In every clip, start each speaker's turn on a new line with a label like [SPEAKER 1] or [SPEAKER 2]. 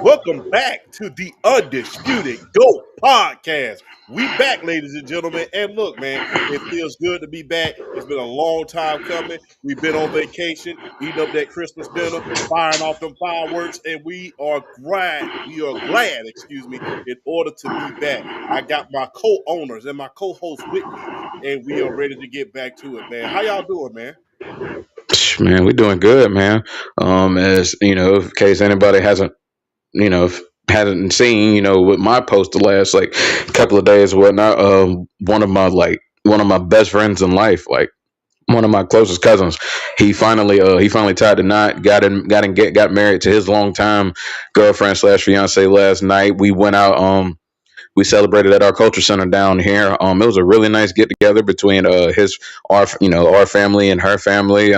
[SPEAKER 1] Welcome back to the Undisputed GOAT podcast. We back, ladies and gentlemen. And look, man, it feels good to be back. It's been a long time coming. We've been on vacation, eating up that Christmas dinner, firing off them fireworks, and we are glad, in order to be back. I got my co-owners and my co-hosts with me, and we are ready to get back to it, man. How y'all doing, man?
[SPEAKER 2] Man, we're doing good, man. As you know, in case anybody hasn't, hadn't seen, with my post the last couple of days or whatnot, one of my best friends in life, like one of my closest cousins, he finally tied the knot, got married to his longtime girlfriend slash fiance last night. We went out, we celebrated at our culture center down here. It was a really nice get together between our family and her family.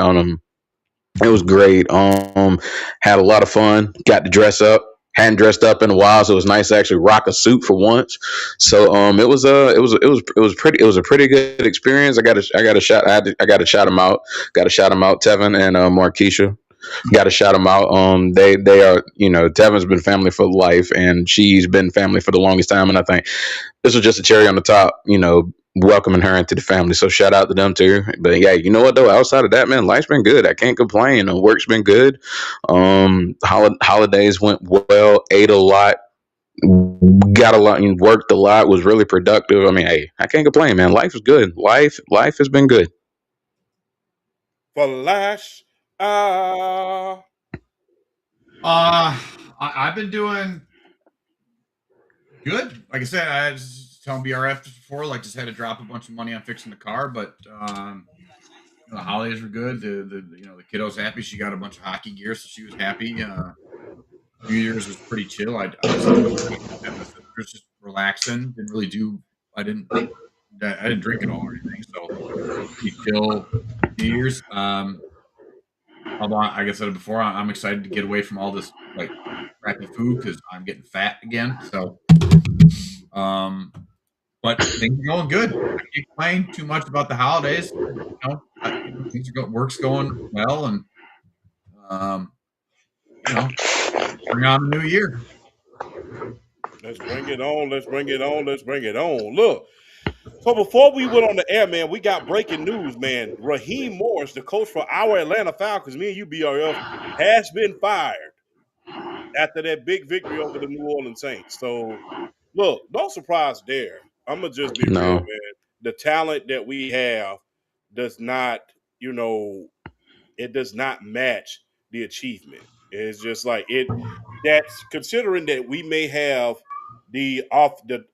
[SPEAKER 2] It was great. Had a lot of fun. Got to dress up. Hadn't dressed up in a while, so it was nice to actually rock a suit for once. So it was a pretty good experience. I got to shout them out. Got to shout them out, Tevin and Markeisha. Got to shout them out. They are, Tevin's been family for life, and she's been family for the longest time. And I think this was just a cherry on the top, welcoming her into the family. So shout out to them too. But yeah, you know what though? Outside of that, man, life's been good. I can't complain. Work's been good. Holidays went well. Ate a lot. Got a lot and worked a lot. Was really productive. I mean, hey, I can't complain, man. Life is good. Life has been good.
[SPEAKER 1] Flash. Ah.
[SPEAKER 3] I've been doing good. Like I said, I was telling BRF before, just had to drop a bunch of money on fixing the car, but the holidays were good. The kiddo's happy. She got a bunch of hockey gear, so she was happy. New Year's was pretty chill. I was just relaxing. Didn't really do. I didn't drink it all or anything, so pretty chill New Year's. Although, like I said before, I'm excited to get away from all this crappy food because I'm getting fat again. So, um, but things are going good. I can't complain too much about the holidays. Work's going well, and um, bring on the new year.
[SPEAKER 1] Let's bring it on. Let's bring it on. Let's bring it on. Look. So before we went on the air, man, we got breaking news, man. Raheem Morris, the coach for our Atlanta Falcons, me and you, BRF, has been fired after that big victory over the New Orleans Saints. So, look, no surprise there. I'm going to just be real,
[SPEAKER 2] No,
[SPEAKER 1] man. The talent that we have does not, you know, it does not match the achievement. It's just like it. That's considering that we may have the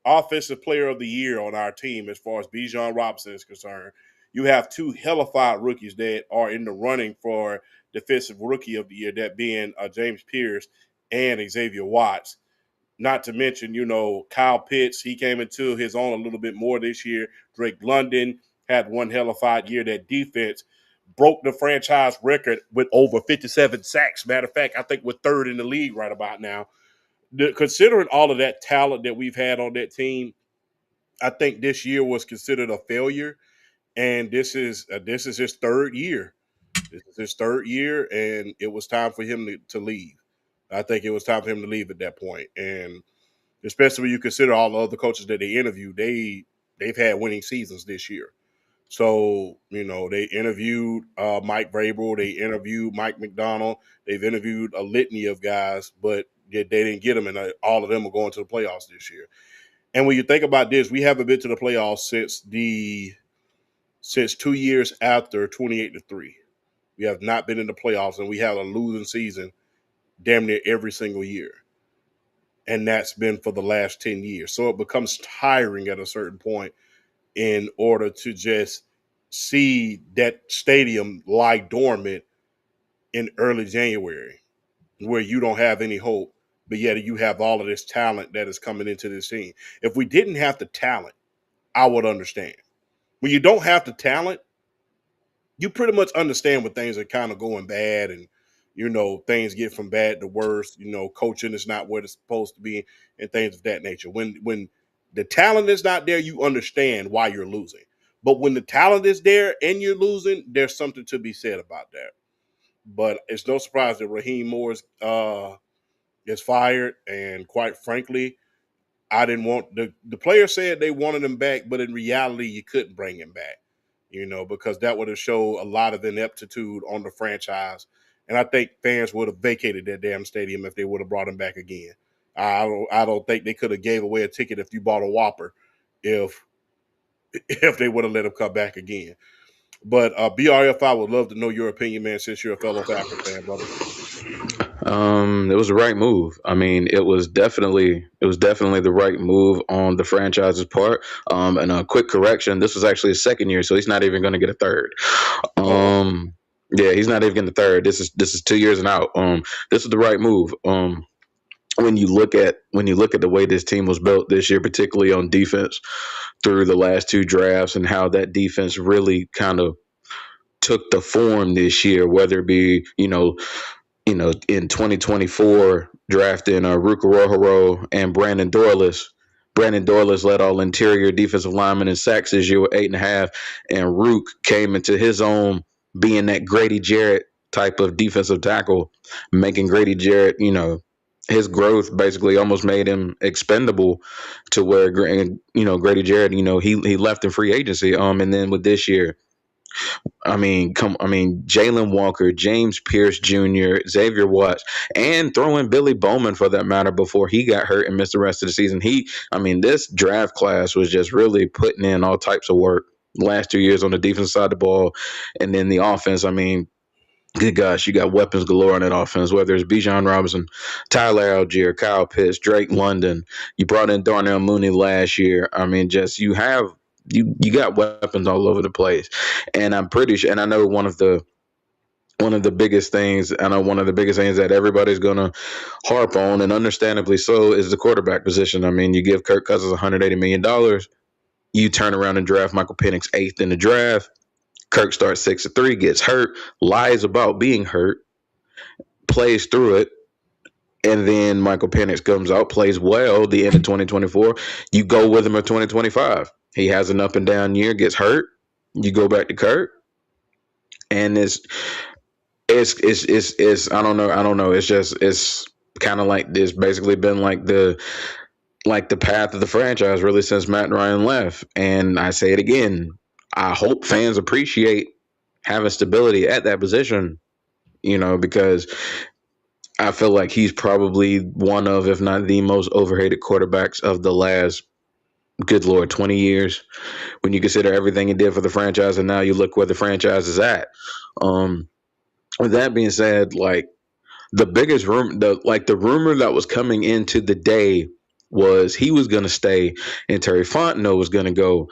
[SPEAKER 1] offensive player of the year on our team as far as Bijan Robinson is concerned. You have two hellified rookies that are in the running for defensive rookie of the year, that being James Pierce and Xavier Watts. Not to mention, Kyle Pitts, he came into his own a little bit more this year. Drake London had one hellified year. That defense broke the franchise record with over 57 sacks. Matter of fact, I think we're third in the league right about now. Considering all of that talent that we've had on that team, I think this year was considered a failure. And this is his third year. This is his third year, and it was time for him to leave. I think it was time for him to leave at that point. And especially when you consider all the other coaches that they interviewed, they've had winning seasons this year. So, they interviewed Mike Vrabel, they interviewed Mike McDonald, they've interviewed a litany of guys, but they didn't get them, and all of them are going to the playoffs this year. And when you think about this, we haven't been to the playoffs since 2 years after 28-3. We have not been in the playoffs, and we have a losing season damn near every single year. And that's been for the last 10 years. So it becomes tiring at a certain point in order to just see that stadium lie dormant in early January where you don't have any hope, but yet you have all of this talent that is coming into this scene. If we didn't have the talent, I would understand. When you don't have the talent, you pretty much understand when things are kind of going bad and things get from bad to worse. Coaching is not what it's supposed to be and things of that nature. When the talent is not there, you understand why you're losing. But when the talent is there and you're losing, there's something to be said about that. But it's no surprise that Raheem Morris gets fired, and quite frankly, I didn't want the player said they wanted him back, but in reality, you couldn't bring him back, because that would have showed a lot of ineptitude on the franchise, and I think fans would have vacated that damn stadium if they would have brought him back again. I don't think they could have gave away a ticket if you bought a Whopper, if if they would have let him come back again. But BRF, I would love to know your opinion, man, since you're a fellow Falcons fan, brother.
[SPEAKER 2] It was the right move. I mean, it was definitely the right move on the franchise's part. And a quick correction: this was actually his second year, so he's not even going to get a third.
[SPEAKER 1] Oh, okay.
[SPEAKER 2] Yeah, he's not even getting the third. This is 2 years and out. This is the right move. When you look at the way this team was built this year, particularly on defense, through the last two drafts, and how that defense really kind of took the form this year, whether it be in 2024, drafting Ruka Rohoro and Brandon Dorless. Brandon Dorless led all interior defensive linemen in sacks this year with 8.5, and Rook came into his own being that Grady Jarrett type of defensive tackle, making Grady Jarrett, his growth basically almost made him expendable to where, Grady Jarrett, he left in free agency. And then with this year, Jalen Walker, James Pierce Jr., Xavier Watts, and throw in Billy Bowman for that matter before he got hurt and missed the rest of the season. This draft class was just really putting in all types of work last 2 years on the defense side of the ball. And then the offense, good gosh, you got weapons galore on that offense, whether it's Bijan Robinson, Tyler Algier, Kyle Pitts, Drake London. You brought in Darnell Mooney last year. You got weapons all over the place. And I'm pretty sure, and I know one of the biggest things, that everybody's gonna harp on, and understandably so, is the quarterback position. You give Kirk Cousins $180 million, you turn around and draft Michael Penix eighth in the draft. Kirk starts 6-3, gets hurt, lies about being hurt, plays through it, and then Michael Penix comes out, plays well the end of 2024. You go with him in 2025. He has an up and down year, gets hurt. You go back to Kirk, and it's I don't know. It's kind of like this. Basically, been like the path of the franchise really since Matt Ryan left. And I say it again. I hope fans appreciate having stability at that position, because I feel like he's probably one of, if not the most overhated quarterbacks of the last, good Lord, 20 years. When you consider everything he did for the franchise, and now you look where the franchise is at. With that being said, the biggest the rumor that was coming into the day was he was going to stay and Terry Fontenot was going to go,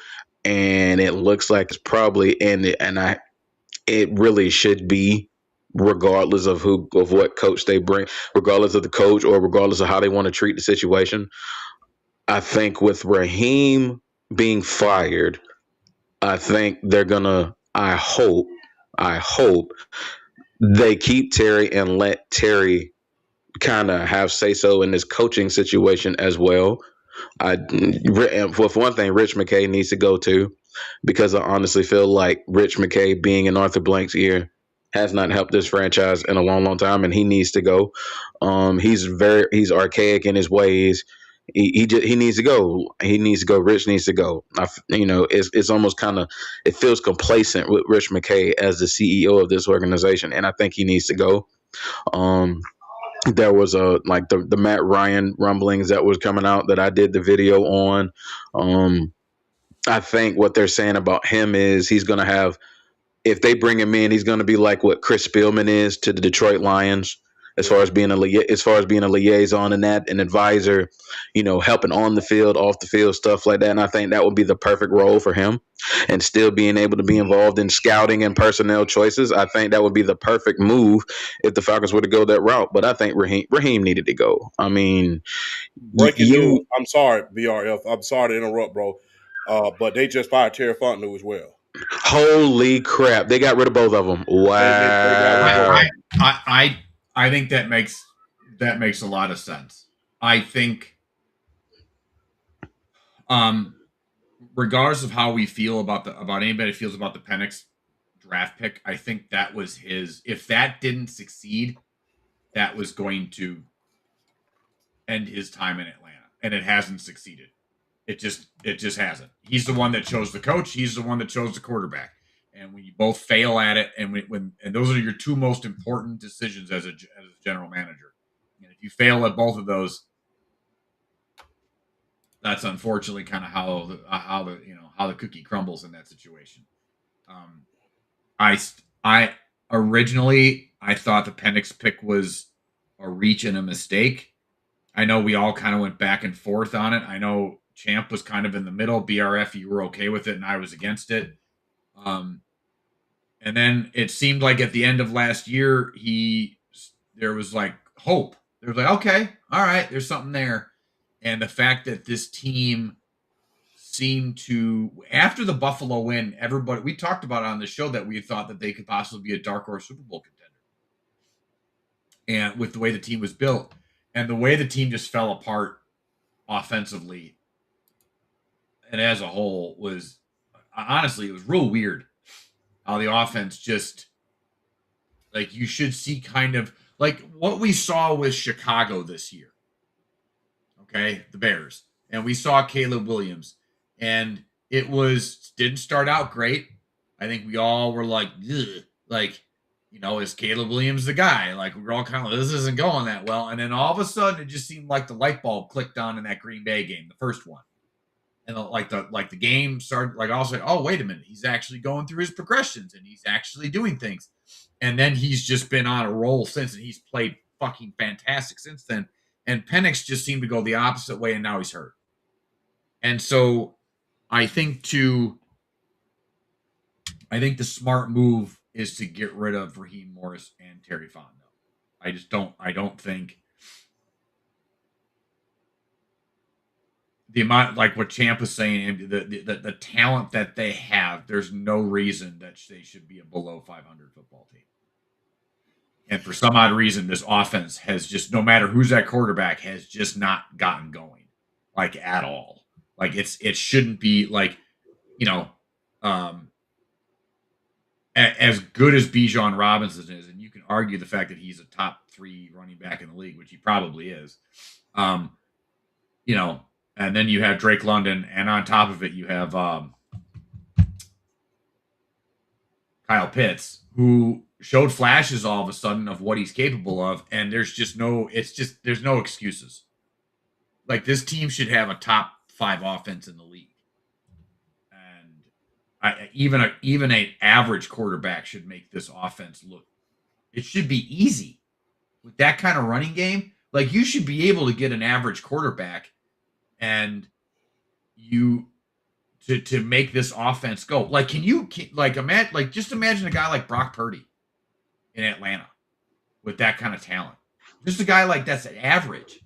[SPEAKER 2] and it looks like it's probably it really should be, regardless of what coach they bring, regardless of the coach or regardless of how they want to treat the situation. I think with Raheem being fired, I think they're gonna. I hope they keep Terry and let Terry kind of have say so in this coaching situation as well. For one thing, Rich McKay needs to go too, because I honestly feel like Rich McKay being in Arthur Blank's ear has not helped this franchise in a long, long time, and he needs to go. He's archaic in his ways. He needs to go. He needs to go. Rich needs to go. It's almost kind of, it feels complacent with Rich McKay as the CEO of this organization, and I think he needs to go. There was the Matt Ryan rumblings that was coming out that I did the video on. I think what they're saying about him is he's going to have, if they bring him in, he's going to be like what Chris Spielman is to the Detroit Lions, as
[SPEAKER 1] Yeah.
[SPEAKER 2] far as being a liaison and that, an advisor, helping on the field, off the field, stuff like that. And I think that would be the perfect role for him, and still being able to be involved in scouting and personnel choices. I think that would be the perfect move if the Falcons were to go that route. But I think Raheem needed to go.
[SPEAKER 1] Breaking news.
[SPEAKER 2] You
[SPEAKER 1] I'm sorry, BRF. I'm sorry to interrupt, bro. But they just fired Terry Fontenot as well.
[SPEAKER 2] holy crap, they got rid of both of them.
[SPEAKER 1] They got rid of both of
[SPEAKER 2] Wow.
[SPEAKER 3] I
[SPEAKER 1] them.
[SPEAKER 3] I think that makes a lot of sense. I think, um, regardless of how we feel about anybody feels about the Penix draft pick, I think that was his. If that didn't succeed, that was going to end his time in Atlanta, and it hasn't succeeded. It just hasn't. He's the one that chose the coach. He's the one that chose the quarterback. And when you both fail at it, and and those are your two most important decisions as a general manager, and if you fail at both of those, that's unfortunately kind of how the cookie crumbles in that situation. Um, I originally I thought the Penix pick was a reach and a mistake. I know we all kind of went back and forth on it. I know Champ was kind of in the middle. BRF, you were okay with it, and I was against it. And then it seemed like at the end of last year, there was like hope. There was like, okay, all right, there's something there. And the fact that this team seemed to, after the Buffalo win, everybody, we talked about it on the show that we thought that they could possibly be a dark horse Super Bowl contender. And with the way the team was built and the way the team just fell apart offensively and as a whole was, honestly, it was real weird how the offense just, like, you should see kind of like what we saw with Chicago this year. Okay, the Bears. And we saw Caleb Williams. And it didn't start out great. I think we all were like, ugh. Like, is Caleb Williams the guy? Like, we're all kind of, this isn't going that well. And then all of a sudden, it just seemed like the light bulb clicked on in that Green Bay game, the first one. And the game started, like, all of a sudden, oh, wait a minute, he's actually going through his progressions and he's actually doing things. And then he's just been on a roll since, and he's played fucking fantastic since then. And Penix just seemed to go the opposite way, and now he's hurt. And so I think the smart move is to get rid of Raheem Morris and Terry Fontenot. I don't think the amount, like what Champ was saying, the talent that they have, there's no reason that they should be a below 500 football team. And for some odd reason, this offense has just, no matter who's at quarterback, has just not gotten going, like, at all. Like, it shouldn't be like, as good as Bijan Robinson is, and you can argue the fact that he's a top 3 running back in the league, which he probably is. And then you have Drake London, and on top of it, you have Kyle Pitts, who showed flashes all of a sudden of what he's capable of, and there's no excuses. Like, this team should have a top 5 offense in the league, and even an average quarterback should make this offense look. It should be easy with that kind of running game. Like, you should be able to get an average quarterback, and to make this offense go. Like, just imagine a guy like Brock Purdy in Atlanta with that kind of talent. Just a guy like that's an average,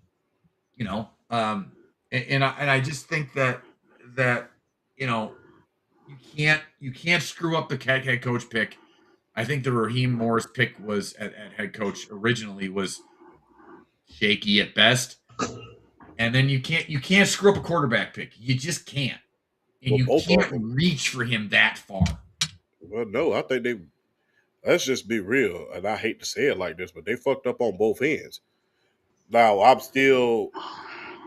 [SPEAKER 3] and I just think that you can't screw up the head coach pick. I think the Raheem Morris pick was at head coach originally was shaky at best, and then you can't screw up a quarterback pick. You just can't, and you can't reach for him that far.
[SPEAKER 1] Well, no, I think let's just be real, and I hate to say it like this, but they fucked up on both ends. Now, I'm still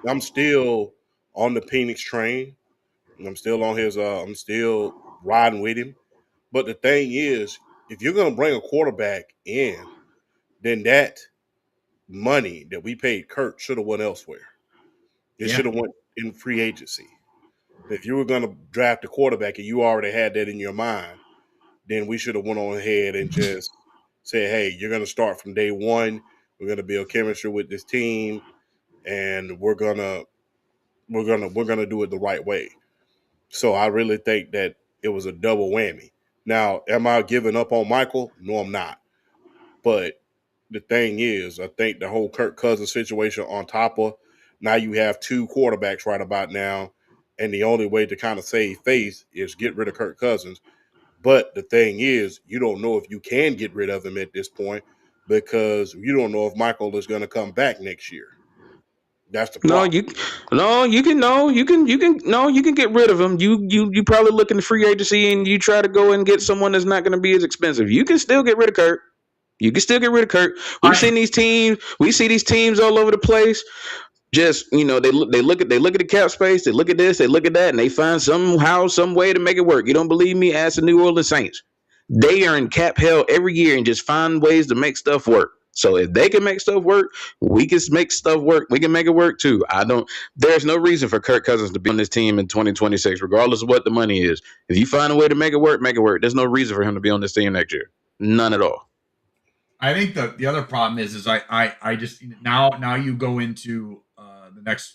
[SPEAKER 1] on the Penix train. I'm still on his. I'm still riding with him. But the thing is, if you're going to bring a quarterback in, then that money that we paid Kurt should have went elsewhere. It should have went in free agency. If you were going to draft a quarterback and you already had that in your mind, then we should have went on ahead and just said, "Hey, you're going to start from day one. We're going to build chemistry with this team, and we're gonna do it the right way." So I really think that it was a double whammy. Now, am I giving up on Michael? No, I'm not. But the thing is, I think the whole Kirk Cousins situation on top of, now you have 2 quarterbacks right about now, and the only way to kind of save face is get rid of Kirk Cousins. But the thing is, you don't know if you can get rid of him at this point because you don't know if Michael is going to come back next year. That's the problem.
[SPEAKER 2] You can get rid of him. You probably look in the free agency and you try to go and get someone that's not going to be as expensive. You can still get rid of Kurt. You can still get rid of Kurt. We see these teams all over the place. just they look at the cap space, they look at this, they look at that, and they find somehow some way to make it work. You don't believe me? Ask the New Orleans Saints. They are in cap hell every year and just find ways to make stuff work. So if they can make stuff work, we can make stuff work. We can make it work too. I don't. There's no reason for Kirk Cousins to be on this team in 2026, regardless of what the money is. If you find a way to make it work, make it work. There's no reason for him to be on this team next year. None at all.
[SPEAKER 3] I think the other problem is I just now you go into this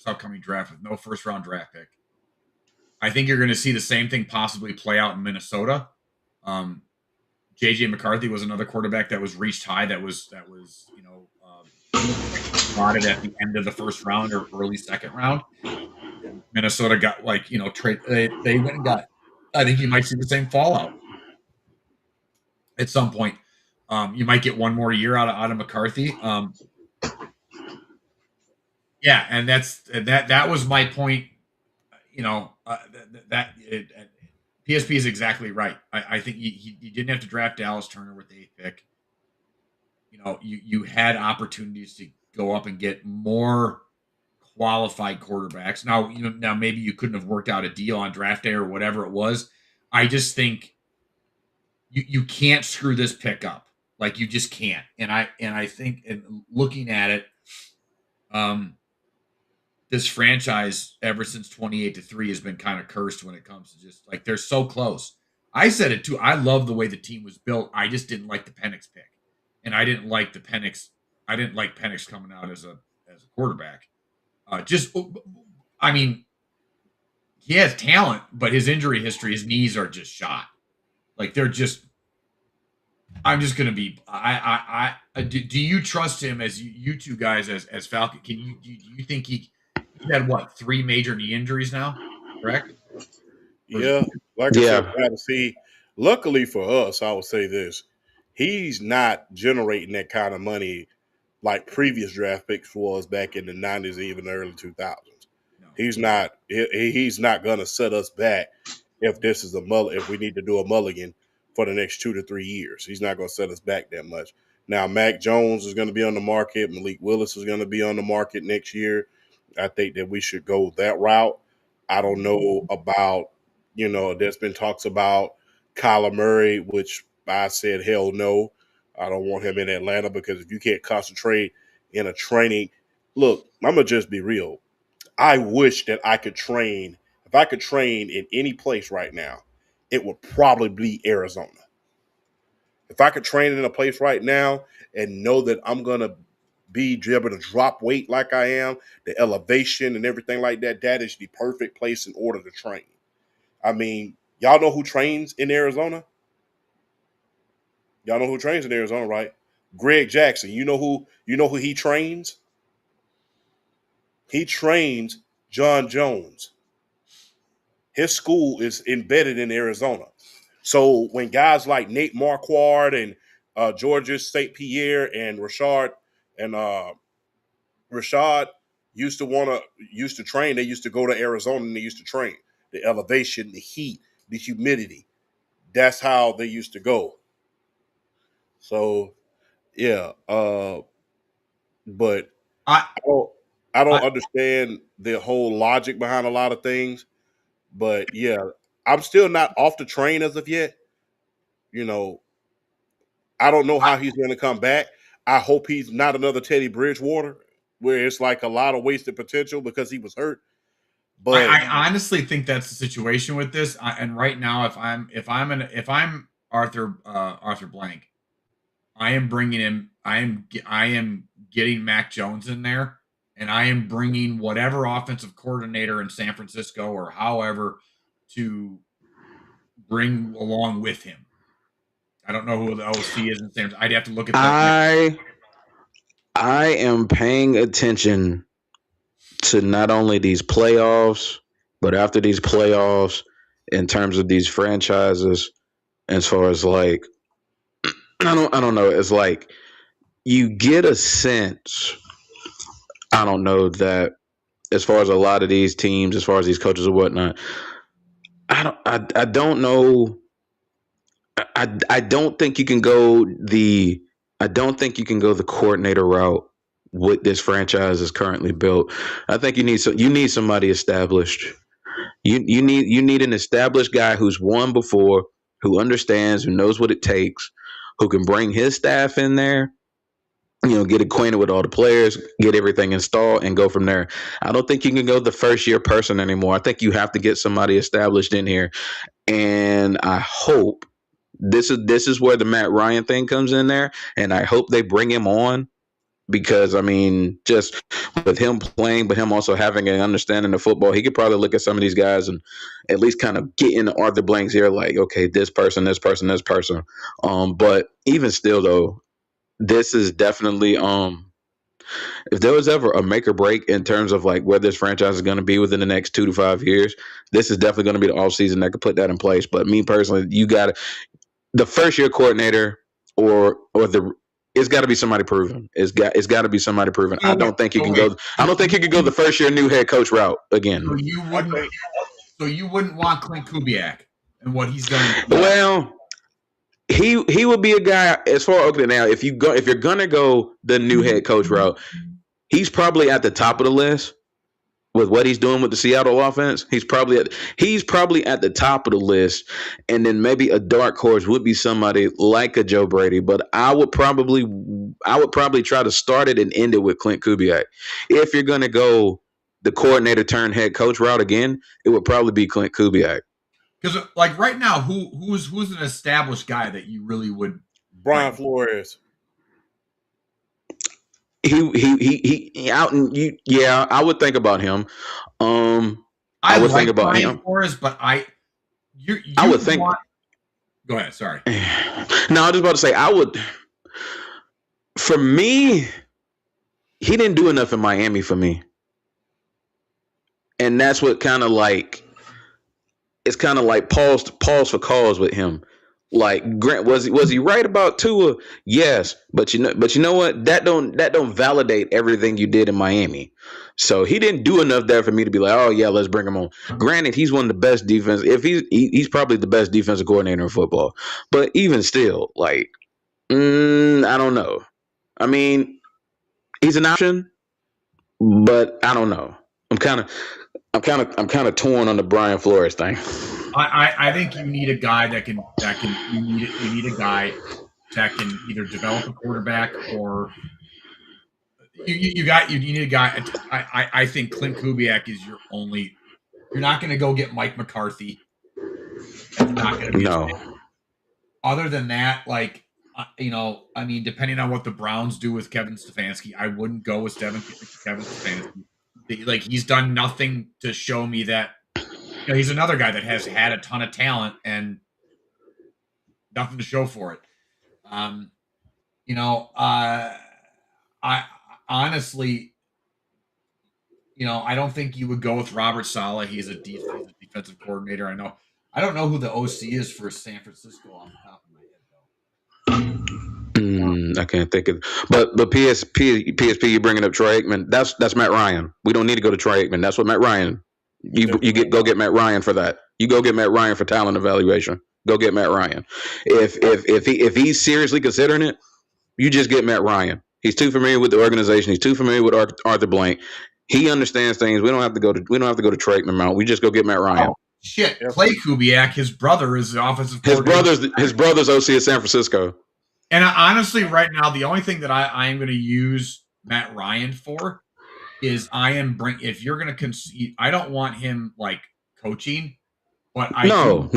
[SPEAKER 3] upcoming draft with no first round draft pick. I think you're going to see the same thing possibly play out in Minnesota. JJ McCarthy was another quarterback that was reached high. That was spotted at the end of the first round or early second round. And Minnesota got trade. They went and got. I think you might see the same fallout at some point. You might get one more year out of McCarthy. Yeah, and that was my point. PSP is exactly right. I think you didn't have to draft Dallas Turner with the 8th pick. You had opportunities to go up and get more qualified quarterbacks. Now maybe you couldn't have worked out a deal on draft day or whatever it was. I just think you can't screw this pick up. Like, you just can't. And I think, and looking at it, this franchise ever since 28-3 has been kind of cursed when it comes to just like, they're so close. I said it too. I love the way the team was built. I just didn't like the Penix pick, and I didn't like Penix coming out as a quarterback. He has talent, but his injury history, his knees are just shot. Like, they're just. I'm just gonna be. Do you trust him as you two guys as Falcon? Do you think he had 3 major knee injuries now? Correct.
[SPEAKER 1] Yeah, like I said, see. Luckily for us, I would say this: he's not generating that kind of money like previous draft picks was back in the 90s, even the early 2000s. No. He's not. He's not gonna set us back if this is if we need to do a mulligan for the next 2 to 3 years. He's not going to set us back that much. Now, Mac Jones is going to be on the market. Malik Willis is going to be on the market next year. I think that we should go that route. I don't know about, there's been talks about Kyler Murray, which I said, hell no. I don't want him in Atlanta, because if you can't concentrate in a training, look, I'm going to just be real. I wish that I could train. If I could train in any place right now, it would probably be Arizona. If I could train in a place right now and know that I'm going to be able to drop weight like I am, the elevation and everything like that, that is the perfect place in order to train. I mean, y'all know who trains in Arizona? Y'all know who trains in Arizona, right? Greg Jackson. You know who he trains? He trains John Jones. His school is embedded in Arizona. So when guys like Nate Marquardt and Georges St. Pierre and Rashad used to train, they used to go to Arizona and they used to train. The elevation, the heat, the humidity. That's how they used to go. So yeah, but I don't understand the whole logic behind a lot of things. But yeah, I'm still not off the train as of yet. I don't know how he's going to come back. I hope he's not another Teddy Bridgewater, where it's like a lot of wasted potential because he was hurt. But
[SPEAKER 3] I honestly think that's the situation with this. And right now, if I'm Arthur Blank, I am bringing him. I am getting Mac Jones in there, and I am bringing whatever offensive coordinator in San Francisco or however to bring along with him. I don't know who the OC is in San Francisco. I'd have to look at that.
[SPEAKER 2] I am paying attention to not only these playoffs, but after these playoffs, in terms of these franchises, as far as like, I don't know. It's like you get a sense. I don't know that as far as a lot of these teams, as far as these coaches and whatnot, I don't know. I don't think you can go the coordinator route what this franchise is currently built. I think you need somebody established. You need an established guy who's won before, who understands, who knows what it takes, who can bring his staff in there, get acquainted with all the players, get everything installed, and go from there. I don't think you can go the first year person anymore. I think you have to get somebody established in here, and I hope this is where the Matt Ryan thing comes in there, and I hope they bring him on because I mean, just with him playing, but him also having an understanding of football, he could probably look at some of these guys and at least kind of get into Arthur Blank's ear, like, okay, this person, this person, this person. But even still, though, this is definitely if there was ever a make or break in terms of like where this franchise is going to be within the next 2 to 5 years, this is definitely going to be the off season that could put that in place. But me personally, you got the first year coordinator or the it's got to be somebody proven. It's got to be somebody proven. I don't think you can go. I don't think you can go the first year new head coach route again.
[SPEAKER 3] So you wouldn't want Clint Kubiak and what he's done.
[SPEAKER 2] Well, he would be a guy as far okay now. If you're gonna go the new head coach route, he's probably at the top of the list with what he's doing with the Seattle offense. He's probably at the top of the list, and then maybe a dark horse would be somebody like a Joe Brady. But I would probably try to start it and end it with Clint Kubiak. If you're gonna go the coordinator turned head coach route again, it would probably be Clint Kubiak.
[SPEAKER 3] Because like right now, who's an established guy that you really would?
[SPEAKER 1] Brian Flores.
[SPEAKER 2] He out and you I would think about him.
[SPEAKER 3] I
[SPEAKER 2] would
[SPEAKER 3] like
[SPEAKER 2] think about
[SPEAKER 3] Brian
[SPEAKER 2] him.
[SPEAKER 3] Flores, but I
[SPEAKER 2] would think.
[SPEAKER 3] Go ahead. Sorry.
[SPEAKER 2] No, I was just about to say I would. For me, he didn't do enough in Miami for me, and that's what kind of like it's kind of like pause for cause with him. Like Grant, was he right about Tua? Yes, but you know what? That don't validate everything you did in Miami. So he didn't do enough there for me to be like, oh yeah, let's bring him on. Granted, he's one of the best defense. If he's probably the best defensive coordinator in football. But even still, like, I don't know. I mean, he's an option, but I don't know. I'm kind of torn on the Brian Flores thing.
[SPEAKER 3] I think you need a guy that can you need a guy that can either develop a quarterback or you need a guy. I think Clint Kubiak is your only. You're not going to go get Mike McCarthy. That's not going to be
[SPEAKER 2] no.
[SPEAKER 3] Other than that, like I mean, depending on what the Browns do with Kevin Stefanski, I wouldn't go with Kevin Stefanski. Like he's done nothing to show me that. He's another guy that has had a ton of talent and nothing to show for it. I honestly, I don't think you would go with Robert Saleh. He's a defensive coordinator. I don't know who the OC is for San Francisco off the top of my head, though.
[SPEAKER 2] I can't think of, but PSP, you bringing up Troy Aikman? That's Matt Ryan. We don't need to go to Troy Aikman. That's what Matt Ryan. Go get Matt Ryan for that. You go get Matt Ryan for talent evaluation. Go get Matt Ryan. If he's seriously considering it, you just get Matt Ryan. He's too familiar with the organization. He's too familiar with Arthur Blank. He understands things. We don't have to go to Troy Aikman Mount. We just go get Matt Ryan.
[SPEAKER 3] Oh, shit, Clay Kubiak, his brother is the offensive coordinator.
[SPEAKER 2] His brother's OC at San Francisco.
[SPEAKER 3] And honestly, right now, the only thing that I am going to use Matt Ryan for is if you're going to concede, I don't want him like coaching, but
[SPEAKER 2] no.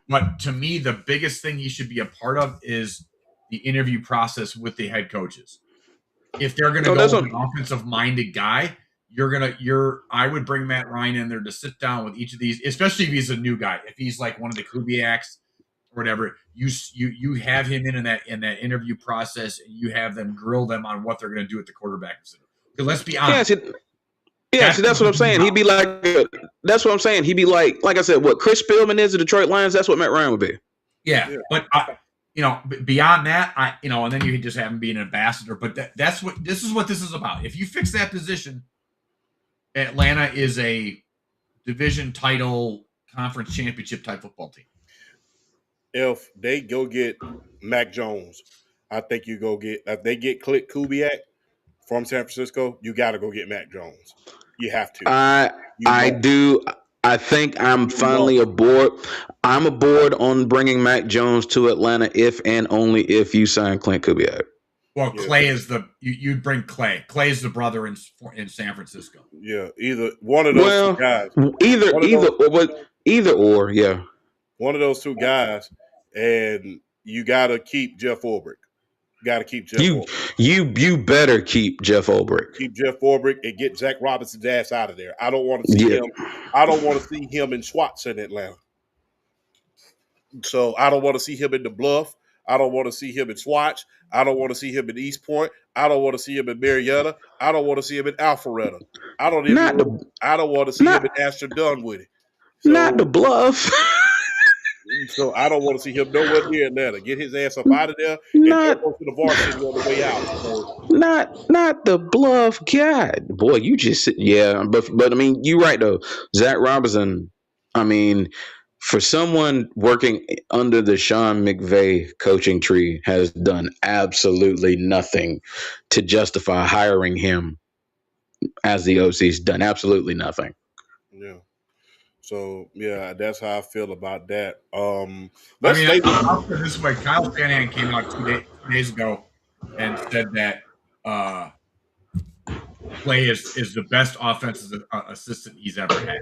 [SPEAKER 3] But to me, the biggest thing he should be a part of is the interview process with the head coaches. If they're going to go with an offensive minded guy, I would bring Matt Ryan in there to sit down with each of these, especially if he's a new guy. If he's like one of the Kubiaks or whatever, you have him in that interview process, and you have them grill them on what they're going to do at the quarterback position. Because let's be honest.
[SPEAKER 2] That's what I'm saying. He'd be like, that's what I'm saying. He'd be like I said, what Chris Spielman is the Detroit Lions. That's what Matt Ryan would be.
[SPEAKER 3] Yeah. But beyond that, and then you can just have him be an ambassador. But this is what this is about. If you fix that position, Atlanta is a division title, conference championship type football team.
[SPEAKER 1] If they go get Mac Jones, I think you go get. If they get Clint Kubiak, from San Francisco, you got to go get Mac Jones. You have to.
[SPEAKER 2] I
[SPEAKER 1] You
[SPEAKER 2] I
[SPEAKER 1] must.
[SPEAKER 2] do. I think I'm
[SPEAKER 1] You
[SPEAKER 2] finally
[SPEAKER 1] must.
[SPEAKER 2] aboard. I'm aboard on bringing Mac Jones to Atlanta if and only if you sign Clint Kubiak.
[SPEAKER 3] Well,
[SPEAKER 1] Yeah.
[SPEAKER 3] Clay is you'd bring Clay. Clay's the brother in San Francisco.
[SPEAKER 1] Yeah. Either one of those two
[SPEAKER 2] Well,
[SPEAKER 1] guys.
[SPEAKER 2] either
[SPEAKER 1] One of
[SPEAKER 2] either
[SPEAKER 1] those.
[SPEAKER 2] or, but either or, yeah.
[SPEAKER 1] One of those two guys, and you got to keep Jeff Ulbrich. Got to keep Jeff
[SPEAKER 2] You
[SPEAKER 1] Ulbrich.
[SPEAKER 2] you better keep Jeff Ulbrich.
[SPEAKER 1] Keep Jeff Ulbrich and get Zach Robinson's ass out of there. I don't want to see
[SPEAKER 2] Yeah,
[SPEAKER 1] him. I don't want to see him in Schwartz in Atlanta. So I don't want to see him in the Bluff. I don't want to see him in Swatch. I don't want to see him in East Point. I don't want to see him in Marietta. I don't want to see him in Alpharetta. I don't even.
[SPEAKER 2] not the
[SPEAKER 1] I don't want to see him
[SPEAKER 2] not
[SPEAKER 1] in Astor Dunwoody.
[SPEAKER 2] not the
[SPEAKER 1] So,
[SPEAKER 2] bluff.
[SPEAKER 1] so I don't want to see him nowhere near Atlanta. Get his ass up out of there and
[SPEAKER 2] not
[SPEAKER 1] don't go to the varsity on the way out. So
[SPEAKER 2] not the bluff. God, boy, you just yeah. But I mean, you're right though. Zach Robinson. I mean, for someone working under the Sean McVay coaching tree, has done absolutely nothing to justify hiring him as the OC's done absolutely nothing.
[SPEAKER 1] yeah. So yeah, that's how I feel about that.
[SPEAKER 3] I
[SPEAKER 1] Let's
[SPEAKER 3] mean,
[SPEAKER 1] stay.
[SPEAKER 3] I'll put it this way: Kyle Shanahan came out 2 days ago and said that uh, Clay is the best offensive assistant he's ever had.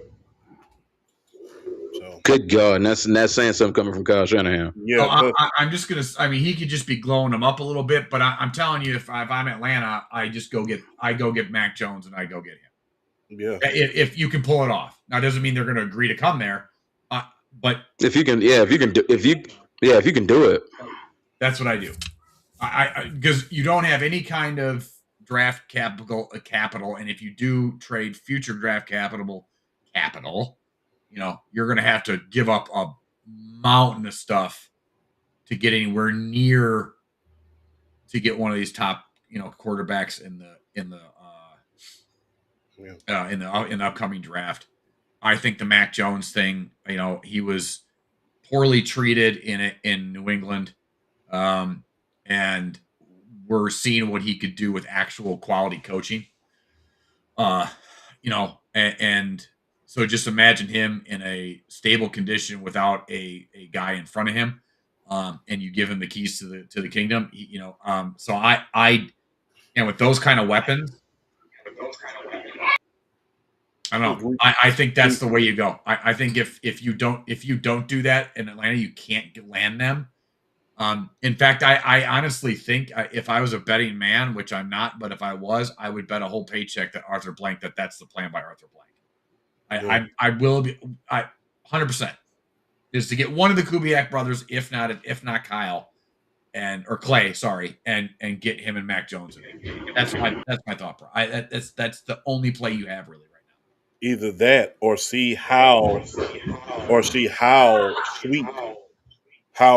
[SPEAKER 1] So
[SPEAKER 2] Good God, and that's saying something coming from Kyle Shanahan.
[SPEAKER 3] So
[SPEAKER 1] yeah,
[SPEAKER 3] I'm just gonna. I mean, he could just be glowing him up a little bit, but I'm telling you, if I'm Atlanta, I go get Mac Jones and I go get him.
[SPEAKER 1] yeah.
[SPEAKER 3] If you can pull it off. Now, it doesn't mean they're going to agree to come there, but
[SPEAKER 2] If you can, yeah, if you can do it.
[SPEAKER 3] that's what I do. Because you don't have any kind of draft capital, and if you do trade future draft capital, you're going to have to give up a mountain of stuff to get anywhere near to get one of these top quarterbacks in the upcoming draft. I think the Mac Jones thing, he was poorly treated in New England, and we're seeing what he could do with actual quality coaching. And so just imagine him in a stable condition without a guy in front of him, and you give him the keys to the kingdom. So and with those kind of weapons, I don't know. I think that's the way you go. I think if you don't do that in Atlanta, you can't land them. In fact, I honestly think if I was a betting man, which I'm not, but if I was, I would bet a whole paycheck that Arthur Blank that's the plan by Arthur Blank. I will be 100% is to get one of the Kubiak brothers, if not Kyle or Clay, sorry, and get him and Mac Jones in. That's my thought. That's the only play you have really right now.
[SPEAKER 1] Either that or see how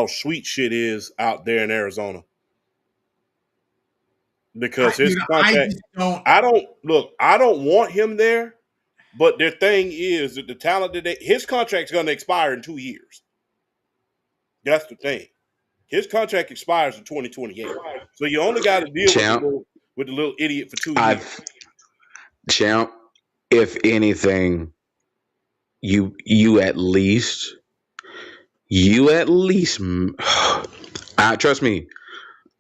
[SPEAKER 1] sweet shit is out there in Arizona. Because his contract, I don't want him there, but their thing is that the talent his contract's going to expire in 2 years. That's the thing. His contract expires in 2028, so you only got to deal with the little idiot for 2 years.
[SPEAKER 2] Champ, if anything, you at least, trust me.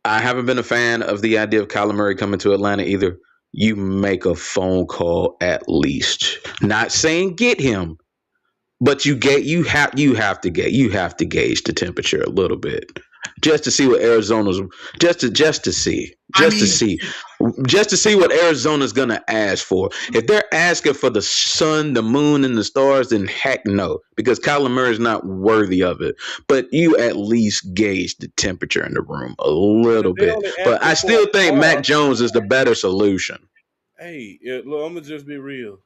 [SPEAKER 2] I haven't been a fan of the idea of Kyler Murray coming to Atlanta either. You make a phone call at least. Not saying get him, but you have to gauge the temperature a little bit. Just to see what Arizona's just to see what Arizona's gonna ask for. If they're asking for the sun, the moon, and the stars, then heck no, because Kyler Murray's not worthy of it. But you at least gauge the temperature in the room a little bit. But I still think Mac Jones is the better solution.
[SPEAKER 1] Hey, look, I'm gonna just be real.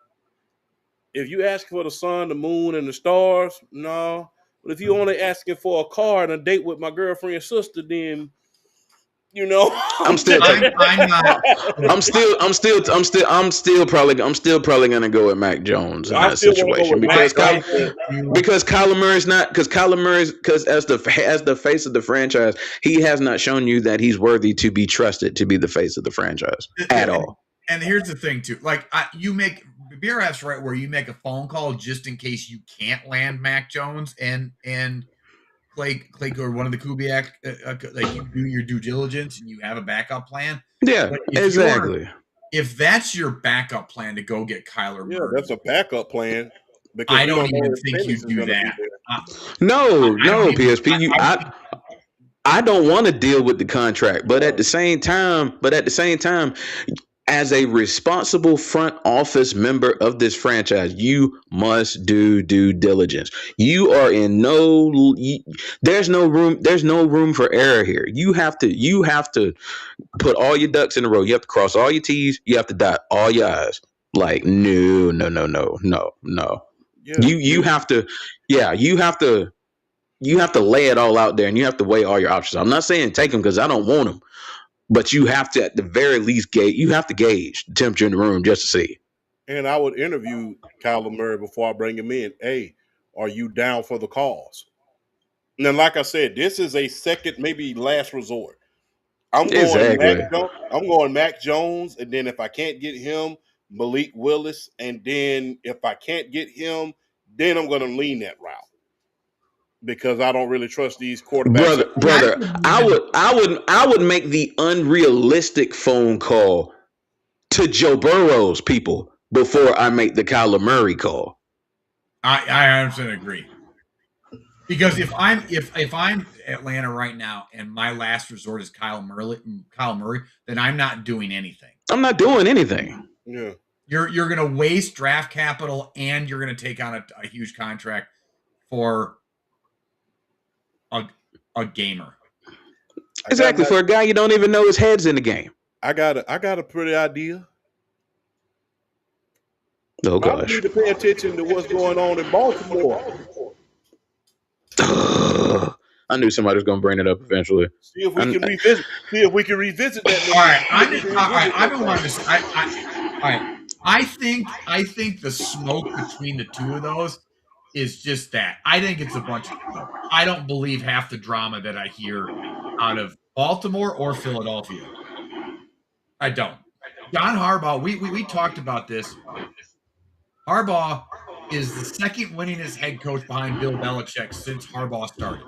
[SPEAKER 1] If you ask for the sun, the moon, and the stars, no. But if you only asking for a car and a date with my girlfriend's sister, then You know,
[SPEAKER 2] I'm still taking.
[SPEAKER 3] I'm not.
[SPEAKER 2] I'm still probably gonna go with Mac Jones in
[SPEAKER 1] I
[SPEAKER 2] that
[SPEAKER 1] still want to go
[SPEAKER 2] situation
[SPEAKER 1] with Mac
[SPEAKER 2] because
[SPEAKER 3] I
[SPEAKER 1] Jones.
[SPEAKER 3] think you.
[SPEAKER 2] Kyler Murray's not because Kyler Murray's because as the face of the franchise, he has not shown you that he's worthy to be trusted to be the face of the franchise at all.
[SPEAKER 3] And here's the thing too, like you make BRF's right where you make a phone call just in case you can't land Mac Jones and Clay or one of the Kubiak, like you do your due diligence and you have a backup plan.
[SPEAKER 2] Yeah,
[SPEAKER 3] But
[SPEAKER 2] exactly.
[SPEAKER 3] if that's your backup plan to go get Kyler
[SPEAKER 1] Yeah,
[SPEAKER 3] Murray,
[SPEAKER 1] that's a backup plan because
[SPEAKER 3] I
[SPEAKER 1] we
[SPEAKER 3] don't
[SPEAKER 1] don't know
[SPEAKER 3] even
[SPEAKER 1] if
[SPEAKER 3] think you
[SPEAKER 1] Penix is
[SPEAKER 3] do
[SPEAKER 1] going to be
[SPEAKER 3] that.
[SPEAKER 1] there.
[SPEAKER 3] I don't
[SPEAKER 2] No,
[SPEAKER 3] even.
[SPEAKER 2] PSP. I don't want to deal with the contract, but at the same time, as a responsible front office member of this franchise, you must do due diligence. You are in there's no room for error here. You have to put all your ducks in a row. You have to cross all your T's. You have to dot all your I's. Like no, no, no, no, no, no.
[SPEAKER 1] Yeah,
[SPEAKER 2] You have to, yeah, you have to lay it all out there, and you have to weigh all your options. I'm not saying take them because I don't want them, but you have to at the very least gauge. You have to gauge the temperature in the room just to see.
[SPEAKER 1] and I would interview Kyler Murray before I bring him in. Hey, are you down for the cause? And then, like I said, this is a second, maybe last resort. I'm going Mac.
[SPEAKER 2] Exactly,
[SPEAKER 1] I'm going Mac Jones, and then if I can't get him, Malik Willis, and then if I can't get him, then I'm going to lean that route because I don't really trust these quarterbacks.
[SPEAKER 2] brother. I would make the unrealistic phone call to Joe Burrow's people before I make the Kyler Murray call.
[SPEAKER 3] I 100% agree. Because if I'm Atlanta right now and my last resort is Kyle Murray, then I'm not doing anything.
[SPEAKER 2] I'm not doing anything.
[SPEAKER 1] Yeah,
[SPEAKER 3] You're going to waste draft capital and you're going to take on a huge contract for a gamer.
[SPEAKER 2] Exactly, for a guy you don't even know his head's in the game.
[SPEAKER 1] I got a pretty idea.
[SPEAKER 2] Oh
[SPEAKER 1] Probably
[SPEAKER 2] gosh.
[SPEAKER 1] need to pay attention to what's going on in Baltimore.
[SPEAKER 2] I knew somebody was going to bring it up eventually.
[SPEAKER 1] See if we can revisit. See if we can revisit that.
[SPEAKER 3] All right, I've been wanting to say. All right, I think the smoke between the two of those is just that. I think it's a bunch of smoke. I don't believe half the drama that I hear out of Baltimore or Philadelphia. I don't. John Harbaugh. We talked about this. Harbaugh is the second winningest head coach behind Bill Belichick since Harbaugh started.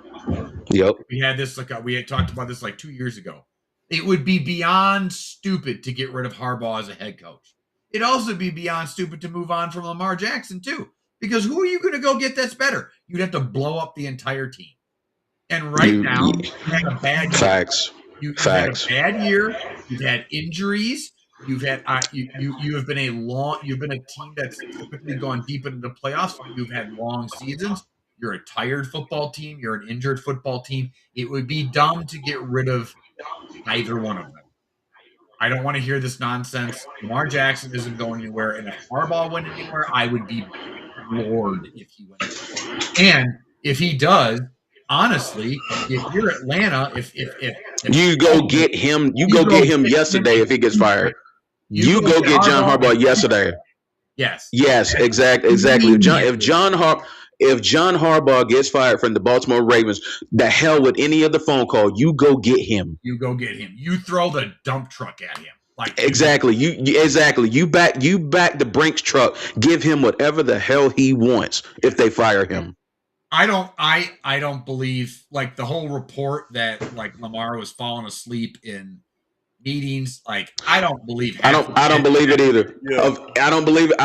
[SPEAKER 2] Yep.
[SPEAKER 3] We had this we had talked about this like 2 years ago. It would be beyond stupid to get rid of Harbaugh as a head coach. It'd also be beyond stupid to move on from Lamar Jackson too, because who are you going to go get that's better? You'd have to blow up the entire team. And now, you had a bad year.
[SPEAKER 2] Facts.
[SPEAKER 3] You've had a bad year. You've had injuries. You've had you have been you've been a team that's typically gone deep into the playoffs. You've had long seasons. You're a tired football team. You're an injured football team. It would be dumb to get rid of either one of them. I don't want to hear this nonsense. Lamar Jackson isn't going anywhere, and if Harbaugh went anywhere, I would be floored if he went anywhere. And if he does, honestly, if you're Atlanta, if
[SPEAKER 2] you go get him, get him yesterday if he gets fired. You go get John Harbaugh yesterday.
[SPEAKER 3] Yes.
[SPEAKER 2] Yes, exactly. If John Harbaugh gets fired from the Baltimore Ravens, the hell with any other phone call, you go get him.
[SPEAKER 3] You go get him. You throw the dump truck at him.
[SPEAKER 2] Exactly. You back the Brinks truck. Give him whatever the hell he wants if they fire him.
[SPEAKER 3] I don't believe like the whole report that like Lamar was falling asleep in meetings. Like I don't believe.
[SPEAKER 2] I don't believe it either. Yeah. I don't believe it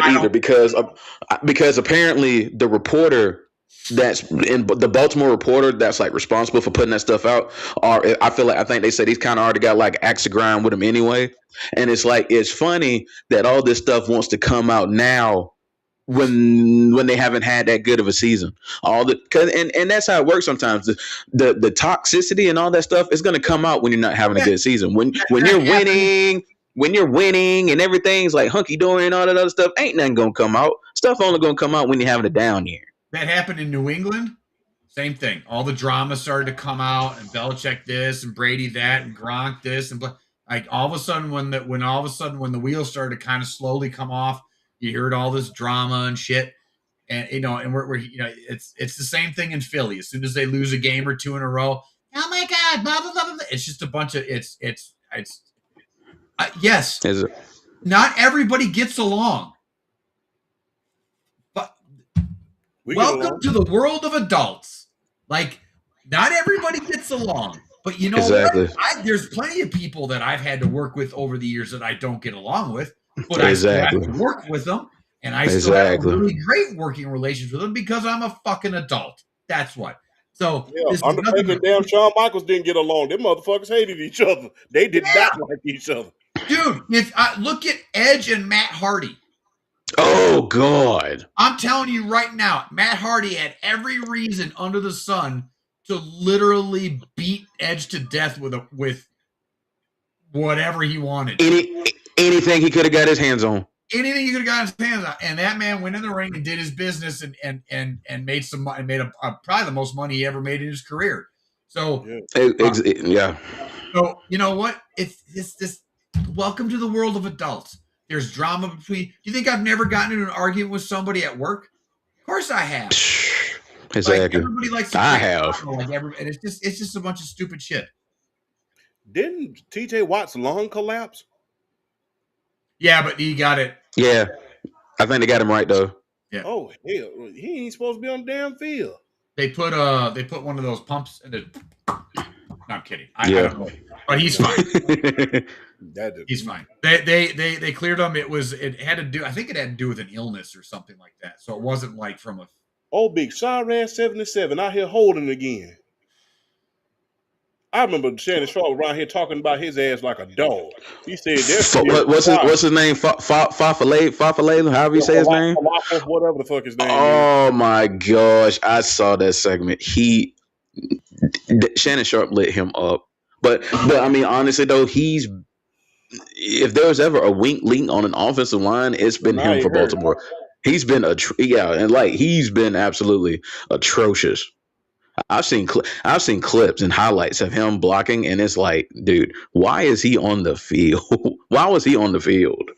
[SPEAKER 2] either because apparently the reporter that's in the Baltimore Reporter that's like responsible for putting that stuff out I think they said he's kind of already got like axe to grind with him anyway, and it's funny that all this stuff wants to come out now when they haven't had that good of a season. And that's how it works sometimes. The toxicity and all that stuff is going to come out when you're not having a good season. When you're winning and everything's like hunky dory and all that other stuff, ain't nothing going to come out. Stuff only going to come out when you're having a down year.
[SPEAKER 3] That happened in New England. Same thing. All the drama started to come out, and Belichick this, and Brady that, and Gronk this, and like all of a sudden when the wheels started to kind of slowly come off, you heard all this drama and shit, and and we're it's the same thing in Philly. As soon as they lose a game or two in a row, oh my god, blah blah blah blah. It's just a bunch of yes.
[SPEAKER 2] Is it?
[SPEAKER 3] Not everybody gets along, but welcome to the world of adults. Like, not everybody gets along, but you know
[SPEAKER 2] Exactly.
[SPEAKER 3] what? There's plenty of people that I've had to work with over the years that I don't get along with, but
[SPEAKER 2] Exactly.
[SPEAKER 3] I still have to work with them, and I still have a really great working relationship with them because I'm a fucking adult. That's what. So
[SPEAKER 1] Undertaker and damn Shawn Michaels didn't get along. Them motherfuckers hated each other. They did not like each other.
[SPEAKER 3] Dude, if I look at Edge and Matt Hardy.
[SPEAKER 2] Oh God!
[SPEAKER 3] I'm telling you right now, Matt Hardy had every reason under the sun to literally beat Edge to death with whatever he wanted.
[SPEAKER 2] Anything he could have got his hands on.
[SPEAKER 3] Anything he could have got his hands on, and that man went in the ring and did his business and made some money, made probably the most money he ever made in his career. So
[SPEAKER 2] yeah.
[SPEAKER 3] So you know what? It's this. Welcome to the world of adults. There's drama between. Do you think I've never gotten into an argument with somebody at work? Of course I have.
[SPEAKER 2] Exactly.
[SPEAKER 3] Like, everybody likes to
[SPEAKER 2] I have.
[SPEAKER 3] and it's just a bunch of stupid shit.
[SPEAKER 1] Didn't TJ Watt's lung collapse?
[SPEAKER 3] Yeah, but he got it.
[SPEAKER 2] Yeah, I think they got him right though.
[SPEAKER 3] Yeah.
[SPEAKER 1] Oh hell, he ain't supposed to be on the damn field.
[SPEAKER 3] They put one of those pumps in it. No, I'm kidding. I don't know, but he's fine. He's fine. They cleared him. It had to do. I think it had to do with an illness or something like that. So it wasn't like from a.
[SPEAKER 1] Oh, big Cyrus 77 out here holding again. I remember Shannon Sharp around here talking about his ass like a dog. He said,
[SPEAKER 2] "What's his name? Fafalele, however you say his name,
[SPEAKER 1] whatever the fuck his name is."
[SPEAKER 2] Oh my gosh, I saw that segment. Shannon Sharp lit him up, but I mean, honestly though, if there was ever a weak link on an offensive line, it's been him for Baltimore. He's been he's been absolutely atrocious. I've seen clips and highlights of him blocking, and it's like, dude, why is he on the field? Why was he on the field?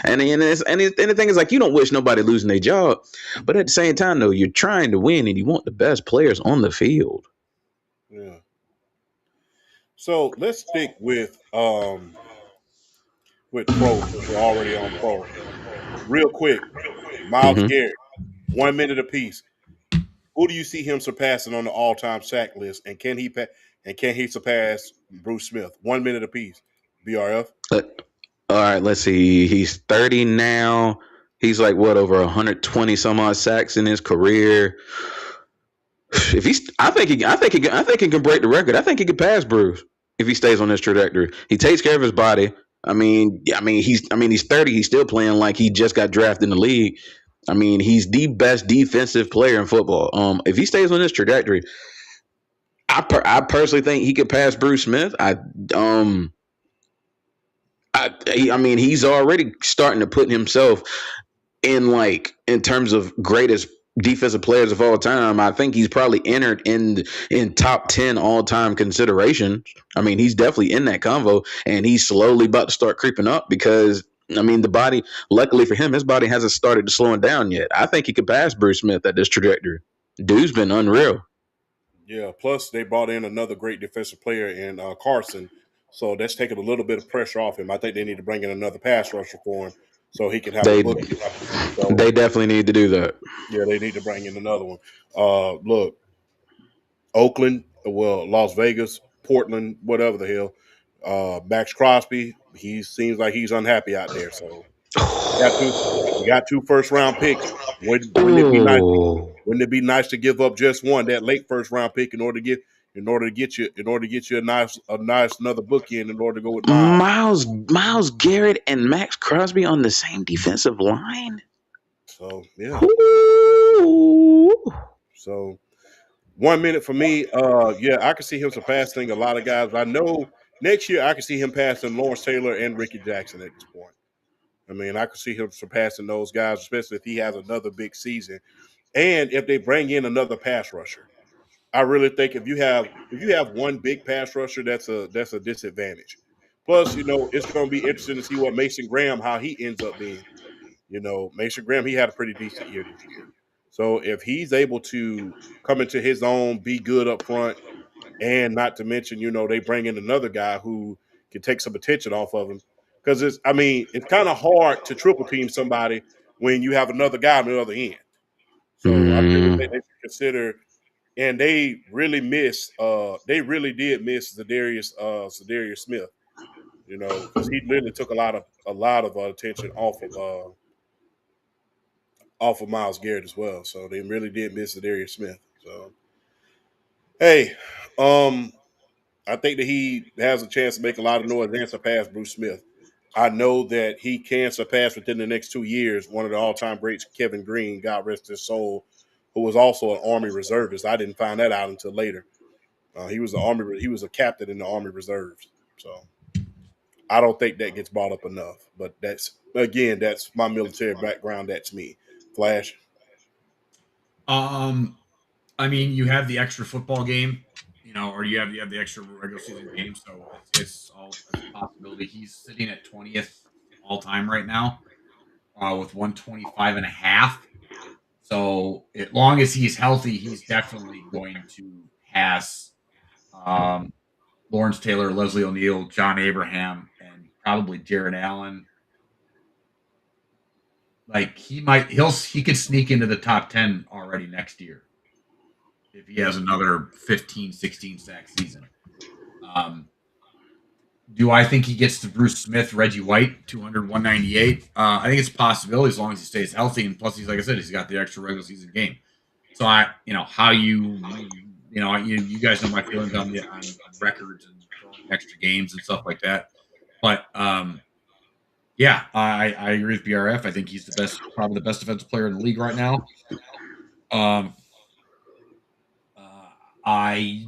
[SPEAKER 2] And the thing is, like, you don't wish nobody losing their job, but at the same time, though, you're trying to win, and you want the best players on the field.
[SPEAKER 1] Yeah. So let's stick with pro. We're already on pro. Real quick, Myles Garrett, 1 minute apiece. Who do you see him surpassing on the all-time sack list, and can he surpass Bruce Smith? 1 minute apiece. BRF.
[SPEAKER 2] All right, let's see. He's 30 now. He's like over 120 some odd sacks in his career. I think he can break the record. I think he can pass Bruce if he stays on this trajectory. He takes care of his body. I mean, he's 30. He's still playing like he just got drafted in the league. I mean, he's the best defensive player in football. If he stays on this trajectory, I personally think he could pass Bruce Smith. I mean, he's already starting to put himself in terms of greatest defensive players of all time. I think he's probably entered in top 10 all-time consideration. I mean, he's definitely in that convo, and he's slowly about to start creeping up because, I mean, the body, luckily for him, his body hasn't started to slow down yet. I think he could pass Bruce Smith at this trajectory. Dude's been unreal.
[SPEAKER 1] Yeah, plus they brought in another great defensive player in CARSON, so that's taking a little bit of pressure off him. I think they need to bring in another pass rusher for him so he can have a book.
[SPEAKER 2] They definitely need to do that.
[SPEAKER 1] Yeah, they need to bring in another one. Look, Oakland, Las Vegas, Portland, whatever the hell. Max Crosby, he seems like he's unhappy out there. So you got two first-round picks. Wouldn't it be nice to give up just one, that late first-round pick, in order to get you a nice another bookend in order to go with
[SPEAKER 2] Myles Garrett and Max Crosby on the same defensive line.
[SPEAKER 1] So yeah. So 1 minute for me. I can see him surpassing a lot of guys. I know next year I can see him passing Lawrence Taylor and Ricky Jackson at this point. I mean, I could see him surpassing those guys, especially if he has another big season, and if they bring in another pass rusher. I really think if you have one big pass rusher, that's a disadvantage. Plus, it's going to be interesting to see what Mason Graham how he ends up being. Mason Graham he had a pretty decent year this year. So if he's able to come into his own, be good up front, and not to mention, they bring in another guy who can take some attention off of him. Because it's kind of hard to triple team somebody when you have another guy on the other end. So I really think
[SPEAKER 2] Mm,
[SPEAKER 1] they should consider, and they really did miss Zadarius Smith, because he literally took a lot of attention off of Miles Garrett as well. So they really did miss Zadarius Smith. So hey, um, I think that he has a chance to make a lot of noise and surpass Bruce Smith. I know that he can surpass within the next 2 years one of the all-time greats, Kevin Green, God rest his soul, who was also an Army reservist. I didn't find that out until later. He was a captain in the Army Reserves. So I don't think that gets brought up enough. But that's my military background. That's me. Flash.
[SPEAKER 3] Um, I mean, you have the extra football game, or you have the extra regular season game, so it's a possibility. He's sitting at 20th all time right now, with 125 and a half. So as long as he's healthy, he's definitely going to pass um, Lawrence Taylor, Leslie O'Neal, John Abraham, and probably Jared Allen. Like he could sneak into the top 10 already next year if he has another 15, 16 sack season. Um, do I think he gets to Bruce Smith, Reggie White, 200, 198? I think it's a possibility as long as he stays healthy. And plus, like I said, he's got the extra regular season game. So how you guys know my feelings on records and throwing extra games and stuff like that. But yeah, I agree with BRF. I think he's probably the best defensive player in the league right now. Um, I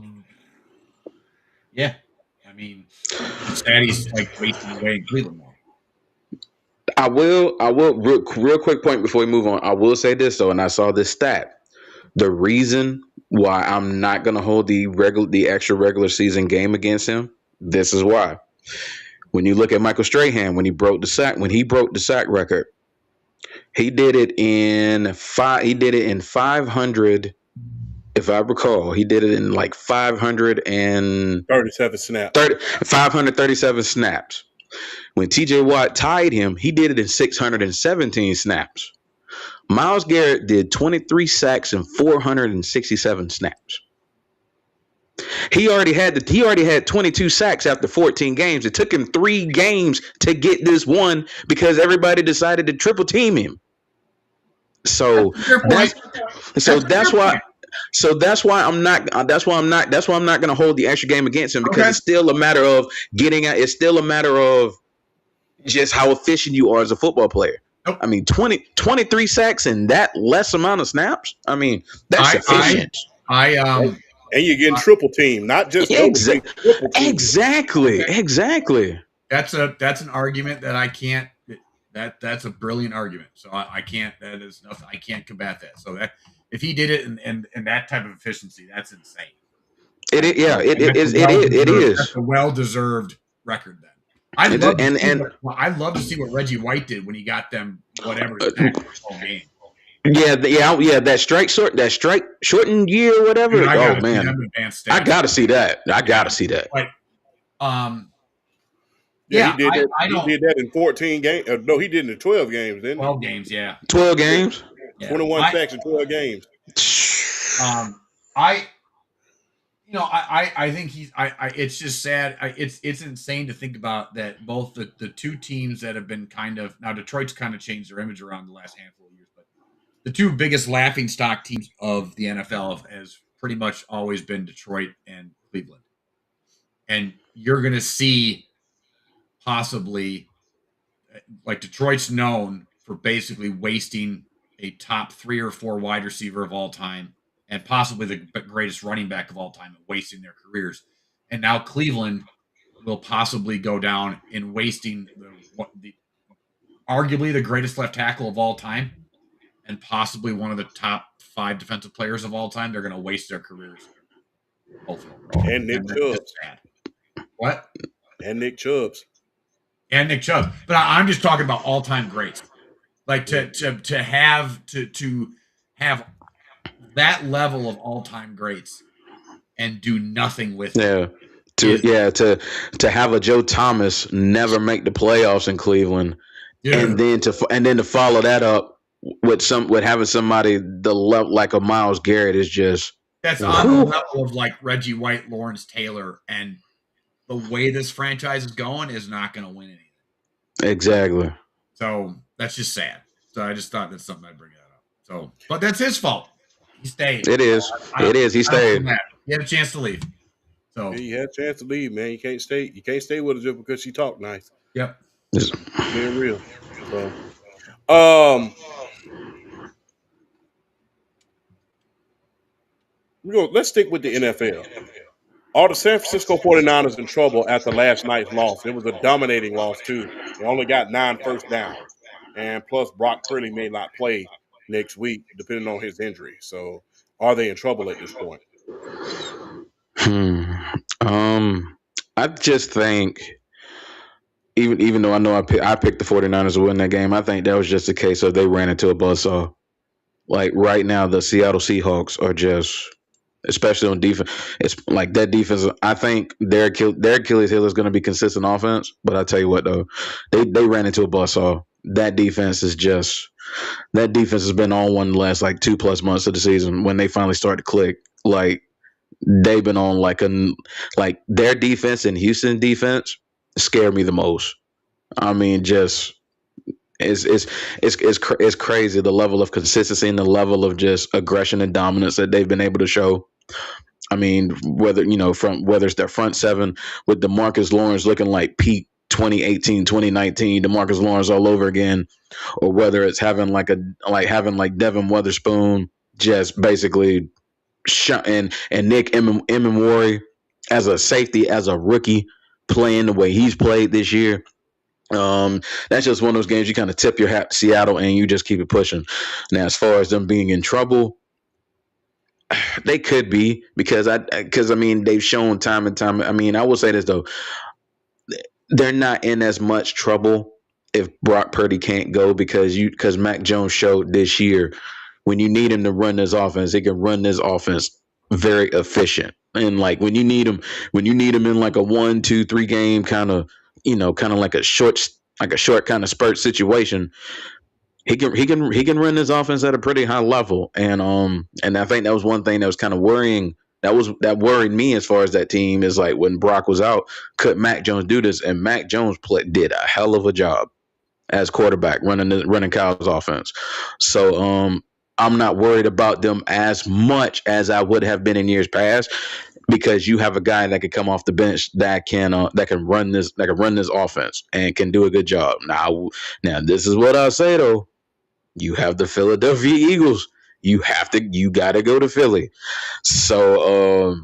[SPEAKER 3] Yeah, I mean, it's sad he's like wasting away in Cleveland now.
[SPEAKER 2] I will, real quick point before we move on. I will say this though, and I saw this stat. The reason why I'm not going to hold the extra regular season game against him, this is why. When you look at Michael Strahan, when he broke the sack record, he did it in 500. If I recall, he did it in like
[SPEAKER 1] 37 snaps.
[SPEAKER 2] 537 snaps. When TJ Watt tied him, he did it in 617 snaps. Myles Garrett did 23 sacks and 467 snaps. He already had 22 sacks after 14 games. It took him 3 games to get this one because everybody decided to triple team him. So that's why. So that's why I'm not. That's why I'm not going to hold the extra game against him because it's still a matter of getting out. It's still a matter of just how efficient you are as a football player.
[SPEAKER 3] Nope.
[SPEAKER 2] I mean, 23 sacks and that less amount of snaps. I mean, that's efficient.
[SPEAKER 1] And you're getting triple team, not just double team. Triple team.
[SPEAKER 2] Exactly.
[SPEAKER 3] That's an argument that I can't. That's a brilliant argument. So I can't. That is nothing. I can't combat that. So that if he did it and that type of efficiency, that's insane.
[SPEAKER 2] It is.
[SPEAKER 3] That's a well-deserved record. Then I'd love to see what Reggie White did when he got them whatever game.
[SPEAKER 2] Yeah. That strike shortened year, or whatever.
[SPEAKER 3] Dude,
[SPEAKER 2] oh man, I gotta see that.
[SPEAKER 3] But,
[SPEAKER 1] he did that. He did that in 14 games. No, he did it in 12 games. Didn't
[SPEAKER 3] 12 games, yeah.
[SPEAKER 2] 12 games.
[SPEAKER 1] 21 sacks in 12 games.
[SPEAKER 3] I think it's just sad. It's insane to think about that both the two teams that have been now Detroit's kind of changed their image around the last handful of years, but the two biggest laughingstock teams of the NFL has pretty much always been Detroit and Cleveland. And you're going to see possibly like Detroit's known for basically wasting a top 3 or 4 wide receiver of all time and possibly the greatest running back of all time and wasting their careers. And now Cleveland will possibly go down in wasting the arguably the greatest left tackle of all time and possibly one of the top 5 defensive players of all time. They're going to waste their careers both of them,
[SPEAKER 1] And Nick
[SPEAKER 3] and that's just
[SPEAKER 1] Chubbs.
[SPEAKER 3] sad. What?
[SPEAKER 1] And Nick Chubbs.
[SPEAKER 3] And Nick Chubb. But I'm just talking about all time greats. Like to have that level of all time greats and do nothing with it.
[SPEAKER 2] Yeah.
[SPEAKER 3] Is,
[SPEAKER 2] To have a Joe Thomas never make the playoffs in Cleveland, and then to follow that up with having somebody the level like a Myles Garrett is just
[SPEAKER 3] that's on the level of like Reggie White, Lawrence Taylor, and the way this franchise is going is not going to win anything.
[SPEAKER 2] Exactly.
[SPEAKER 3] So that's just sad. So I just thought that's something I'd bring that up. So, but that's his fault. He stayed.
[SPEAKER 2] It is. It is. He stayed.
[SPEAKER 3] He had a chance to leave. So
[SPEAKER 1] yeah, you had a chance to leave, man. You can't stay. You can't stay with her just because she talked nice.
[SPEAKER 3] Yep.
[SPEAKER 1] Being real. So, let's stick with the NFL. Are the San Francisco 49ers in trouble after last night's loss? It was a dominating loss, too. They only got 9 first downs. And plus, Brock Purdy may not play next week, depending on his injury. So, are they in trouble at this point?
[SPEAKER 2] I just think, even though I know I picked the 49ers to win that game, I think that was just a case of they ran into a buzzsaw. Like right now, the Seattle Seahawks are just, especially on defense, it's like that defense. I think their Achilles heel is going to be consistent offense. But I tell you what, though, they ran into a buzzsaw. That defense has been on one the last like 2+ months of the season when they finally start to click. Like they've been on like their defense and Houston defense scared me the most. I mean, just it's crazy the level of consistency and the level of just aggression and dominance that they've been able to show. I mean, whether it's their front seven with DeMarcus Lawrence looking like peak 2018, 2019, DeMarcus Lawrence all over again, or whether it's having like Devin Witherspoon just basically and Nick Emmanwori as a safety, as a rookie, playing the way he's played this year. That's just one of those games you kind of tip your hat to Seattle and you just keep it pushing. Now, as far as them being in trouble, they could be because I mean they've shown time and time. I mean, I will say this though, they're not in as much trouble if Brock Purdy can't go because Mac Jones showed this year when you need him to run this offense, he can run this offense very efficient. And like when you need him in like a 1, 2, 3 game kind of like a short kind of spurt situation, he can run this offense at a pretty high level. And I think that was one thing that was kind of worrying. That worried me as far as that team is like when Brock was out, could Mac Jones do this? And Mac Jones did a hell of a job as quarterback running Kyle's offense. So I'm not worried about them as much as I would have been in years past because you have a guy that can come off the bench that can run this offense and can do a good job. Now this is what I'll say though. You have the Philadelphia Eagles. You got to go to Philly. So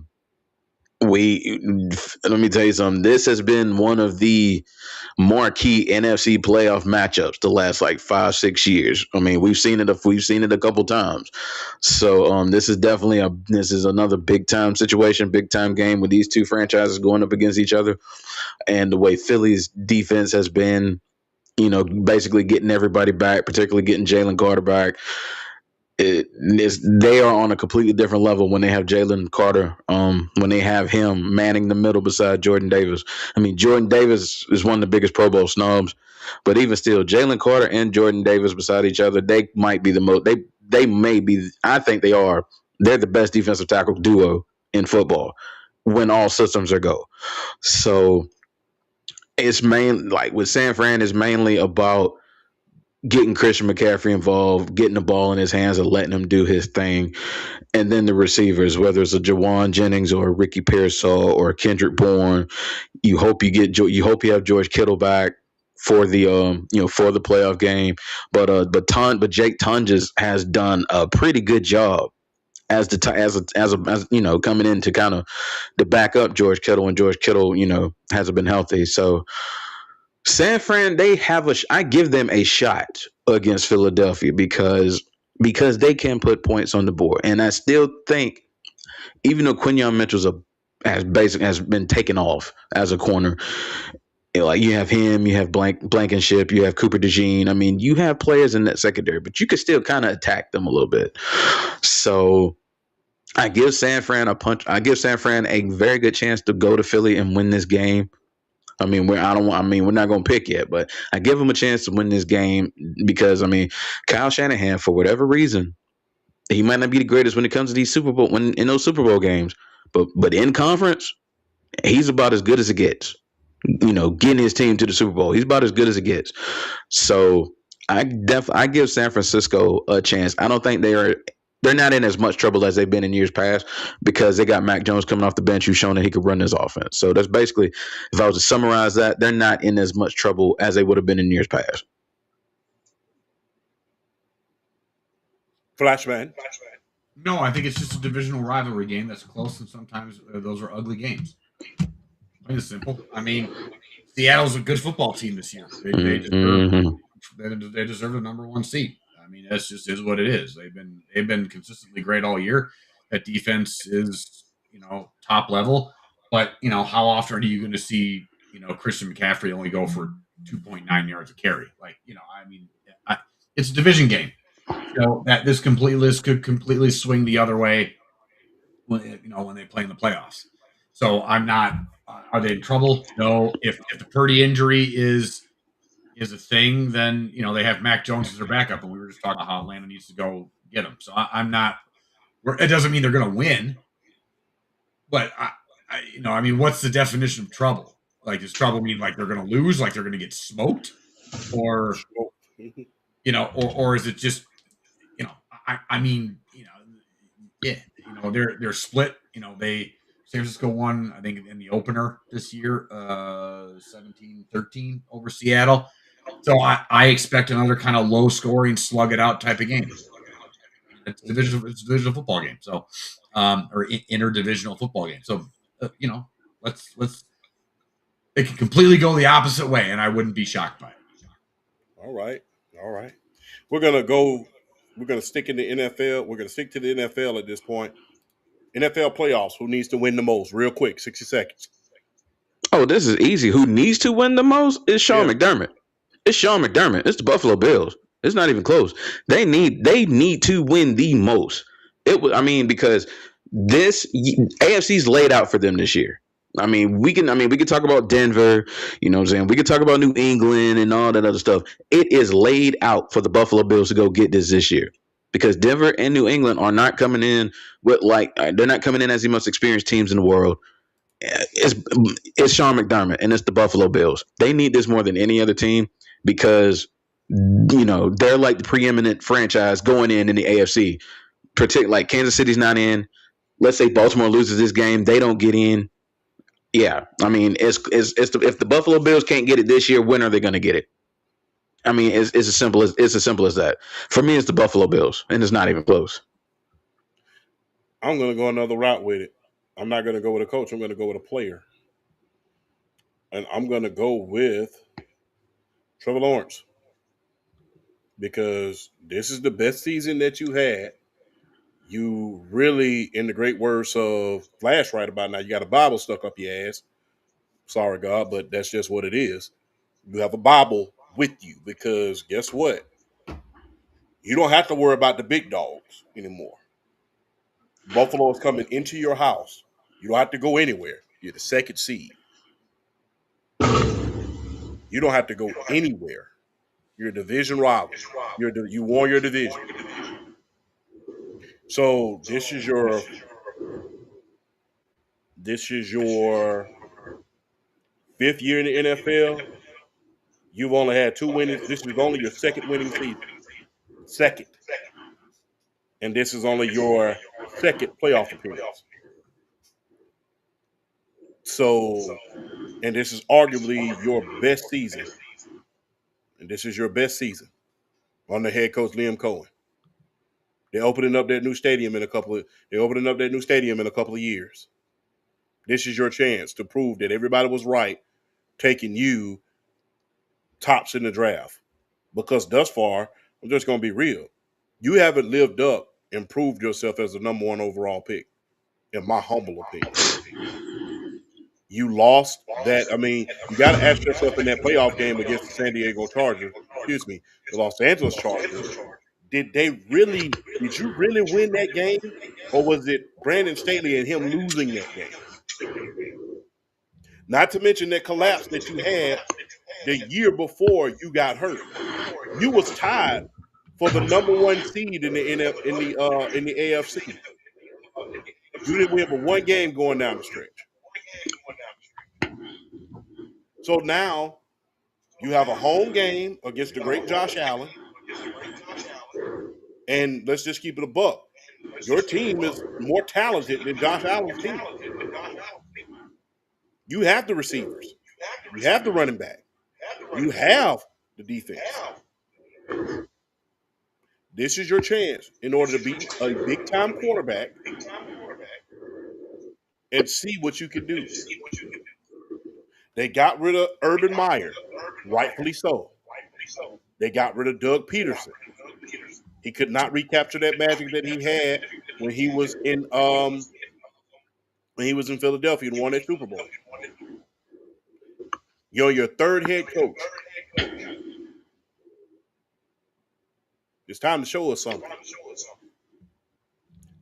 [SPEAKER 2] let me tell you something. This has been one of the marquee NFC playoff matchups the last like 5-6 years. I mean, we've seen it a couple times. So this is another big time situation, big time game with these two franchises going up against each other, and the way Philly's defense has been, basically getting everybody back, particularly getting Jalen Carter back. They are on a completely different level when they have Jalen Carter, when they have him manning the middle beside Jordan Davis. I mean, Jordan Davis is one of the biggest Pro Bowl snubs, but even still, Jalen Carter and Jordan Davis beside each other, they might be the most. They may be. I think they are. They're the best defensive tackle duo in football when all systems are go. So it's mainly like with San Fran, it's mainly about getting Christian McCaffrey involved, getting the ball in his hands and letting him do his thing. And then the receivers, whether it's a Jawan Jennings or a Ricky Pearsall or Kendrick Bourne, you hope you have George Kittle back for the for the playoff game. But Jake Tunges has done a pretty good job as coming in to kind of to back up George Kittle, and George Kittle hasn't been healthy. So San Fran, I give them a shot against Philadelphia because they can put points on the board. And I still think even though Quinyon Mitchell's has been taken off as a corner. Like you have him, you have Blankenship, you have Cooper DeJean. I mean, you have players in that secondary, but you could still kind of attack them a little bit. So I give San Fran a punch. I give San Fran a very good chance to go to Philly and win this game. I mean, we're not going to pick yet, but I give them a chance to win this game because I mean, Kyle Shanahan, for whatever reason, he might not be the greatest when it comes to these in those Super Bowl games, but in conference, he's about as good as it gets. Getting his team to the Super Bowl, he's about as good as it gets. So I give San Francisco a chance. I don't think they're not in as much trouble as they've been in years past because they got Mac Jones coming off the bench who's shown that he could run this offense. So that's basically, if I was to summarize that, they're not in as much trouble as they would have been in years past.
[SPEAKER 1] Flashman.
[SPEAKER 3] No, I think it's just a divisional rivalry game that's close, and sometimes those are ugly games. Plain and simple. I mean, Seattle's a good football team this year. They deserve the number one seed. I mean, that's just is what it is. They've been consistently great all year. That defense is top level, but how often are you going to see Christian McCaffrey only go for 2.9 yards a carry? Like I mean, it's a division game. That this could completely swing the other way when they play in the playoffs. So I'm not. Are they in trouble? No. If the Purdy injury is a thing, then they have Mac Jones as their backup, and we were just talking about how Atlanta needs to go get him. So I'm not. It doesn't mean they're going to win, but I mean, what's the definition of trouble? Like, does trouble mean like they're going to lose, like they're going to get smoked, or or is it just I mean, yeah, they're split. San Francisco won, I think, in the opener this year, 17-13 over Seattle. So I expect another kind of low scoring, slug it out type of game. It's a divisional football game, so or interdivisional football game. So let's it can completely go the opposite way, and I wouldn't be shocked by it.
[SPEAKER 1] All right. We're gonna stick in the NFL. We're gonna stick to the NFL at this point. NFL playoffs. Who needs to win the most? Real quick, 60 seconds.
[SPEAKER 2] Oh, this is easy. Who needs to win the most? It's Sean McDermott. It's Sean McDermott. It's the Buffalo Bills. It's not even close. They need to win the most. Because this AFC's laid out for them this year. We can talk about Denver, you know what I'm saying? We can talk about New England and all that other stuff. It is laid out for the Buffalo Bills to go get this year. Because Denver and New England are not coming in they're not coming in as the most experienced teams in the world. It's Sean McDermott and it's the Buffalo Bills. They need this more than any other team because they're like the preeminent franchise going in the AFC. Like Kansas City's not in. Let's say Baltimore loses this game, they don't get in. Yeah, I mean, if the Buffalo Bills can't get it this year, when are they going to get it? I mean, it's as simple as that. For me, it's the Buffalo Bills, and it's not even close.
[SPEAKER 1] I'm going to go another route with it. I'm not going to go with a coach. I'm going to go with a player, and I'm going to go with Trevor Lawrence because this is the best season that you had. You really, in the great words of Flash right about now, you got a Bible stuck up your ass. Sorry, God, but that's just what it is. You have a Bible with you because guess what? You don't have to worry about the big dogs anymore. Buffalo is coming into your house. You don't have to go anywhere. You're the second seed. You don't have to go anywhere. You're a division rival. You won your division. So this is your fifth year in the NFL. You've only had 2 winnings. This is only your second winning season. Second. And this is only your second playoff appearance. So, and this is arguably your best season. And this is your best season under head coach Liam Cohen. They're opening up that new stadium in a couple of years. This is your chance to prove that everybody was right taking you tops in the draft. Because thus far, I'm just going to be real. You haven't lived up and proved yourself as the number 1 overall pick. in my humble opinion. You lost that. I mean, you got to ask yourself in that playoff game against the San Diego Chargers, excuse me, the Los Angeles Chargers, did you really win that game? Or was it Brandon Staley and him losing that game? Not to mention that collapse that you had the year before you got hurt. You was tied for the number one seed in the AFC. You didn't win but one game going down the stretch. So now you have a home game against the great Josh Allen. And let's just keep it a buck. Your team is more talented than Josh Allen's team. You have the receivers. You have the running back. You have the defense. This is your chance in order to beat a big time quarterback and see what you can do. They got rid of Urban Meyer, rightfully so. They got rid of Doug Peterson. He could not recapture that magic that he had when he was in Philadelphia and won that Super Bowl. You're your third head coach. It's time to show us something.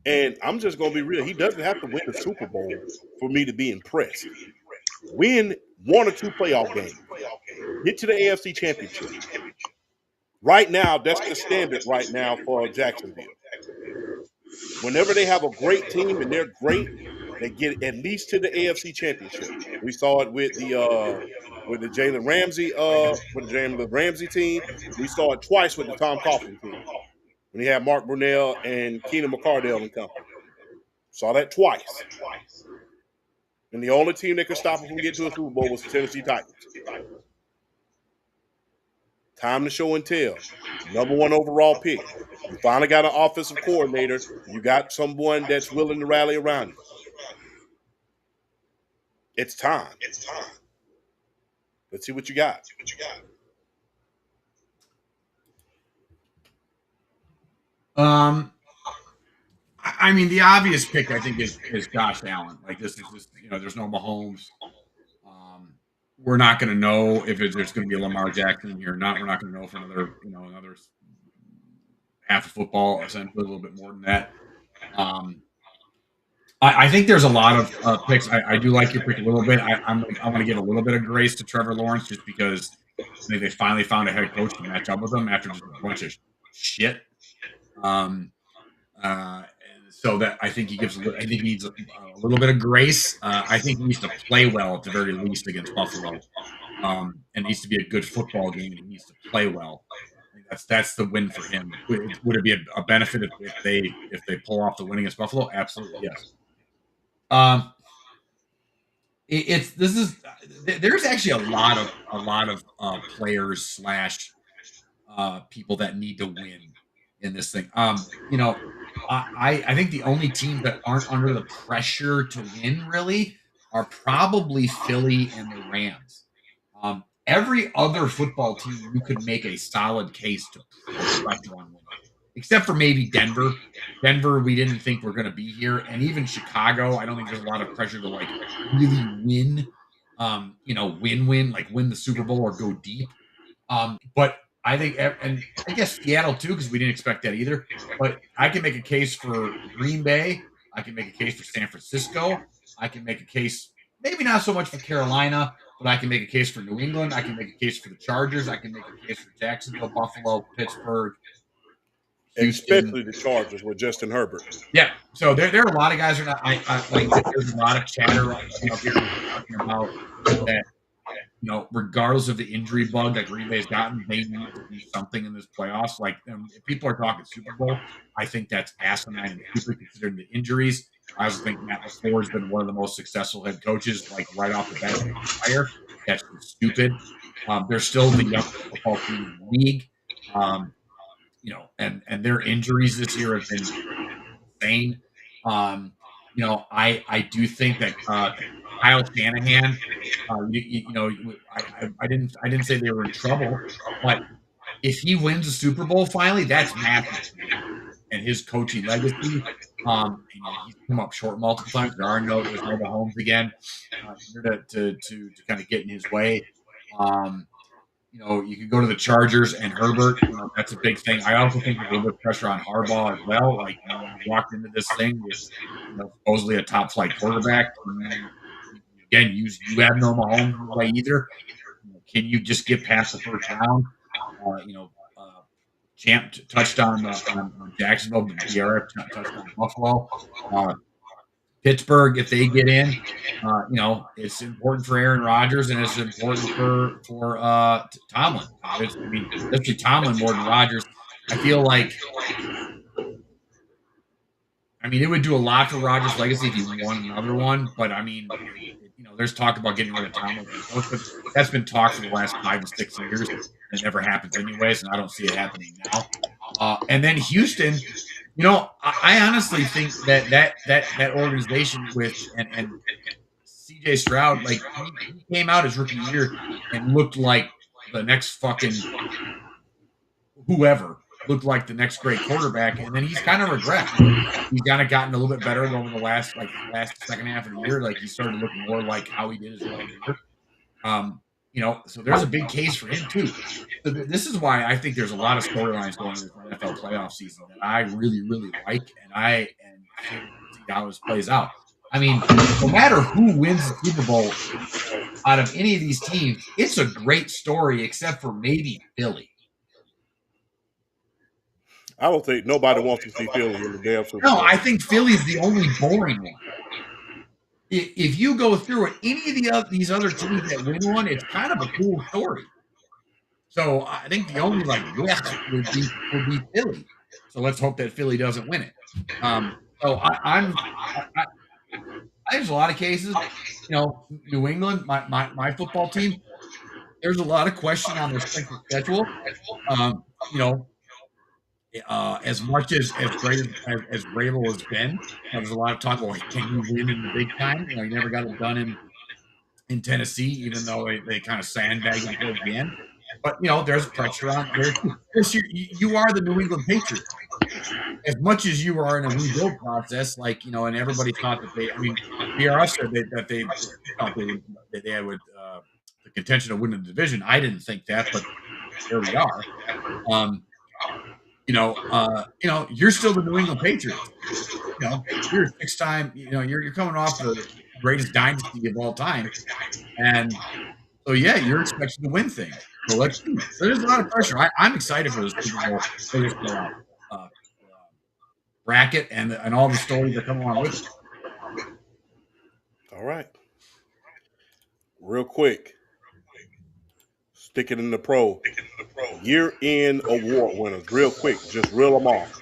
[SPEAKER 1] And I'm just going to be real. He doesn't have to win the Super Bowl for me to be impressed. Win one or two playoff games. Get to the AFC Championship. Right now, that's the standard right now for Jacksonville. Whenever they have a great team and they're great, they get at least to the AFC Championship. We saw it with the Jalen Ramsey team. We saw it twice with the Tom Coughlin team when he had Mark Brunell and Keenan McCardell and company. Saw that twice. And the only team that could stop him from getting to a Super Bowl was the Tennessee Titans. Time to show and tell. Number one overall pick. You finally got an offensive coordinator. You got someone that's willing to rally around you. It's time. Let's see what you got.
[SPEAKER 3] I mean, the obvious pick I think is Josh Allen. Like this is just there's no Mahomes. We're not going to know if there's going to be a Lamar Jackson here or not. We're not going to know for another half of football, essentially a little bit more than that. I think there's a lot of picks. I do like your pick a little bit. I want to give a little bit of grace to Trevor Lawrence just because they finally found a head coach to match up with him after just a bunch of shit. So that I think he needs a little bit of grace. I think he needs to play well at the very least against Buffalo. And it needs to be a good football game. And he needs to play well. That's the win for him. Would it be a benefit if they pull off the win against Buffalo? Absolutely, yes. There's actually a lot of players / people that need to win in this thing. I think the only teams that aren't under the pressure to win really are probably Philly and the Rams. Every other football team, you could make a solid case to put pressure on winning, except for maybe Denver. Denver, we didn't think we're going to be here, and even Chicago. I don't think there's a lot of pressure to really win. Win the Super Bowl or go deep. But I think, and I guess Seattle too, because we didn't expect that either. But I can make a case for Green Bay. I can make a case for San Francisco. I can make a case, maybe not so much for Carolina, but I can make a case for New England. I can make a case for the Chargers. I can make a case for Jacksonville, Buffalo, Pittsburgh, Houston.
[SPEAKER 1] Especially the Chargers with Justin Herbert.
[SPEAKER 3] Yeah. So there are a lot of guys who are not. There's a lot of chatter people talking about that. Regardless of the injury bug that Green Bay's gotten, they need to do something in this playoffs. If people are talking Super Bowl, I think that's asinine and stupid considering the injuries. I also think Matt LaFleur has been one of the most successful head coaches, right off the bat. That's stupid. They're still the youngest football team in the league. And their injuries this year have been insane. I do think that Kyle Shanahan, I didn't say they were in trouble, but if he wins a Super Bowl finally, that's massive. And his coaching legacy, and he's come up short multiple times. There's no Mahomes again to kind of get in his way. You could go to the Chargers and Herbert. That's a big thing. I also think there's a little bit of pressure on Harbaugh as well. Like you walked into this thing with supposedly a top flight quarterback. Again, you have no Mahomes in the way either. Can you just get past the first round? Champ touched on Jacksonville, BRF touched on Buffalo. Pittsburgh, if they get in, it's important for Aaron Rodgers and it's important for Tomlin. Especially Tomlin more than Rodgers. I feel like, it would do a lot for Rodgers' legacy if he won another one. But there's talk about getting rid of Tomlin, but that's been talked for the last 5 to 6 years. It never happens anyways, and I don't see it happening now. And then Houston. I honestly think that organization and CJ Stroud, like he came out his rookie year and looked like the next fucking whoever, looked like the next great quarterback, and then he's kind of regressed. He's kind of gotten a little bit better over the last second half of the year. Like he started to look more like how he did his rookie year. So there's a big case for him too. So this is why I think there's a lot of storylines going into the NFL playoff season that I really, really like, and I am curious to see how this plays out. No matter who wins the Super Bowl out of any of these teams, it's a great story, except for maybe Philly.
[SPEAKER 1] I don't think nobody wants to see Philly in the damn Super Bowl.
[SPEAKER 3] No, I think Philly's the only boring one. If you go through it, any of these other teams that win one, it's kind of a cool story. So I think the only would be Philly. So let's hope that Philly doesn't win it. So there's a lot of cases. New England, my football team. There's a lot of question on their strength of schedule. As much as great as Vrabel has been, there's a lot of talk. Well, can you win in the big time? He never got it done in Tennessee, even though they kind of sandbagged him towards the end. But there's pressure on there too. You are the New England Patriots. As much as you are in a rebuild process, and everybody thought that BRS said that they thought they had with the contention of winning the division. I didn't think that, but here we are. You're still the New England Patriots. You're a 6-time. You're coming off the greatest dynasty of all time, and so you're expected to win things. So let's see. So there's a lot of pressure. I'm excited for this bracket and all the stories that come along with it.
[SPEAKER 1] All right. Real quick. Stick it in the pro. Year-end award winners. Real quick. Just reel them off.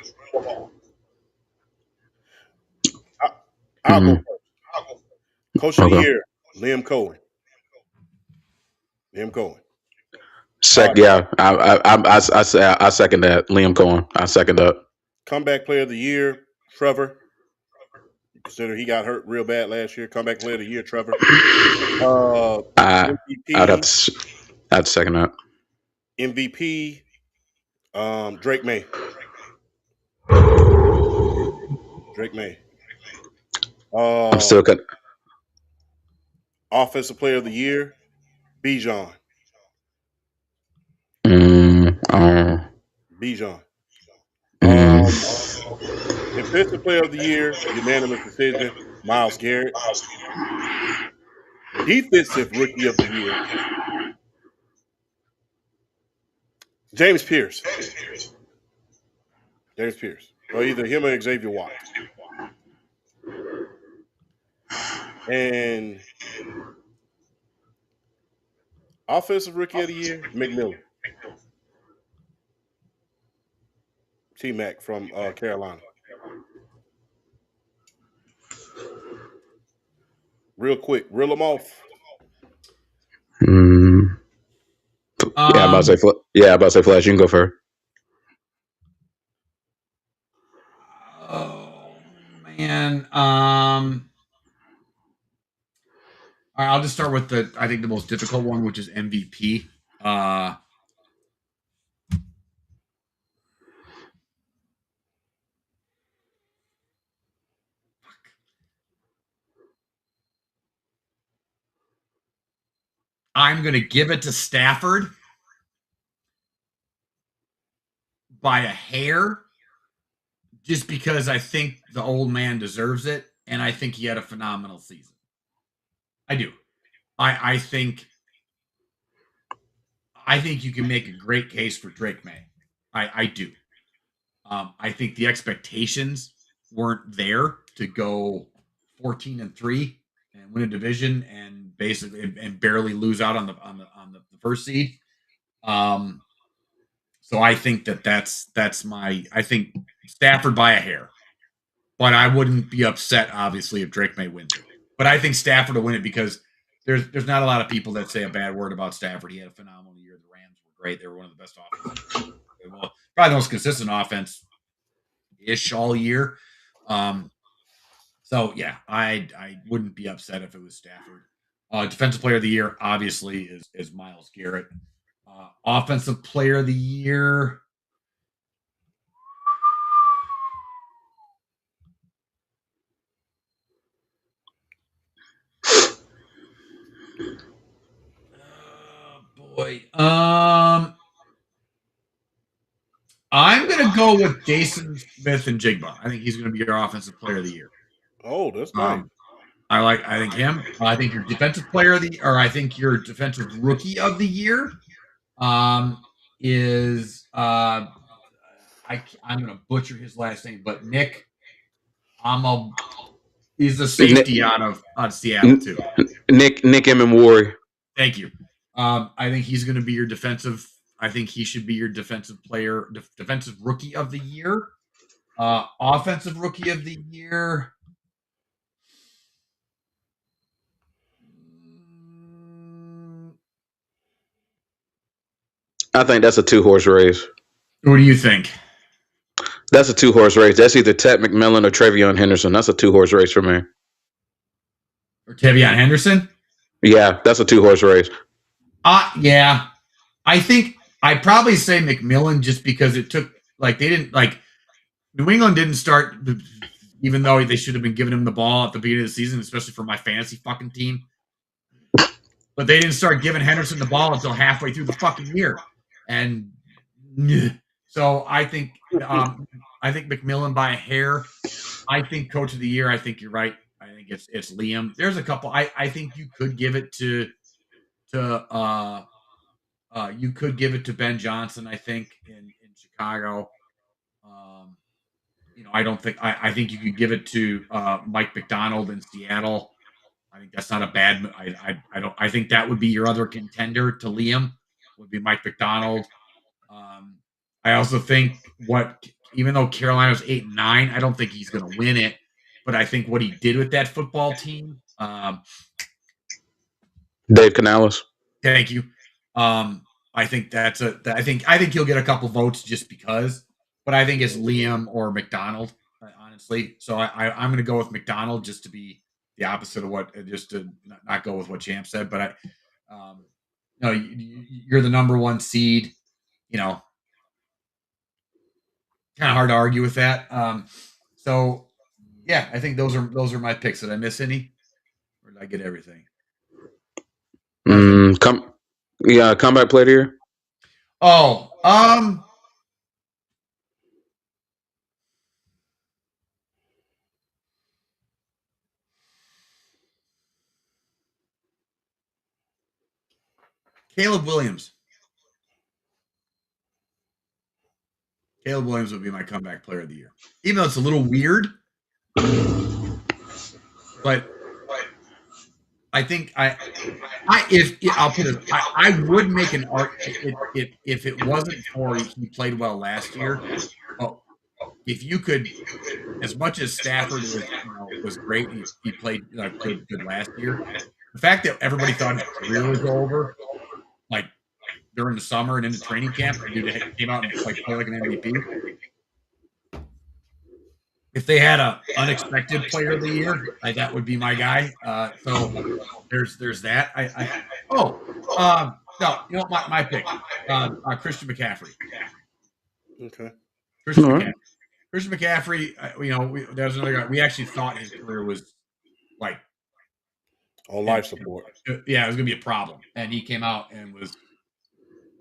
[SPEAKER 1] I'll go first. Coach of the year, Liam Cohen.
[SPEAKER 2] I second that. Liam Cohen. I second that.
[SPEAKER 1] Comeback player of the year, Trevor. Consider he got hurt real bad last year. Comeback player of the year, Trevor.
[SPEAKER 2] MVP. I'd second that.
[SPEAKER 1] MVP, Drake May.
[SPEAKER 2] I'm still good.
[SPEAKER 1] Offensive player of the year, Bijan. Bijan. Defensive player of the year, unanimous decision, Myles Garrett. Defensive rookie of the year, James Pierce. Or either him or Xavier Watt. And offensive rookie of the year, McMillan. T-Mac from Carolina. Real quick, reel them off.
[SPEAKER 2] I'm about to say Flash. You can go first.
[SPEAKER 3] Oh man. All right, I'll just start with I think the most difficult one, which is MVP. I'm going to give it to Stafford by a hair, just because I think the old man deserves it, and I think he had a phenomenal season. I do. I think you can make a great case for Drake May. I do. I think the expectations weren't there to go 14-3 and win a division and basically and barely lose out on the first seed. So I think that's my I think Stafford by a hair, but I wouldn't be upset obviously if Drake May wins it. But I think Stafford will win it because there's not a lot of people that say a bad word about Stafford. He had a phenomenal year. The Rams were great. They were one of the best offenses. Well, probably the most consistent offense ish all year. So yeah, I wouldn't be upset if it was Stafford. Defensive player of the year obviously is Myles Garrett. Offensive player of the year. Boy. I'm gonna go with Jason Smith and Jigba. I think he's gonna be your offensive player of the year.
[SPEAKER 1] Oh, that's nice.
[SPEAKER 3] I think him. I think your defensive player of the or I think your defensive rookie of the year is I'm gonna butcher his last name, but Nick he's the safety out of Seattle too.
[SPEAKER 2] Nick Emmenwari.
[SPEAKER 3] Thank you. I think he's going to be your defensive. I think he should be your defensive player, defensive rookie of the year. Offensive rookie of the year.
[SPEAKER 2] I think that's a 2-horse race.
[SPEAKER 3] What do you think?
[SPEAKER 2] That's a 2-horse race. That's either Ted McMillan or Travion Henderson. That's a 2-horse race for me.
[SPEAKER 3] Or Tavion Henderson?
[SPEAKER 2] Yeah, that's a 2-horse race.
[SPEAKER 3] Yeah. I think I'd probably say McMillan just because it took they didn't New England didn't start, even though they should have been giving him the ball at the beginning of the season, especially for my fantasy fucking team. But they didn't start giving Henderson the ball until halfway through the fucking year, and so I think McMillan by a hair. I think coach of the year. I think you're right. I think it's Liam. There's a couple. I think you could give it to you could give it to Ben Johnson. I think in Chicago. I don't think I think you could give it to Mike McDonald in Seattle. I think that's not a bad. I don't. I think that would be your other contender to Liam would be Mike McDonald. I also think even though Carolina's 8-9, I don't think he's going to win it. But I think what he did with that football team.
[SPEAKER 2] Dave Canales.
[SPEAKER 3] Thank you. I think I think he'll get a couple votes just because. But I think it's Liam or McDonald, honestly. So I'm going to go with McDonald just to be the opposite of just to not go with what Champ said. But you're the number one seed. Kind of hard to argue with that. So yeah, I think those are my picks. Did I miss any, or did I get everything?
[SPEAKER 2] Comeback player here.
[SPEAKER 3] Oh, Caleb Williams. Caleb Williams would be my comeback player of the year, even though it's a little weird. But I think I would make an argument if it wasn't for he played well last year. Oh, if you could, as much as Stafford was great, he played good last year. The fact that everybody thought his career was over, during the summer and into training camp, the dude came out and played like an MVP. If they had an unexpected player of the year, that would be my guy. So there's that. No, my pick, Christian McCaffrey.
[SPEAKER 1] Okay.
[SPEAKER 3] Christian McCaffrey. There's another guy. We actually thought his career was
[SPEAKER 1] On
[SPEAKER 3] And
[SPEAKER 1] life support.
[SPEAKER 3] yeah, it was going to be a problem. And he came out and was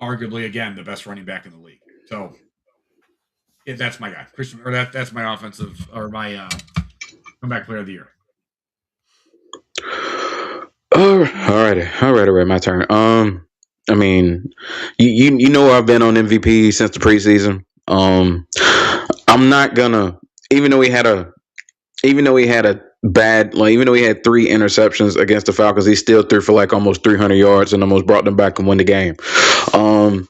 [SPEAKER 3] arguably, again, the best running back in the league. So that's my guy. Christian, or that's my offensive, or my comeback player of the year.
[SPEAKER 2] All right. My turn. I mean, you know I've been on MVP since the preseason. I'm not gonna, even though he had a even though he had a bad, like even though he had 3 interceptions against the Falcons, he still threw for like almost 300 yards and almost brought them back and won the game. Um,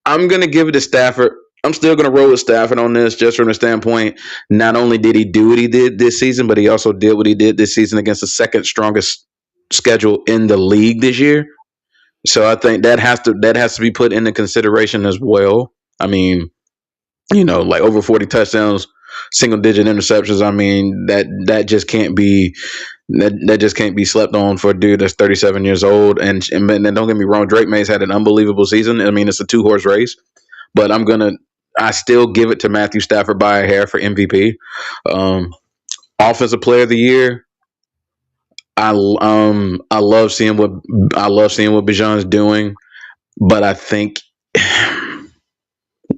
[SPEAKER 2] I'm gonna give it to Stafford. I'm still gonna roll with Stafford on this, just from the standpoint. Not only did he do what he did this season, but he also did what he did this season against the second strongest schedule in the league this year. So I think that has to be put into consideration as well. I mean, like over 40 touchdowns, single digit interceptions. I mean, that just can't be that just can't be slept on for a dude that's 37 years old. And don't get me wrong, Drake May's had an unbelievable season. I mean, it's a 2 horse race, but I still give it to Matthew Stafford by a hair for MVP. Um, Offensive Player of the Year. I love seeing what Bijan's doing, but I think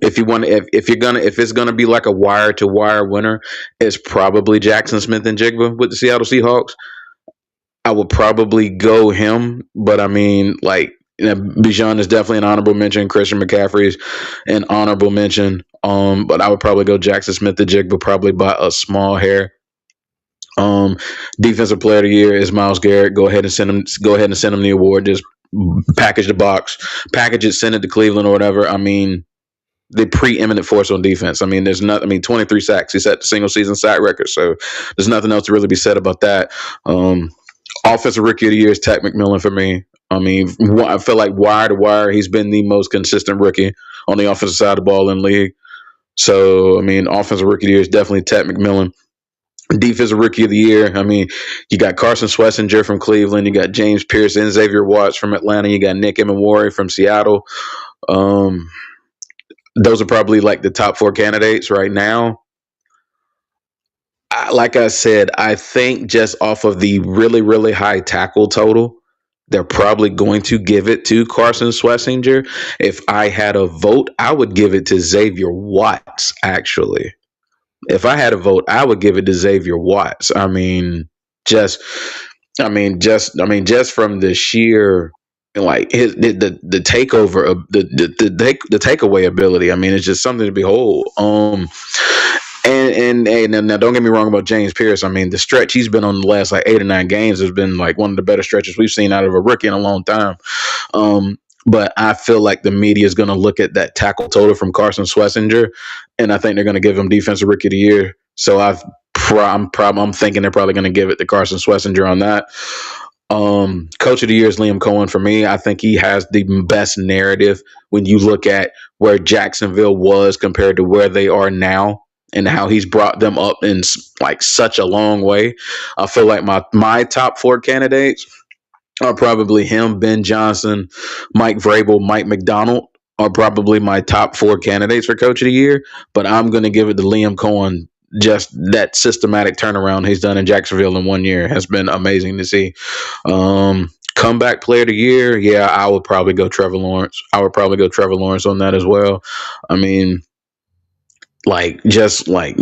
[SPEAKER 2] if it's gonna be like a wire to wire winner, it's probably Jackson Smith and Jigba with the Seattle Seahawks. I would probably go him, but I mean, like, Bijan is definitely an honorable mention. Christian McCaffrey's an honorable mention. But I would probably go Jackson Smith and Jigba probably by a small hair. Um, Defensive Player of the Year is Myles Garrett. Go ahead and send him. Go ahead and send him the award. Just package the box, package it, send it to Cleveland or whatever. I mean, the preeminent force on defense. I mean, there's not. I mean, 23 sacks. He set the single season sack record. So there's nothing else to really be said about that. Offensive Rookie of the Year is Tech McMillan for me. I mean, I feel like wire to wire, he's been the most consistent rookie on the offensive side of the ball in the league. So I mean, Offensive Rookie of the Year is definitely Tech McMillan. Defensive Rookie of the Year. I mean, you got Carson Schlesinger from Cleveland. You got James Pierce and Xavier Watts from Atlanta. You got Nick Emmanwori from Seattle. Um, those are probably like the top 4 candidates right now. Like I said, I think just off of the really, really high tackle total, they're probably going to give it to Carson Schlesinger. If I had a vote, I would give it to Xavier Watts, actually. If I had a vote, I would give it to Xavier Watts. Just from the sheer, like, the takeover of the takeaway ability. I mean, it's just something to behold. And now don't get me wrong about James Pierce. I mean, the stretch he's been on the last like 8 or 9 games has been like one of the better stretches we've seen out of a rookie in a long time. But I feel like the media is going to look at that tackle total from Carson Schlesinger, and I think they're going to give him Defensive Rookie of the Year. So I'm thinking they're probably going to give it to Carson Schlesinger on that. Coach of the Year is Liam Cohen for me. I think he has the best narrative when you look at where Jacksonville was compared to where they are now, and how he's brought them up in like such a long way. I feel like my top 4 candidates are probably him, Ben Johnson, Mike Vrabel, Mike McDonald are probably my top 4 candidates for Coach of the Year. But I'm going to give it to Liam Cohen. Just that systematic turnaround he's done in Jacksonville in 1 year has been amazing to see. Comeback Player of the Year, yeah, I would probably go Trevor Lawrence. I would probably go Trevor Lawrence on that as well. I mean, like, just like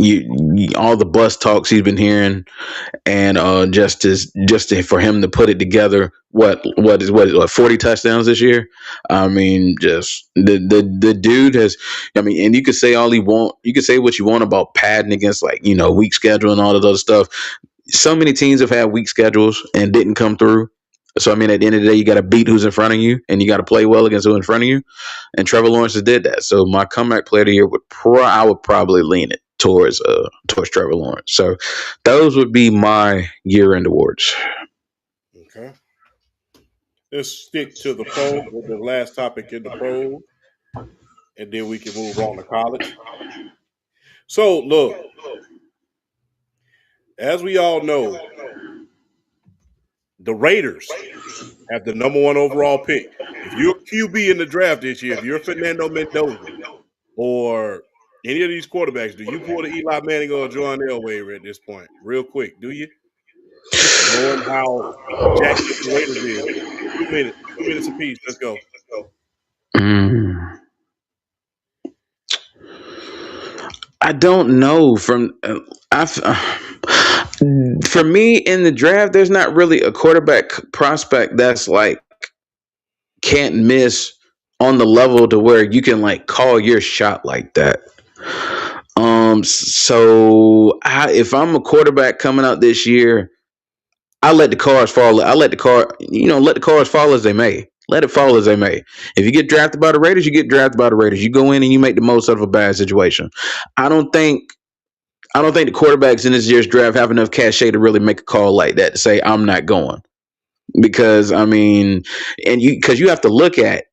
[SPEAKER 2] all the bus talks he's been hearing, and for him to put it together, what 40 touchdowns this year. I mean, just the dude has. I mean, and you could say what you want about padding against, like, weak schedule and all of those stuff. So many teams have had weak schedules and didn't come through. So I mean, at the end of the day, you got to beat who's in front of you, and you got to play well against who's in front of you. And Trevor Lawrence has did that. So my comeback player of the year I would probably lean it towards Trevor Lawrence. So those would be my year-end awards.
[SPEAKER 1] Okay. Let's stick to the pro with the last topic in the pro, and then we can move on to college. So look, as we all know, the Raiders have the #1 overall pick. If you're QB in the draft this year, if you're Fernando Mendoza or any of these quarterbacks, do you pull the Eli Manning or John Elway at this point? Real quick, do you? knowing how jacked up the Raiders is. 2 minutes, 2 minutes apiece. Let's go.
[SPEAKER 2] Mm. I don't know. For me in the draft, there's not really a quarterback prospect that's like can't miss on the level to where you can like call your shot like that. If I'm a quarterback coming out this year, I let the cards fall. I let the let the cards fall as they may. Let it fall as they may. If you get drafted by the Raiders, you get drafted by the Raiders. You go in and you make the most out of a bad situation. I don't think I don't think the quarterbacks in this year's draft have enough cachet to really make a call like that to say I'm not going. Because I mean, because you have to look at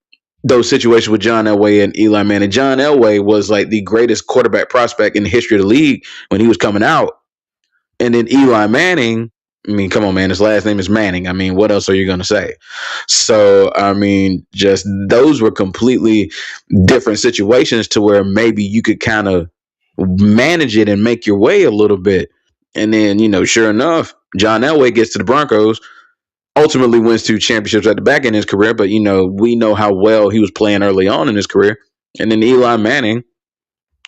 [SPEAKER 2] those situations with John Elway and Eli Manning. John Elway was like the greatest quarterback prospect in the history of the league when he was coming out. And then Eli Manning, I mean, come on, man, his last name is Manning. I mean, what else are you going to say? So, I mean, just those were completely different situations to where maybe you could kind of manage it and make your way a little bit. And then, sure enough, John Elway gets to the Broncos, ultimately wins 2 championships at the back end of his career. But, we know how well he was playing early on in his career. And then Eli Manning,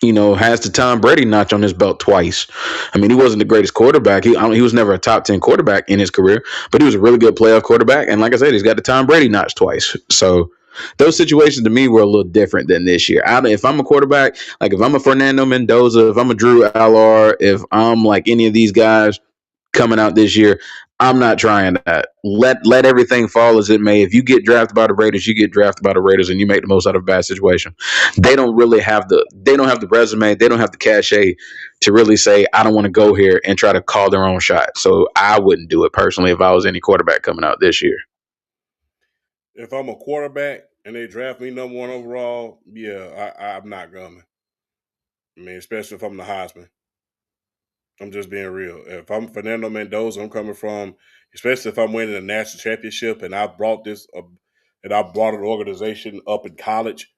[SPEAKER 2] has the Tom Brady notch on his belt twice. I mean, he wasn't the greatest quarterback. He was never a top 10 quarterback in his career, but he was a really good playoff quarterback. And like I said, he's got the Tom Brady notch twice. So those situations to me were a little different than this year. If I'm a quarterback, like if I'm a Fernando Mendoza, if I'm a Drew Allar, if I'm like any of these guys coming out this year, I'm not trying that. Let everything fall as it may. If you get drafted by the Raiders, you get drafted by the Raiders, and you make the most out of a bad situation. They don't have the resume, they don't have the cachet to really say I don't want to go here and try to call their own shot. So I wouldn't do it personally if I was any quarterback coming out this year.
[SPEAKER 1] If I'm a quarterback and they draft me number one overall, yeah, I'm not coming. I mean, especially if I'm the Heisman. I'm just being real. If I'm Fernando Mendoza, I'm coming from, especially if I'm winning a national championship and I brought an organization up in college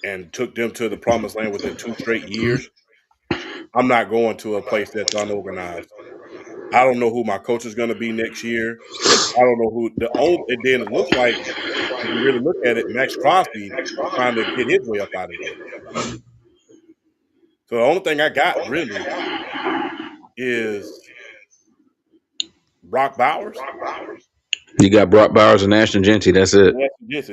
[SPEAKER 1] and took them to the promised land within 2 straight years. I'm not going to a place that's unorganized. I don't know who my coach is going to be next year. I don't know who the old. And then it looks like, if you really look at it, Max Crosby trying to get his way up out of there. So the only thing I got really is Brock Bowers.
[SPEAKER 2] You got Brock Bowers and Ashton Genty. That's it.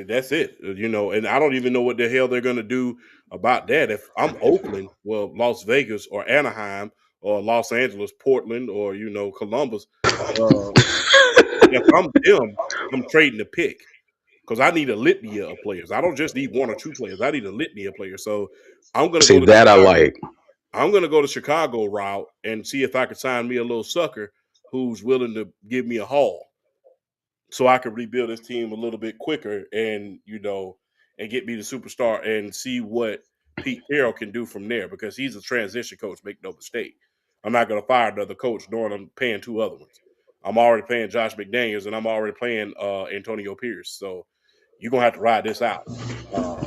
[SPEAKER 1] That's it. And I don't even know what the hell they're going to do about that. If I'm Oakland, well, Las Vegas or Anaheim or Los Angeles, Portland or Columbus, uh, if I'm them, I'm trading the pick because I need a litany of players. I don't just need one or two players. I need a litany of players. So I'm going to
[SPEAKER 2] See
[SPEAKER 1] go to
[SPEAKER 2] that I
[SPEAKER 1] Chicago.
[SPEAKER 2] like.
[SPEAKER 1] I'm going to go to Chicago route and see if I can sign me a little sucker who's willing to give me a haul, so I can rebuild this team a little bit quicker and get me the superstar and see what Pete Carroll can do from there because he's a transition coach. Make no mistake. I'm not going to fire another coach, nor I'm paying 2 other ones. I'm already paying Josh McDaniels and I'm already paying Antonio Pierce. So you're going to have to ride this out, uh,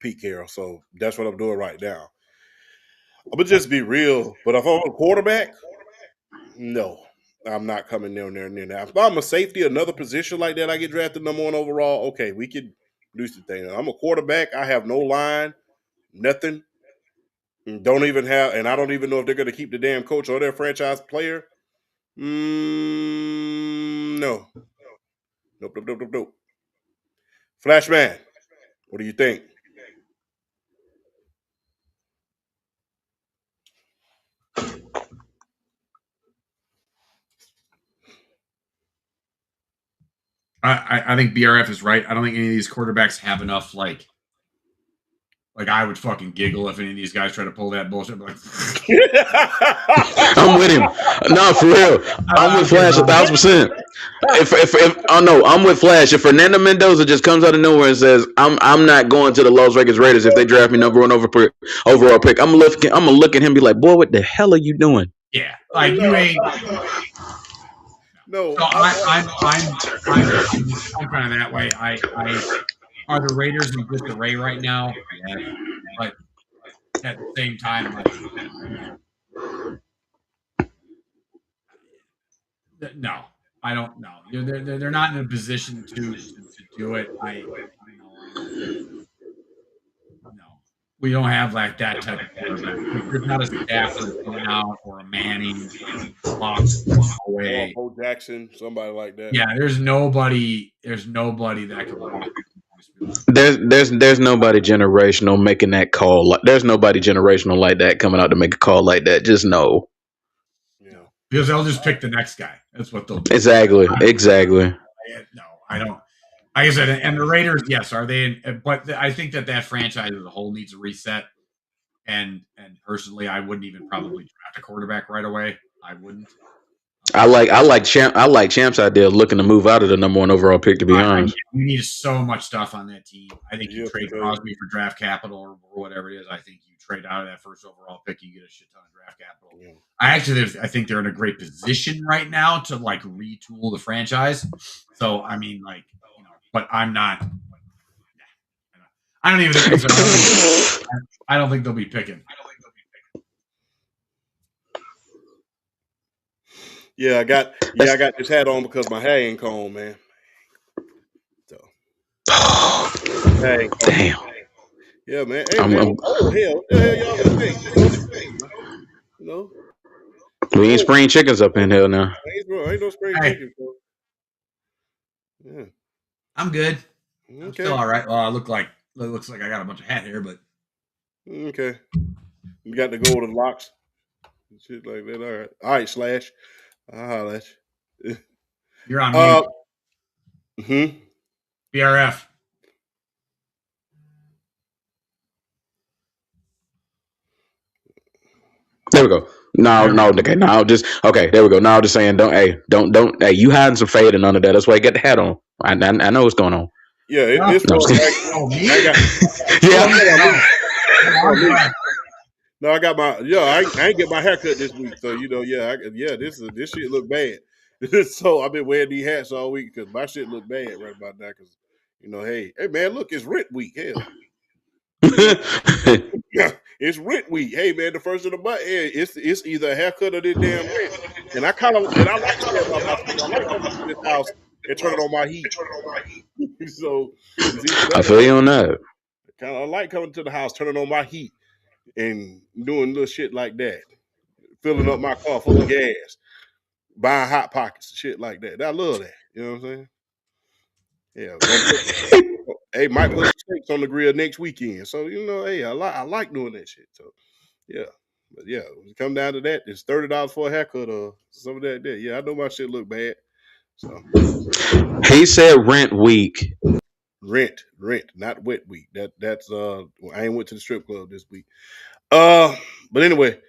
[SPEAKER 1] Pete Carroll. So that's what I'm doing right now. I'm going to just be real. But if I'm a quarterback, no, I'm not coming near now. If I'm a safety, another position like that, I get drafted number one overall. Okay, we could do some things. I'm a quarterback. I have no line, nothing. Don't even have, and I don't even know if they're going to keep the damn coach or their franchise player. No, nope. Flashman, what do you think?
[SPEAKER 3] I think BRF is right. I don't think any of these quarterbacks have enough like I would fucking giggle if any of these guys try to pull that bullshit. Like,
[SPEAKER 2] I'm with him. No, for real. I'm with Flash 1,000%. If oh no, I'm with Flash. If Fernando Mendoza just comes out of nowhere and says, "I'm not going to the Las Vegas Raiders if they draft me number one overall pick," I'm gonna look at him and be like, "Boy, what the hell are you doing?"
[SPEAKER 3] yeah, like you ain't.
[SPEAKER 1] No,
[SPEAKER 3] So I'm kind of that way. I are the Raiders in disarray right now? Yes, but at the same time, like No, I don't know. They're not in a position to do it. I don't think. No, we don't have like that type of quarterback. There's not a Stafford coming out or a Manning walk
[SPEAKER 1] Or
[SPEAKER 3] away.
[SPEAKER 1] Bo Jackson, somebody like that.
[SPEAKER 3] Yeah, there's nobody. There's nobody that can walk.
[SPEAKER 2] There's nobody generational making that call. There's nobody generational like that coming out to make a call like that. Just no.
[SPEAKER 1] Yeah.
[SPEAKER 3] Because they'll just pick the next guy. That's what they'll do.
[SPEAKER 2] Exactly.
[SPEAKER 3] No, I don't. Like I said, and the Raiders, yes, are they? But I think that franchise as a whole needs a reset. And personally, I wouldn't even probably draft a quarterback right away. I wouldn't.
[SPEAKER 2] I like Champ's idea of looking to move out of the number 1 overall pick. To be honest,
[SPEAKER 3] you need so much stuff on that team. I think you
[SPEAKER 1] Yes,
[SPEAKER 3] trade
[SPEAKER 1] sir.
[SPEAKER 3] Crosby for draft capital or whatever it is. I think you trade out of that first overall pick, you get a shit ton of draft capital.
[SPEAKER 1] Yeah.
[SPEAKER 3] I think they're in a great position right now to like retool the franchise. So I mean, like but I'm not. I don't even think so. I don't think they'll be picking.
[SPEAKER 1] Yeah, I got this hat on because my hair ain't combed, man. So, hey,
[SPEAKER 2] damn.
[SPEAKER 1] Yeah, man. Hey, man. Oh, hell. What the hell y'all think? You know?
[SPEAKER 2] We ain't spring chickens up in here now.
[SPEAKER 1] Ain't no spring chickens, bro. Yeah.
[SPEAKER 3] I'm good.
[SPEAKER 1] Okay.
[SPEAKER 3] I'm still all right. Well, looks like I got a bunch of hat hair, but
[SPEAKER 1] okay. You got to go with the locks and shit like that. All right, Slash. I'll holler at you.
[SPEAKER 3] You're on mute. BRF.
[SPEAKER 2] There we go. No, okay. Now just okay. There we go. Now just saying, don't. Hey, you hiding some fade and none of that. That's why you got the hat on. I know what's going on.
[SPEAKER 1] Yeah, it's
[SPEAKER 2] no,
[SPEAKER 1] No, I got my I ain't get my haircut this week, so this shit look bad. So I've been wearing these hats all week because my shit look bad right about now. Because hey man, look, it's rent week. Hell, it's rent week. Hey man, the first of the month, it's either a haircut or this damn rent. And I like staying by myself. I like coming to this house and turning on my heat. So
[SPEAKER 2] I feel you on that.
[SPEAKER 1] I like coming to the house, turning on my heat, and doing little shit like that. Filling up my car full of gas, buying Hot Pockets, shit like that. I love that. You know what I'm saying? Yeah. Hey, might put some steaks on the grill next weekend. So hey, I like doing that shit. So yeah. But yeah, when it come down to that, it's $30 for a haircut or some of that. Yeah, I know my shit look bad. So
[SPEAKER 2] he said rent week.
[SPEAKER 1] Rent, not wet week. That's I ain't went to the strip club this week. But anyway,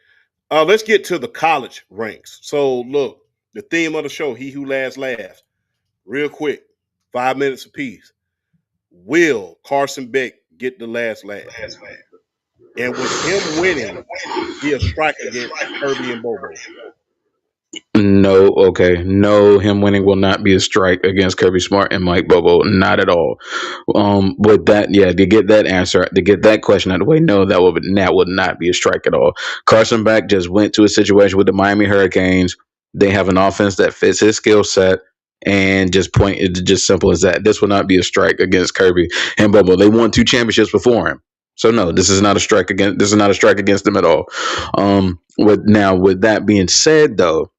[SPEAKER 1] let's get to the college ranks. So look, the theme of the show, he who laughs. Real quick, 5 minutes apiece. Will Carson Beck get the last laugh? And with him winning, be a strike against Kirby and Bobo.
[SPEAKER 2] No, okay. No, him winning will not be a strike against Kirby Smart and Mike Bobo. Not at all. With that, to get that answer, to get that question out of the way, no, that would not be a strike at all. Carson Beck just went to a situation with the Miami Hurricanes. They have an offense that fits his skill set, and it's just simple as that. This will not be a strike against Kirby and Bobo. They won 2 championships before him. So no, this is not a strike against them at all. With that being said, though,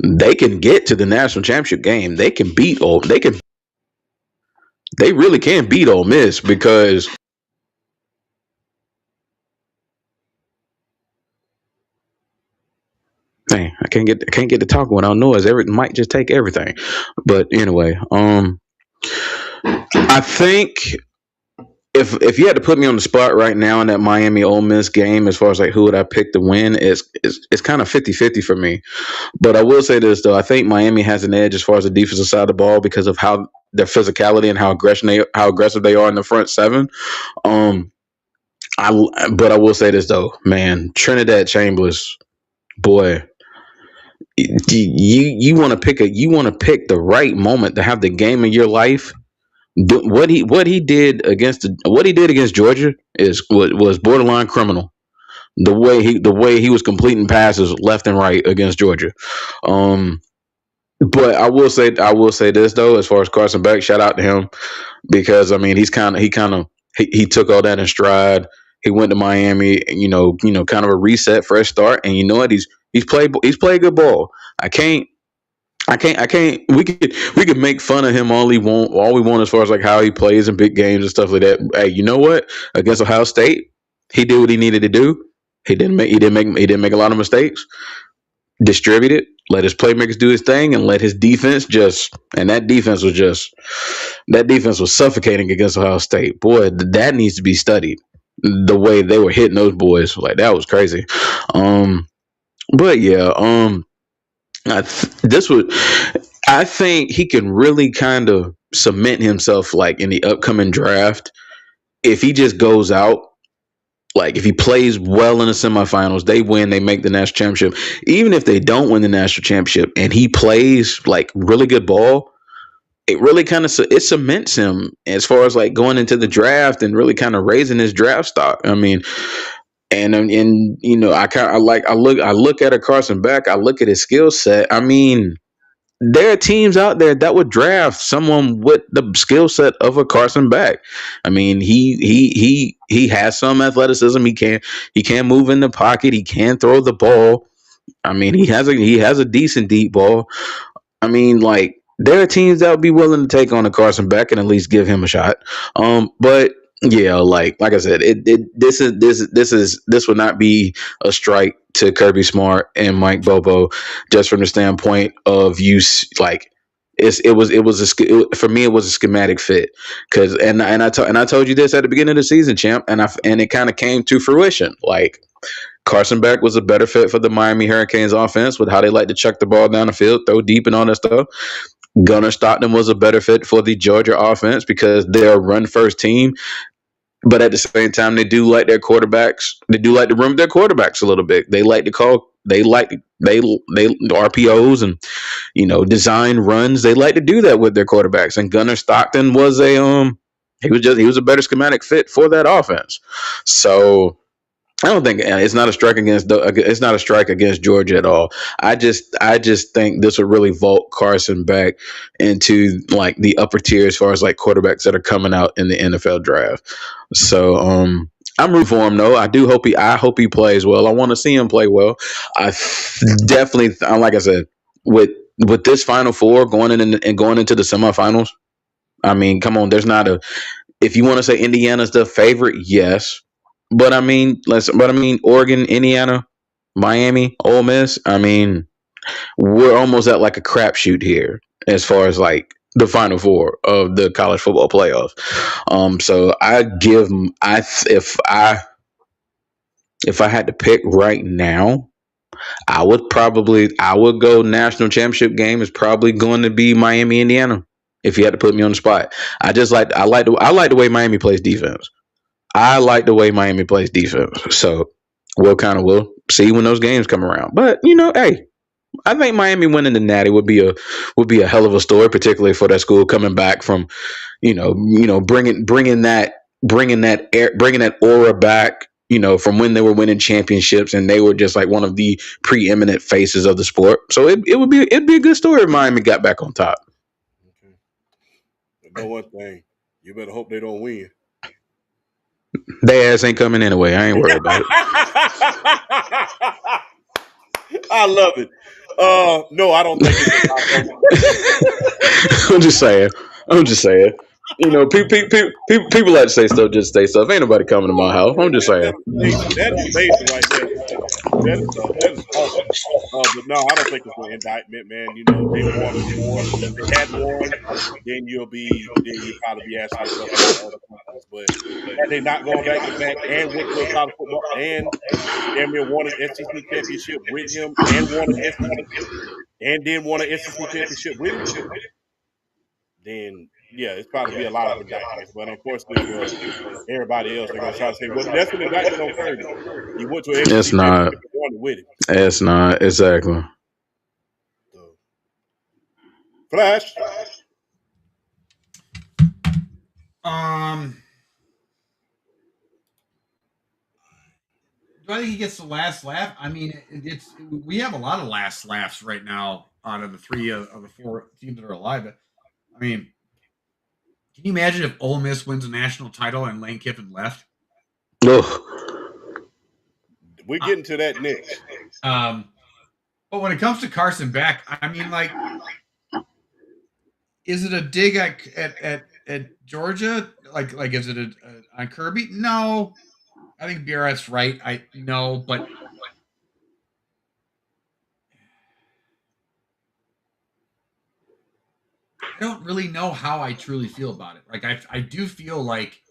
[SPEAKER 2] they can get to the national championship game. They can beat They really can beat Ole Miss because dang, I can't get to talk without noise. Might just take everything. But anyway, I think if you had to put me on the spot right now in that Miami Ole Miss game, as far as like who would I pick to win, it's kind of 50-50 for me. But I will say this though, I think Miami has an edge as far as the defensive side of the ball because of how their physicality and how aggressive they are in the front seven. But I will say this though, man, Trinidad Chambers, boy, you want to pick the right moment to have the game of your life. What he did against Georgia was borderline criminal. The way he was completing passes left and right against Georgia. But I will say this though, as far as Carson Beck, shout out to him because I mean he took all that in stride. He went to Miami, kind of a reset, fresh start, and you know what? He's played good ball. I can't. I can't. We could make fun of him all we want as far as like how he plays in big games and stuff like that. Hey, you know what? Against Ohio State, he did what he needed to do. He didn't make a lot of mistakes. Distributed, let his playmakers do his thing, and let his defense just. And that defense was suffocating against Ohio State. Boy, that needs to be studied. The way they were hitting those boys, like that was crazy. Um, but yeah, this would. I think he can really kind of cement himself like in the upcoming draft if he just goes out. Like if he plays well in the semifinals, they win, they make the national championship. Even if they don't win the national championship, and he plays like really good ball, it really kind of it cements him as far as like going into the draft and really kind of raising his draft stock. I mean, and I look at a Carson Beck, I look at his skill set. I mean, there are teams out there that would draft someone with the skill set of a Carson Beck. I mean, he has some athleticism. He can move in the pocket. He can throw the ball. I mean, he has a decent deep ball. I mean, like there are teams that would be willing to take on a Carson Beck and at least give him a shot. But yeah, like I said, this would not be a strike to Kirby Smart and Mike Bobo, just from the standpoint of like. For me it was a schematic fit because and I told you this at the beginning of the season, champ, and it kind of came to fruition. Like Carson Beck was a better fit for the Miami Hurricanes offense with how they like to chuck the ball down the field, throw deep, and all that stuff. Gunnar Stockton was a better fit for the Georgia offense because they're a run first team, but at the same time, they do like their quarterbacks. They do like to run their quarterbacks a little bit. They like to call. They RPOs and design runs. They like to do that with their quarterbacks. And Gunnar Stockton was he was a better schematic fit for that offense. So I don't think it's not a strike against Georgia at all. I just think this would really vault Carson back into like the upper tier as far as like quarterbacks that are coming out in the NFL draft. So I'm rooting for him though. I hope he plays well. I want to see him play well. I definitely like I said with this Final Four going in and going into the semifinals. I mean, come on, there's not a if you want to say Indiana's the favorite, yes. But I mean, Oregon, Indiana, Miami, Ole Miss. I mean, we're almost at like a crapshoot here as far as like the Final Four of the college football playoffs. So I give I if I had to pick right now, I would go national championship game is probably going to be Miami, Indiana. If you had to put me on the spot, I like the way Miami plays defense. I like the way Miami plays defense. So we'll see when those games come around. But hey, I think Miami winning the Natty would be a hell of a story, particularly for that school coming back from bringing that aura back. From when they were winning championships and they were just like one of the preeminent faces of the sport. So it'd be a good story if Miami got back on top.
[SPEAKER 1] Okay. But know one thing, you better hope they don't win.
[SPEAKER 2] Their ass ain't coming anyway. I ain't worried about it.
[SPEAKER 1] I love it. No, I don't think it's about
[SPEAKER 2] I'm just saying. I'm just saying. People like to say stuff just to say stuff. Ain't nobody coming to my house. I'm just saying.
[SPEAKER 1] that is amazing right there. That is awesome. But no, I don't think it's an indictment, man. They won before. If they had won, then you probably be asking yourself about other questions. But had they not gone back to back and went to a college football and damn near won an SEC championship with him and won an SEC and then won an SEC championship with him, then yeah, it's probably be a lot of indictments. But unfortunately for everybody else, they're gonna try to say, well, that's an indictment on Kirby. He went to an
[SPEAKER 2] It's
[SPEAKER 1] SEC
[SPEAKER 2] not.
[SPEAKER 1] championship and won it with him.
[SPEAKER 2] It's not exactly.
[SPEAKER 1] So, Flash.
[SPEAKER 3] Um, do I think he gets the last laugh? I mean, we have a lot of last laughs right now out of the three of the four teams that are alive. I mean, can you imagine if Ole Miss wins a national title and Lane Kiffin left?
[SPEAKER 2] Ugh.
[SPEAKER 1] We're getting to that next.
[SPEAKER 3] But when it comes to Carson Beck, I mean, like, is it a dig at Georgia? Like, is it on Kirby? No, I think BRF's right. I know, but I don't really know how I truly feel about it. Like, I do feel like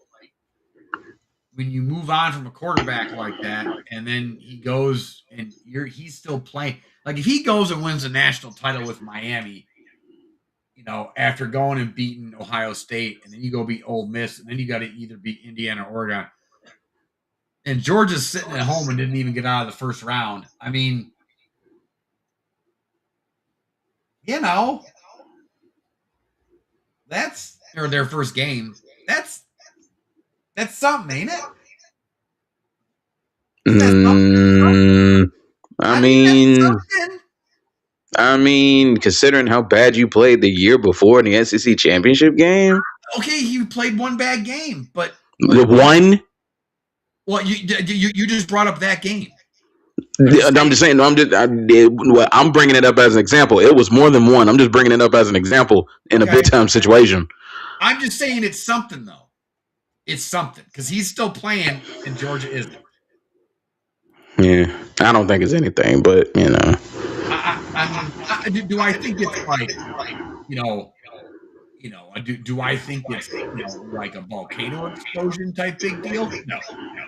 [SPEAKER 3] when you move on from a quarterback like that, and then he goes and he's still playing. Like, if he goes and wins a national title with Miami, after going and beating Ohio State, and then you go beat Ole Miss, and then you got to either beat Indiana or Oregon, and Georgia's sitting at home and didn't even get out of the first round. I mean, that's or their first game. That's something, ain't it?
[SPEAKER 2] I mean, considering how bad you played the year before in the SEC championship game.
[SPEAKER 3] Okay, he played one bad game, but
[SPEAKER 2] one.
[SPEAKER 3] Well, you just brought up that game.
[SPEAKER 2] I'm just saying. I'm bringing it up as an example. It was more than one. I'm just bringing it up as an example in a big time situation.
[SPEAKER 3] I'm just saying it's something, though. It's something because he's still playing and Georgia isn't.
[SPEAKER 2] Yeah, I don't think it's anything, but
[SPEAKER 3] do I think it's like do I think it's like a volcano explosion type big deal? No,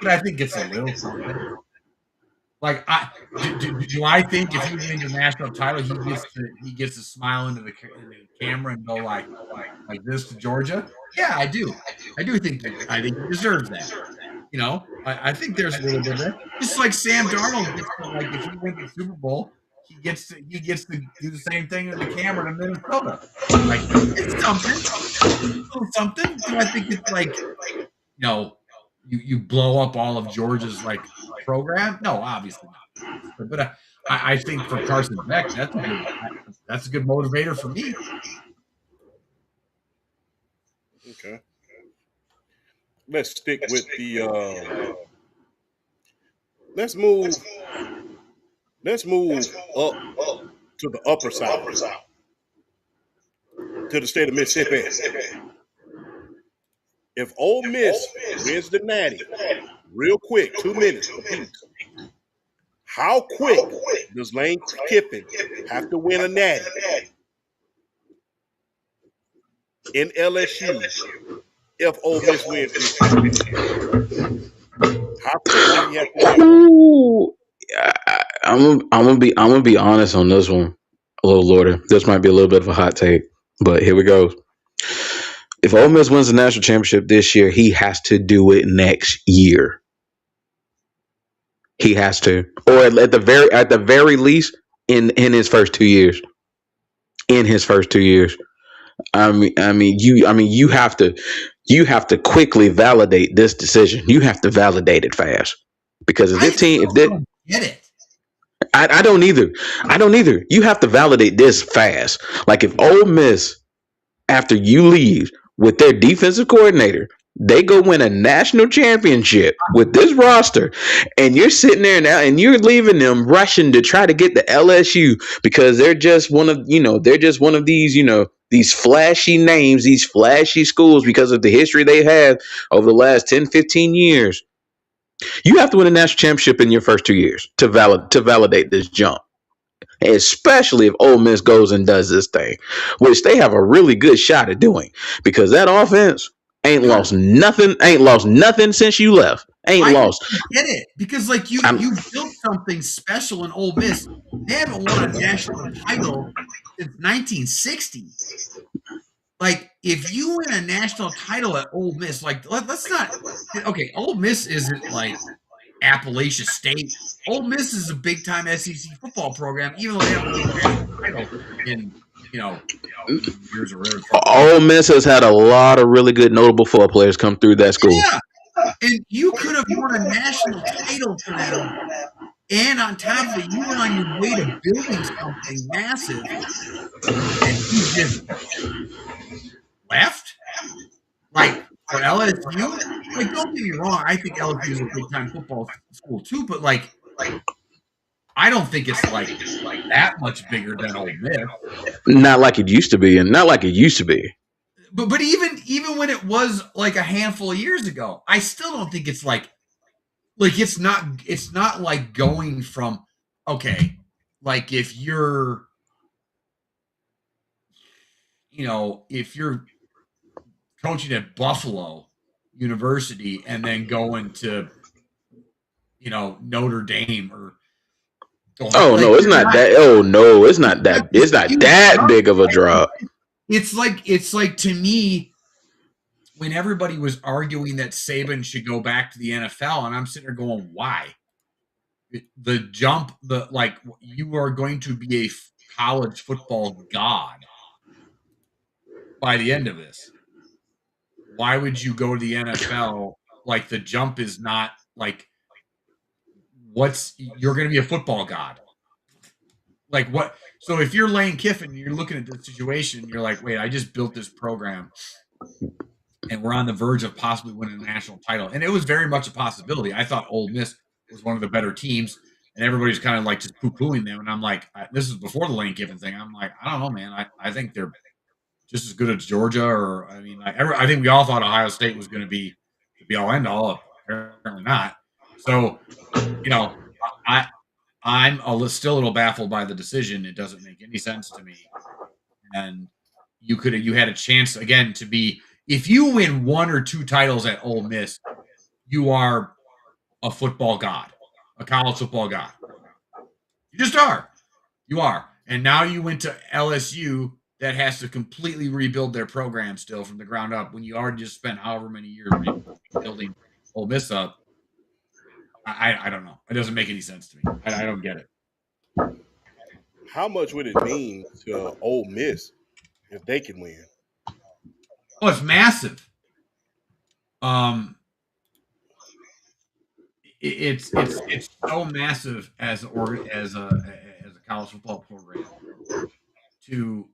[SPEAKER 3] but I think it's a little something. Like do I think if he wins a national title, he gets to smile into the camera and go like this to Georgia? Yeah, I do. I think he deserves that. I think there's a little bit of that. Just like Sam Darnold gets to, like, if he wins the Super Bowl, he gets to do the same thing in the camera in Minnesota. Like, it's something. Do I think it's like you blow up all of Georgia's like program? No, obviously not. But I think for Carson Beck, that's a good motivator for me.
[SPEAKER 1] Okay. Let's stick with the let's move up to the upper side, to the state of Mississippi. If Ole Miss wins the Natty real quick, 2 minutes apiece, how quick does Lane Kiffin have to win a Natty in LSU if Ole Miss wins this year? How quick do you have to win?
[SPEAKER 2] I'm gonna be honest on this one. A little Lorder. This might be a little bit of a hot take, but here we go. If Ole Miss wins the national championship this year, he has to do it next year. He has to, or at the very least, in his first 2 years. In his first 2 years, you have to quickly validate this decision. You have to validate it fast because if
[SPEAKER 3] don't get it.
[SPEAKER 2] I don't either. You have to validate this fast. Like if Ole Miss, after you leave with their defensive coordinator, they go win a national championship with this roster, and you're sitting there now and you're leaving them rushing to try to get the LSU because they're just one of these flashy names, these flashy schools because of the history they have over the last 10, 15 years. You have to win a national championship in your first 2 years to validate this jump. Especially if Ole Miss goes and does this thing, which they have a really good shot at doing because that offense ain't lost nothing since you left. I
[SPEAKER 3] get it because like you built something special in Ole Miss. They haven't won a national title since 1960. Like if you win a national title at Ole Miss, like let's not. Okay, Ole Miss isn't like Appalachia State. Ole Miss is a big time SEC football program, even though they haven't won a national title in years or whatever.
[SPEAKER 2] Ole Miss has had a lot of really good notable football players come through that school.
[SPEAKER 3] Yeah, and you could have won a national title for them And on top of it, you were on your way to building something massive, and you just left. Like for LSU, like don't get me wrong, I think LSU is a big time football school too, but like I don't think it's like that much bigger than Ole Miss.
[SPEAKER 2] Not like it used to be, and not like it used to be.
[SPEAKER 3] But even when it was like a handful of years ago, I still don't think it's like it's not like going from okay, like if you're if you're coaching at Buffalo University and then going to Notre Dame or
[SPEAKER 2] Oh
[SPEAKER 3] like
[SPEAKER 2] no, it's
[SPEAKER 3] you're
[SPEAKER 2] not
[SPEAKER 3] not
[SPEAKER 2] that. Oh no, it's
[SPEAKER 3] it's
[SPEAKER 2] not
[SPEAKER 3] not
[SPEAKER 2] that.
[SPEAKER 3] this
[SPEAKER 2] It's not
[SPEAKER 3] huge
[SPEAKER 2] that
[SPEAKER 3] jump,
[SPEAKER 2] big of a
[SPEAKER 3] right?
[SPEAKER 2] drop.
[SPEAKER 3] It's like to me when everybody was arguing that Saban should go back to the NFL, and I'm sitting there going, why? The jump, the like, you are going to be a college football god by the end of this. Why would you go to the NFL? Like the jump is not like you're going to be a football god. Like what? So if you're Lane Kiffin, you're looking at this situation, you're like, wait, I just built this program and we're on the verge of possibly winning a national title. And it was very much a possibility. I thought Ole Miss was one of the better teams, and everybody's kind of like just poo-pooing them. And I'm like, this is before the Lane Kiffin thing. I'm like, I don't know, man. I think they're just as good as Georgia, or I mean, I think we all thought Ohio State was going to be the be all end all. Apparently not. So, you know, I still a little baffled by the decision. It doesn't make any sense to me. And you had a chance again to be if you win one or two titles at Ole Miss, you are a football god, a college football god. You just are. You are. And now you went to LSU that has to completely rebuild their program still from the ground up when you already just spent however many years building Ole Miss up. I don't know. It doesn't make any sense to me. I don't get it.
[SPEAKER 1] How much would it mean to Ole Miss if they can win?
[SPEAKER 3] Oh, it's massive. Um, it's so massive as a college football program to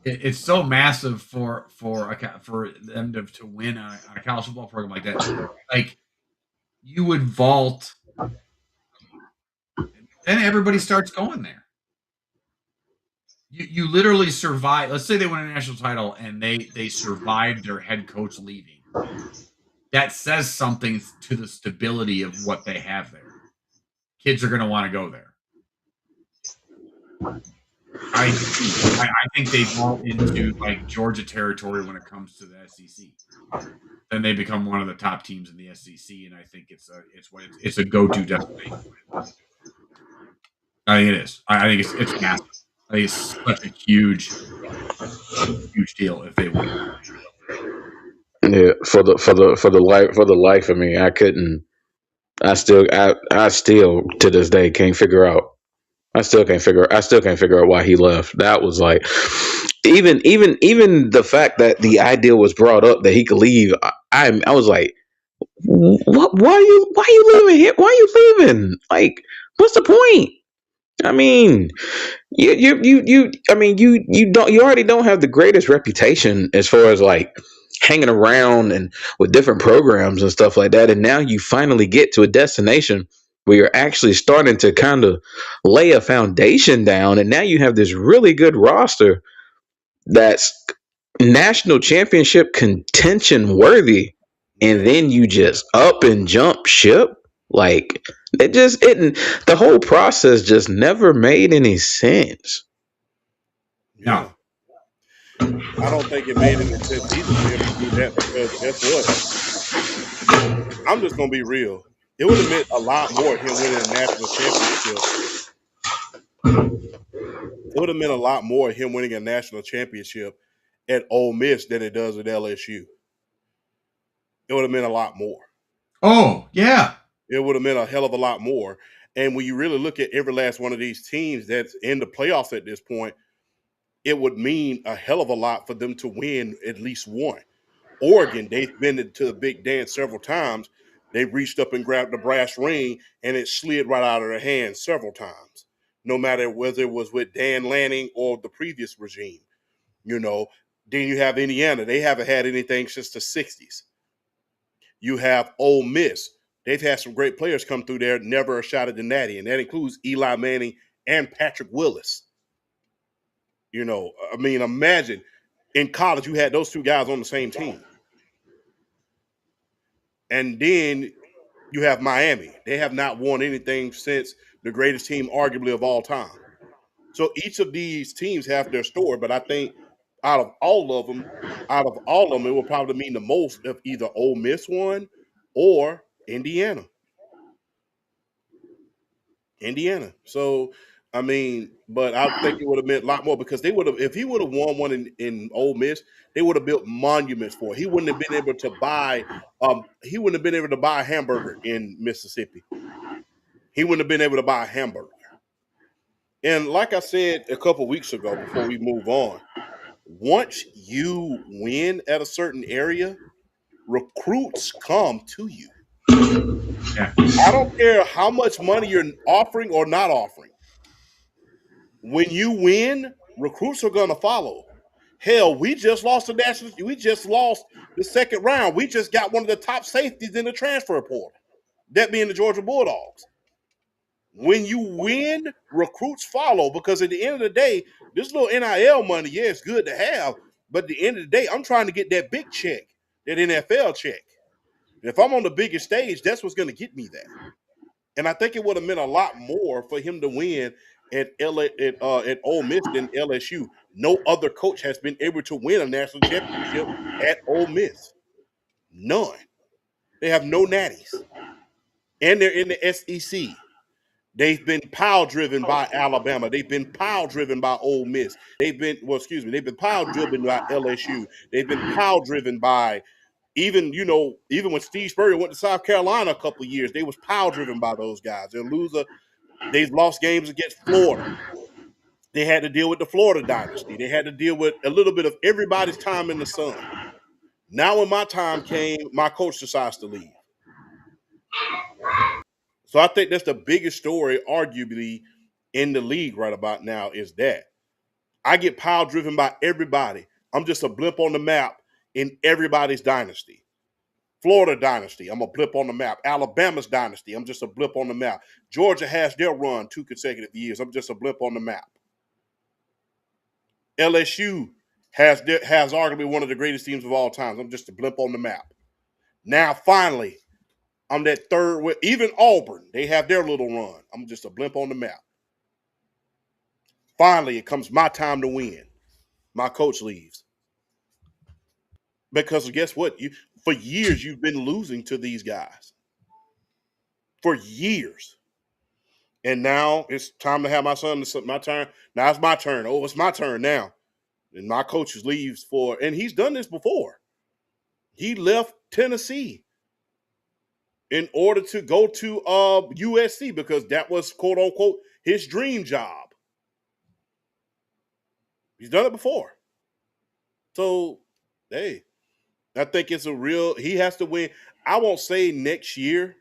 [SPEAKER 3] it's so massive for them to win a college football program like that. Like you would vault, then everybody starts going there. You literally survive. Let's say they win a national title and they survived their head coach leaving. That says something to the stability of what they have there. Kids are going to want to go there. I think they fall into like Georgia territory when it comes to the SEC. Then they become one of the top teams in the SEC, and I think it's a go-to destination. I think it is. I think it's massive. I think it's such a huge deal if they win.
[SPEAKER 2] Yeah, for the life of me, I couldn't. I still to this day can't figure out. I still can't figure. I still can't figure out why he left. That was like, even the fact that the idea was brought up that he could leave. I was like, what? Why are you leaving here? Why are you leaving? Like, what's the point? I mean, you I mean, you already don't have the greatest reputation as far as like hanging around and with different programs and stuff like that, and now you finally get to a destination where you're actually starting to kind of lay a foundation down, and now you have this really good roster that's national championship contention worthy, and
[SPEAKER 1] Yeah.
[SPEAKER 2] then you just up and jump ship. Like the whole process just never made any sense.
[SPEAKER 1] Yeah.
[SPEAKER 3] No.
[SPEAKER 1] I don't think it made any sense either for him to do that because guess what? I'm just gonna be real. It would have meant a lot more him winning a national championship. It would have meant a lot more him winning a national championship at Ole Miss than it does at LSU. It would have meant a lot more.
[SPEAKER 3] Oh yeah.
[SPEAKER 1] It would have meant a hell of a lot more. And when you really look at every last one of these teams that's in the playoffs at this point, it would mean a hell of a lot for them to win at least one. Oregon, they've been to the big dance several times. They reached up and grabbed the brass ring, and it slid right out of their hands several times, no matter whether it was with Dan Lanning or the previous regime. You know, then you have Indiana. They haven't had anything since the 60s. You have Ole Miss. They've had some great players come through there, never a shot at the Natty, and that includes Eli Manning and Patrick Willis. You know, I mean, imagine in college you had those two guys on the same team. And then you have Miami. They have not won anything since the greatest team, arguably, of all time. So each of these teams have their story, but I think out of all of them, it will probably mean the most if either Ole Miss won or Indiana. Indiana. So I mean, but I think it would have meant a lot more because they would have if he would have won one in Ole Miss, they would have built monuments for it. He wouldn't have been able to buy a hamburger in Mississippi. He wouldn't have been able to buy a hamburger. And like I said a couple weeks ago, before we move on, once you win at a certain area, recruits come to you.
[SPEAKER 3] Yeah.
[SPEAKER 1] I don't care how much money you're offering or not offering. When you win, recruits are going to follow. Hell, we just lost the second round. We just got one of the top safeties in the transfer portal. That being the Georgia Bulldogs. When you win, recruits follow because at the end of the day, this little NIL money, yeah, it's good to have, but at the end of the day, I'm trying to get that big check, that NFL check. And if I'm on the biggest stage, that's what's going to get me there. And I think it would have meant a lot more for him to win at Ole Miss than LSU. No other coach has been able to win a national championship at Ole Miss. None. They have no natties, and they're in the SEC. They've been pile driven by Alabama. They've been pile driven by Ole Miss. They've been pile driven by LSU. They've been pile driven by even when Steve Spurrier went to South Carolina a couple of years, they was pile driven by those guys. They've lost games against Florida. They had to deal with the Florida dynasty. They had to deal with a little bit of everybody's time in the sun. Now, when my time came, my coach decides to leave. So I think that's the biggest story, arguably, in the league right about now is that I get pile driven by everybody. I'm just a blip on the map in everybody's dynasty. Florida dynasty, I'm a blip on the map. Alabama's dynasty, I'm just a blip on the map. Georgia has their run 2 consecutive years. I'm just a blip on the map. LSU has arguably one of the greatest teams of all time. I'm just a blip on the map. Now, finally, I'm that third. Even Auburn, they have their little run. I'm just a blimp on the map. Finally, it comes my time to win. My coach leaves. Because guess what? For years, you've been losing to these guys. For years. And now it's time to have my turn. Now it's my turn. Oh, it's my turn now. And my coach leaves and he's done this before. He left Tennessee in order to go to USC because that was quote unquote his dream job. He's done it before. So, hey, I think it's he has to win. I won't say next year.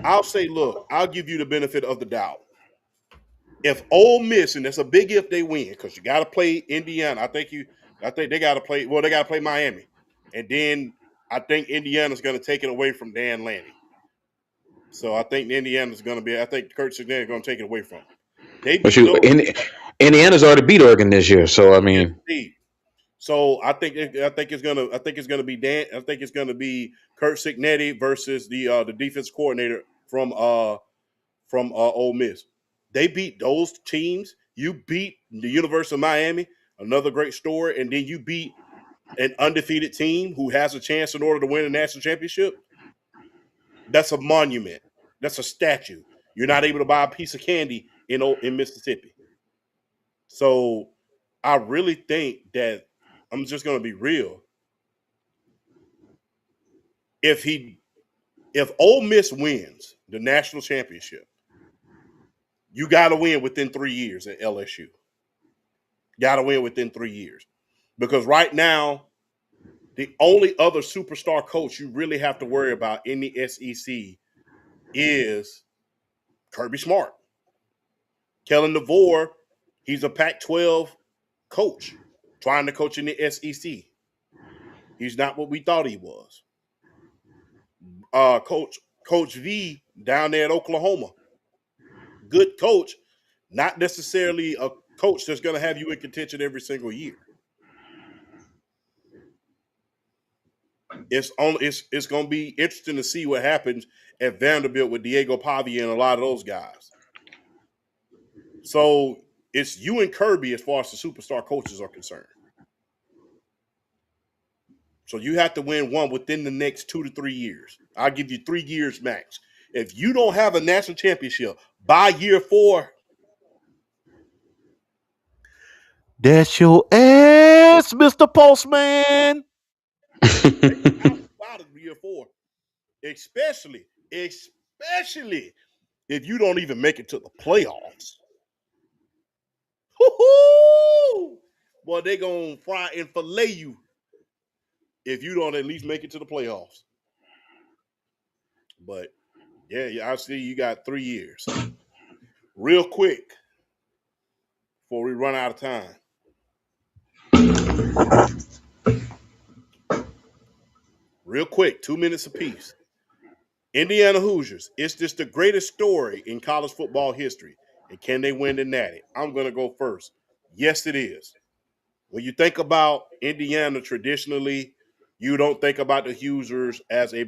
[SPEAKER 1] I'll say, look, I'll give you the benefit of the doubt. If Ole Miss, and that's a big if they win, because you got to play Indiana. I think they got to play. Well, they got to play Miami, and then I think Indiana's going to take it away from Dan Lanning. So I think Indiana's going to be. I think Kurt Signetti's going to take it away from them. They
[SPEAKER 2] But
[SPEAKER 1] beat those.
[SPEAKER 2] Indiana's already beat Oregon this year, so I mean,
[SPEAKER 1] so I think it's gonna be I think it's gonna be Kurt Signetti versus the defense coordinator from Ole Miss. They beat those teams. You beat the University of Miami, another great story, and then you beat an undefeated team who has a chance in order to win a national championship. That's a monument. That's a statue. You're not able to buy a piece of candy in Mississippi. So I really think that I'm just going to be real. If Ole Miss wins the national championship, you got to win within 3 years at LSU. Got to win within 3 years because right now The only other superstar coach you really have to worry about in the SEC is Kirby Smart. Kellen DeVore, he's a Pac-12 coach trying to coach in the SEC. He's not what we thought he was. Coach V down there at Oklahoma, good coach, not necessarily a coach that's going to have you in contention every single year. It's going to be interesting to see what happens at Vanderbilt with Diego Pavia and a lot of those guys. So it's you and Kirby as far as the superstar coaches are concerned. So you have to win one within the next 2 to 3 years. I'll give you 3 years max. If you don't have a national championship by year 4, that's your ass, Mr. Postman. Out of year 4. Especially if you don't even make it to the playoffs. Woo-hoo! Boy, they're going to fry and fillet you if you don't at least make it to the playoffs. But, yeah, I see you got 3 years. Real quick, before we run out of time. Real quick, 2 minutes apiece. Indiana Hoosiers, is this the greatest story in college football history? And can they win the Natty? I'm going to go first. Yes, it is. When you think about Indiana traditionally, you don't think about the Hoosiers as a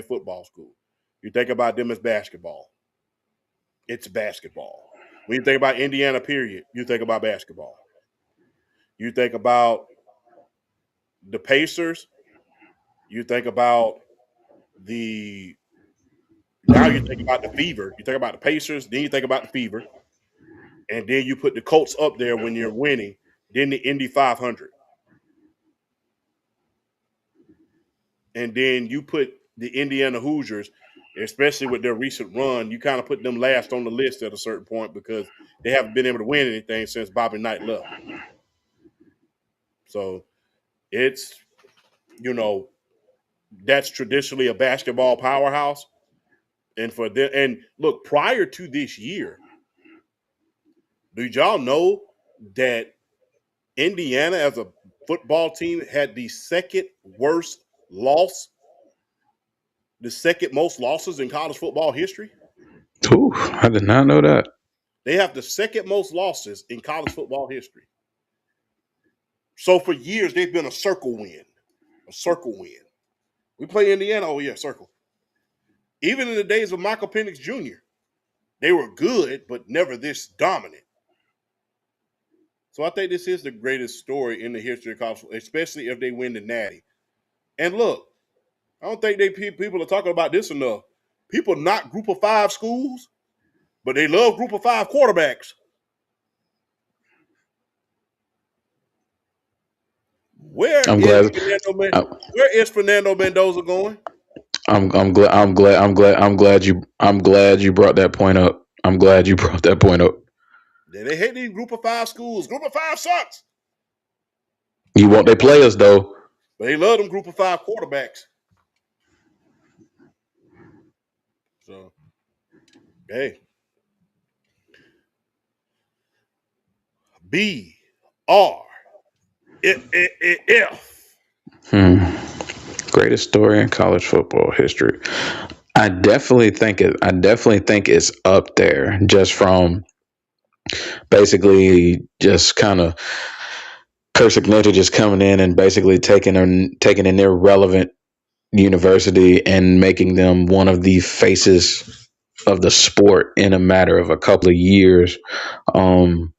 [SPEAKER 1] football school. You think about them as basketball. It's basketball. When you think about Indiana, period, you think about basketball. You think about the Pacers. You think about now you think about the Fever. You think about the Pacers, then you think about the Fever. And then you put the Colts up there when you're winning, then the Indy 500. And then you put the Indiana Hoosiers, especially with their recent run, you kind of put them last on the list at a certain point because they haven't been able to win anything since Bobby Knight left. So it's, that's traditionally a basketball powerhouse. And for them, and look, prior to this year, did y'all know that Indiana as a football team had the second most losses in college football history?
[SPEAKER 2] Ooh, I did not know that.
[SPEAKER 1] They have the second most losses in college football history. So for years, they've been a circle win. We play Indiana, oh yeah, circle. Even in the days of Michael Penix Jr., they were good, but never this dominant. So I think this is the greatest story in the history of college, especially if they win the Natty. And look, I don't think people are talking about this enough. People not Group of 5 schools, but they love Group of 5 quarterbacks. Where is Fernando Mendoza going?
[SPEAKER 2] I'm glad you brought that point up. I'm glad you brought that point up.
[SPEAKER 1] They hate these Group of 5 schools. Group of 5 sucks.
[SPEAKER 2] You want their players though.
[SPEAKER 1] But they love them Group of 5 quarterbacks. So, hey.
[SPEAKER 2] BRF. Greatest story in college football history. I definitely think it's up there just from basically just kind of Cursignetta just coming in and basically taking an irrelevant university and making them one of the faces of the sport in a matter of a couple of years. And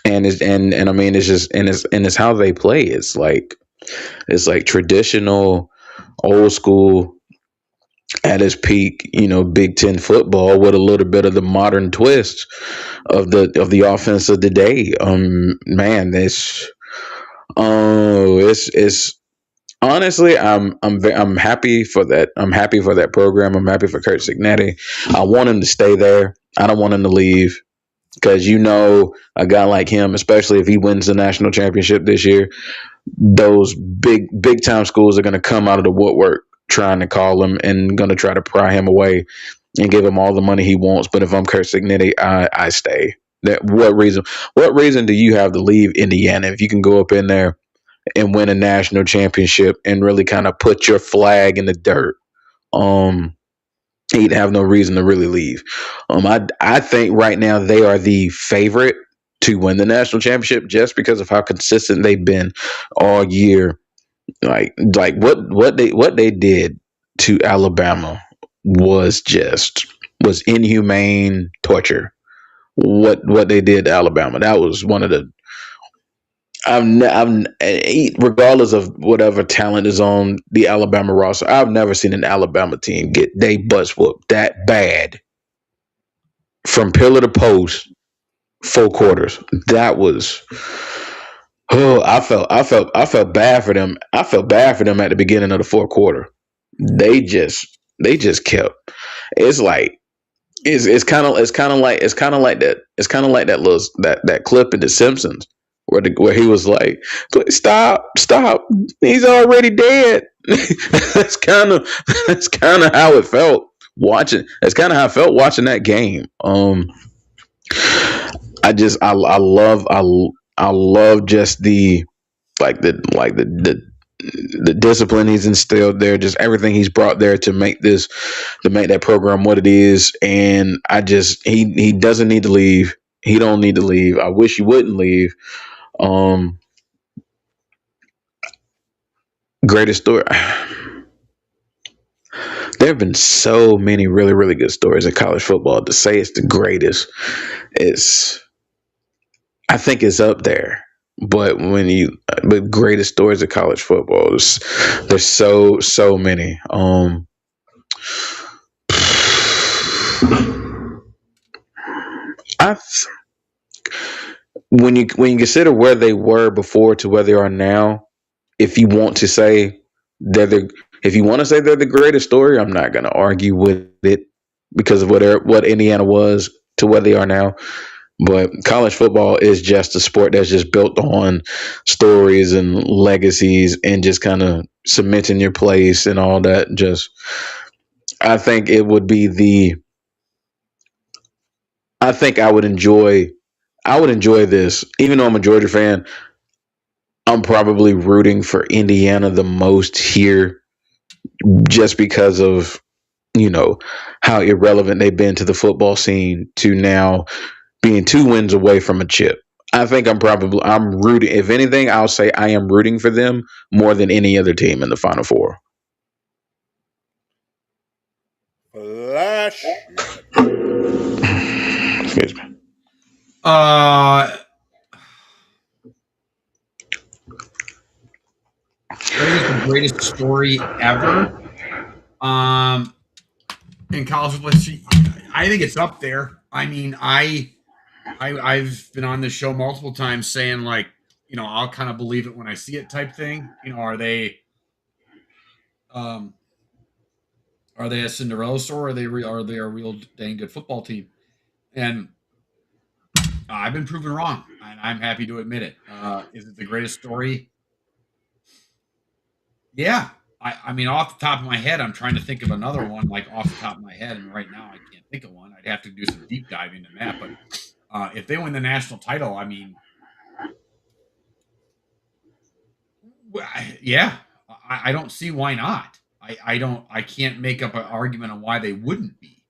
[SPEAKER 2] I mean, it's just it's how they play. It's like traditional, old school, at its peak, Big Ten football with a little bit of the modern twist of the offense of the day. Man, it's honestly, I'm happy for that. I'm happy for that program. I'm happy for Curt Cignetti. I want him to stay there. I don't want him to leave because a guy like him, especially if he wins the national championship this year, those big time schools are going to come out of the woodwork trying to call him and going to try to pry him away and give him all the money he wants. But if I'm Kurt Signetti, I stay. That what reason? What reason do you have to leave Indiana if you can go up in there and win a national championship and really kind of put your flag in the dirt? He'd have no reason to really leave. I think right now they are the favorite to win the national championship just because of how consistent they've been all year. Like what they did to Alabama was inhumane torture. What they did to Alabama, that was one of the regardless of whatever talent is on the Alabama roster, I've never seen an Alabama team get they butts whooped that bad from pillar to post 4 quarters. That was I felt bad for them. I felt bad for them at the beginning of the fourth quarter. They just kept. It's like it's kind of like that little that clip in The Simpsons where he was like, stop, he's already dead. that's kind of that's kind of how it felt watching. That's kind of how I felt watching that game. I love just the discipline he's instilled there, just everything he's brought there to make that program what it is. And he doesn't need to leave. He don't need to leave. I wish he wouldn't leave. Um, Greatest story. There have been so many really really good stories in college football. To say it's the greatest, it's I think it's up there. But greatest stories of college football, there's so many. I when you consider where they were before to where they are now, if you want to say they're the if you want to say they're the greatest story, I'm not going to argue with it because of what Indiana was to where they are now. But college football is just a sport that's just built on stories and legacies and just kind of cementing your place and all that. Just I think it would be the I think I would enjoy this. Even though I'm a Georgia fan, I'm probably rooting for Indiana the most here just because of, you know, how irrelevant they've been to the football scene to now being 2 wins away from a chip. I think I'm rooting. If anything, I'll say I am rooting for them more than any other team in the Final Four.
[SPEAKER 1] Flash.
[SPEAKER 2] Excuse me.
[SPEAKER 3] I think it's the greatest story ever. In college football history, I think it's up there. I mean, I've been on this show multiple times saying like, I'll kind of believe it when I see it type thing. Um, are they a Cinderella story? Or are they a real dang good football team? And I've been proven wrong, and I'm happy to admit it. Is it the greatest story? Yeah. I mean, off the top of my head, I'm trying to think of another one, like off the top of my head, and right now I can't think of one. I'd have to do some deep diving in that. But if they win the national title, I mean, yeah, I don't see why not. I can't make up an argument on why they wouldn't be.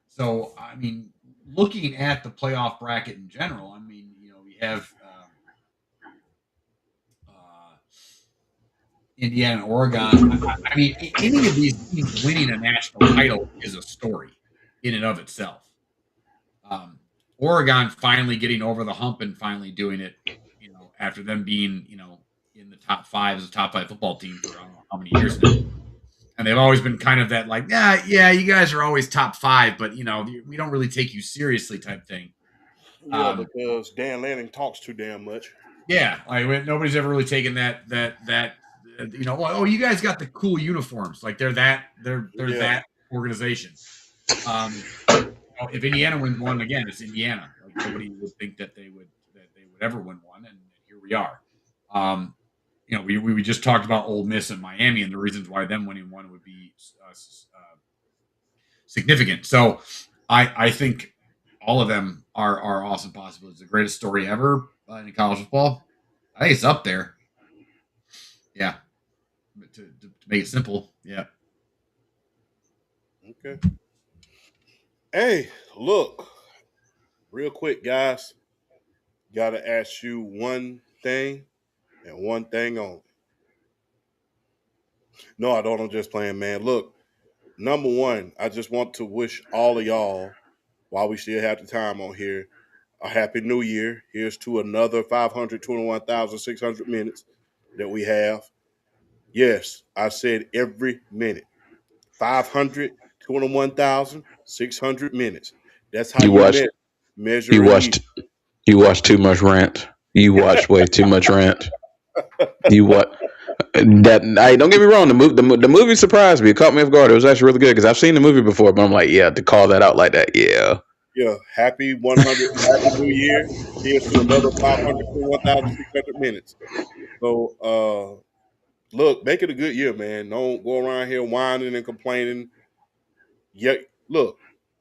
[SPEAKER 3] So, I mean, looking at the playoff bracket in general, I mean, we have Indiana and Oregon. I mean, any of these teams winning a national title is a story in and of itself. Oregon finally getting over the hump and finally doing it, after them being, in the top five as a top five football team for I don't know how many years now. And they've always been kind of that like, yeah, you guys are always top five, but we don't really take you seriously type thing.
[SPEAKER 1] Yeah, because Dan Lanning talks too damn much.
[SPEAKER 3] Yeah, like nobody's ever really taken that oh, you guys got the cool uniforms, like they're that organization. If Indiana wins one again, it's Indiana. Like nobody would think that they would ever win one, and here we are. we just talked about Ole Miss and Miami and the reasons why them winning one would be significant. So I think all of them are awesome possibilities. The greatest story ever in college football. I think it's up there. Yeah. But to make it simple, yeah.
[SPEAKER 1] Okay. Hey, look, real quick, guys. Got to ask you one thing and one thing only. No, I don't. I'm just playing, man. Look, number one, I just want to wish all of y'all, while we still have the time on here, a happy new year. Here's to another 521,600 minutes that we have. Yes, I said every minute. 521,600 minutes. That's how
[SPEAKER 2] You
[SPEAKER 1] you
[SPEAKER 2] watched you
[SPEAKER 1] measure a year.
[SPEAKER 2] watched you watched too much Rant. You watched way too much Rant. You what? That I don't get me wrong. The movie surprised me. It caught me off guard. It was actually really good because I've seen the movie before, but I'm like, yeah, to call that out like that, yeah.
[SPEAKER 1] Yeah, happy 100, happy new year. Here's to another 521,600 minutes. So, look, make it a good year, man. Don't go around here whining and complaining. Yeah, look,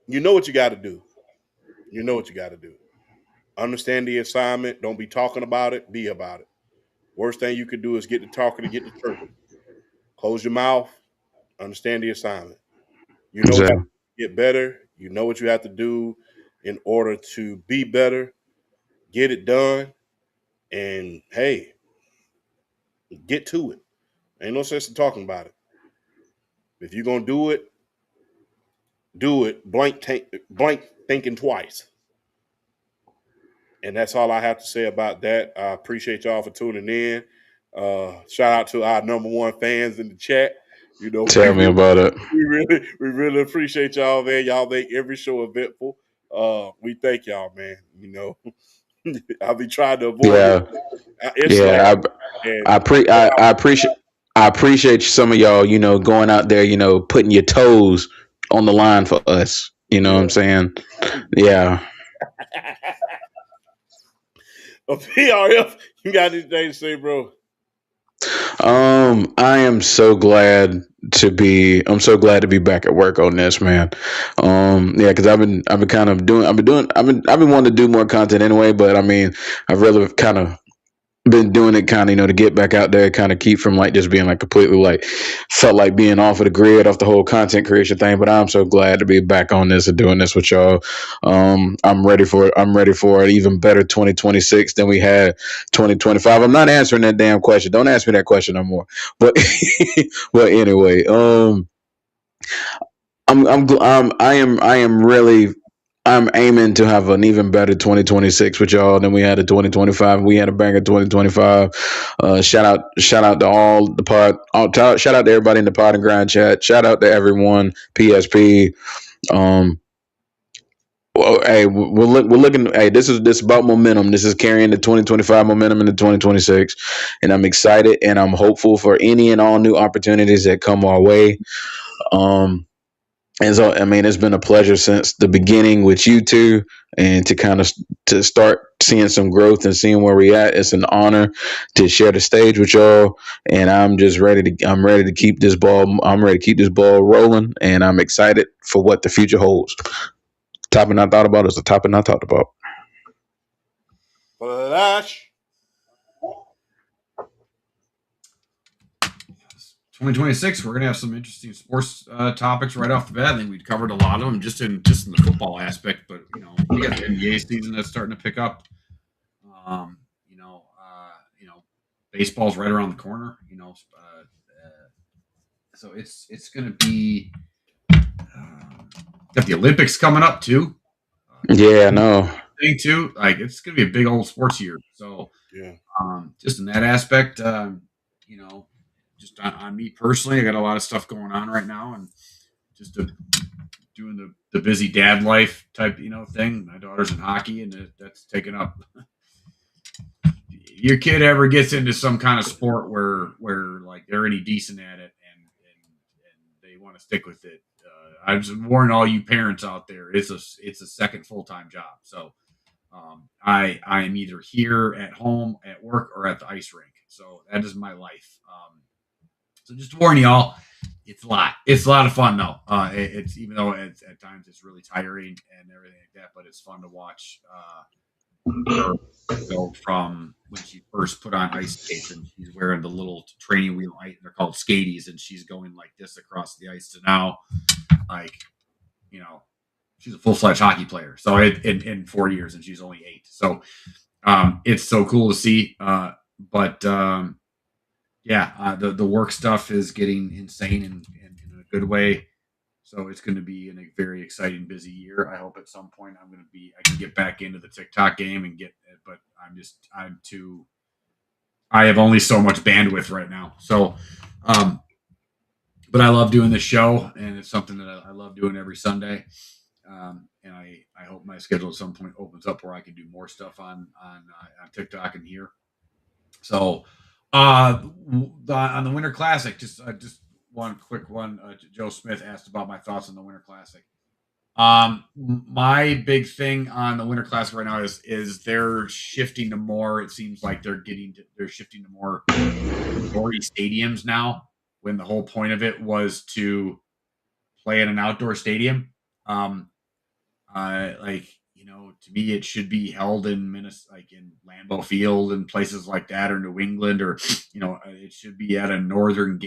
[SPEAKER 1] you know what you got to do. You know what you got to do. Understand the assignment. Don't be talking about it. Be about it. Worst thing you could do is get to talking and get to chirping. Close your mouth. Understand the assignment. You know what you have
[SPEAKER 2] So,
[SPEAKER 1] to get better. You know what you have to do in order to be better. Get it done. And hey, get to it. Ain't no sense in talking about it. If you're gonna do it. Blank thinking twice. And that's all I have to say about that. I appreciate y'all for tuning in. Shout out to our number one fans in the chat. You know,
[SPEAKER 2] tell me about it.
[SPEAKER 1] we really appreciate y'all, man. Y'all make every show eventful. We thank y'all, man. You know, I'll be trying to avoid it.
[SPEAKER 2] Yeah,
[SPEAKER 1] It's like,
[SPEAKER 2] yeah.
[SPEAKER 1] and
[SPEAKER 2] I appreciate some of y'all. Going out there. Putting your toes on the line for us. You know what
[SPEAKER 1] yeah.
[SPEAKER 2] I'm saying? Yeah.
[SPEAKER 1] A PRF, you got anything to say, bro?
[SPEAKER 2] I am so glad I'm so glad to be back at work on this, man. Yeah, because I've been kind of I've been wanting to do more content anyway, but I mean, I've really kind of been doing it kind of to get back out there, kind of keep from like just being like completely like felt like being off of the grid, off the whole content creation thing. But I'm so glad to be back on this and doing this with y'all. I'm ready for it. I'm ready for an even better 2026 than we had 2025. I'm not answering that damn question. Don't ask me that question no more. But but anyway, I am really I'm aiming to have an even better 2026 with y'all than we had in 2025. We had a banger 2025. Shout out to all the shout out to everybody in the pod and grind chat. Shout out to everyone. PSP. Um, well, hey, we're looking. Hey, this about momentum. This is carrying the 2025 momentum into 2026, and I'm excited and I'm hopeful for any and all new opportunities that come our way. Um, and so, I mean, it's been a pleasure since the beginning with you two, and to kind of to start seeing some growth and seeing where we at. It's an honor to share the stage with y'all, and I'm ready to keep this ball. I'm ready to keep this ball rolling, and I'm excited for what the future holds. Topic I thought about is the topic I talked about.
[SPEAKER 1] Flash.
[SPEAKER 3] 2026, we're gonna have some interesting sports topics right off the bat. I think we've covered a lot of them just in the football aspect, but we got the NBA season that's starting to pick up. Um, baseball's right around the corner. So it's gonna be got the Olympics coming up too.
[SPEAKER 2] Yeah, no.
[SPEAKER 3] Thing too, like it's gonna be a big old sports year. So
[SPEAKER 1] Yeah.
[SPEAKER 3] just in that aspect, just on me personally, I got a lot of stuff going on right now, and just doing the busy dad life type, thing. My daughter's in hockey, and that's taken up. Your kid ever gets into some kind of sport where like they're any decent at it and they want to stick with it, I just warn all you parents out there, it's a second full-time job. So I am either here at home, at work, or at the ice rink. So that is my life. So just to warn y'all, it's a lot. It's a lot of fun though. It's even though at times it's really tiring and everything like that, but it's fun to watch her go from when she first put on ice skates and she's wearing the little training wheel. They're called skaties, and she's going like this across the ice to now, like she's a full-fledged hockey player. So in 4 years, and she's only 8. So it's so cool to see. But the work stuff is getting insane in a good way. So it's going to be in a very exciting, busy year. I hope at some point I can get back into the TikTok game and get it, but I have only so much bandwidth right now. So, but I love doing this show, and it's something that I love doing every Sunday. And I hope my schedule at some point opens up where I can do more stuff on TikTok and here. So, on the Winter Classic, just one quick one. Joe Smith asked about my thoughts on the Winter Classic. My big thing on the Winter Classic right now is they're shifting to more. It seems like they're shifting to more indoor stadiums now, when the whole point of it was to play in an outdoor stadium. To me, it should be held in Minnesota, like in Lambeau Field and places like that, or New England, or it should be at a northern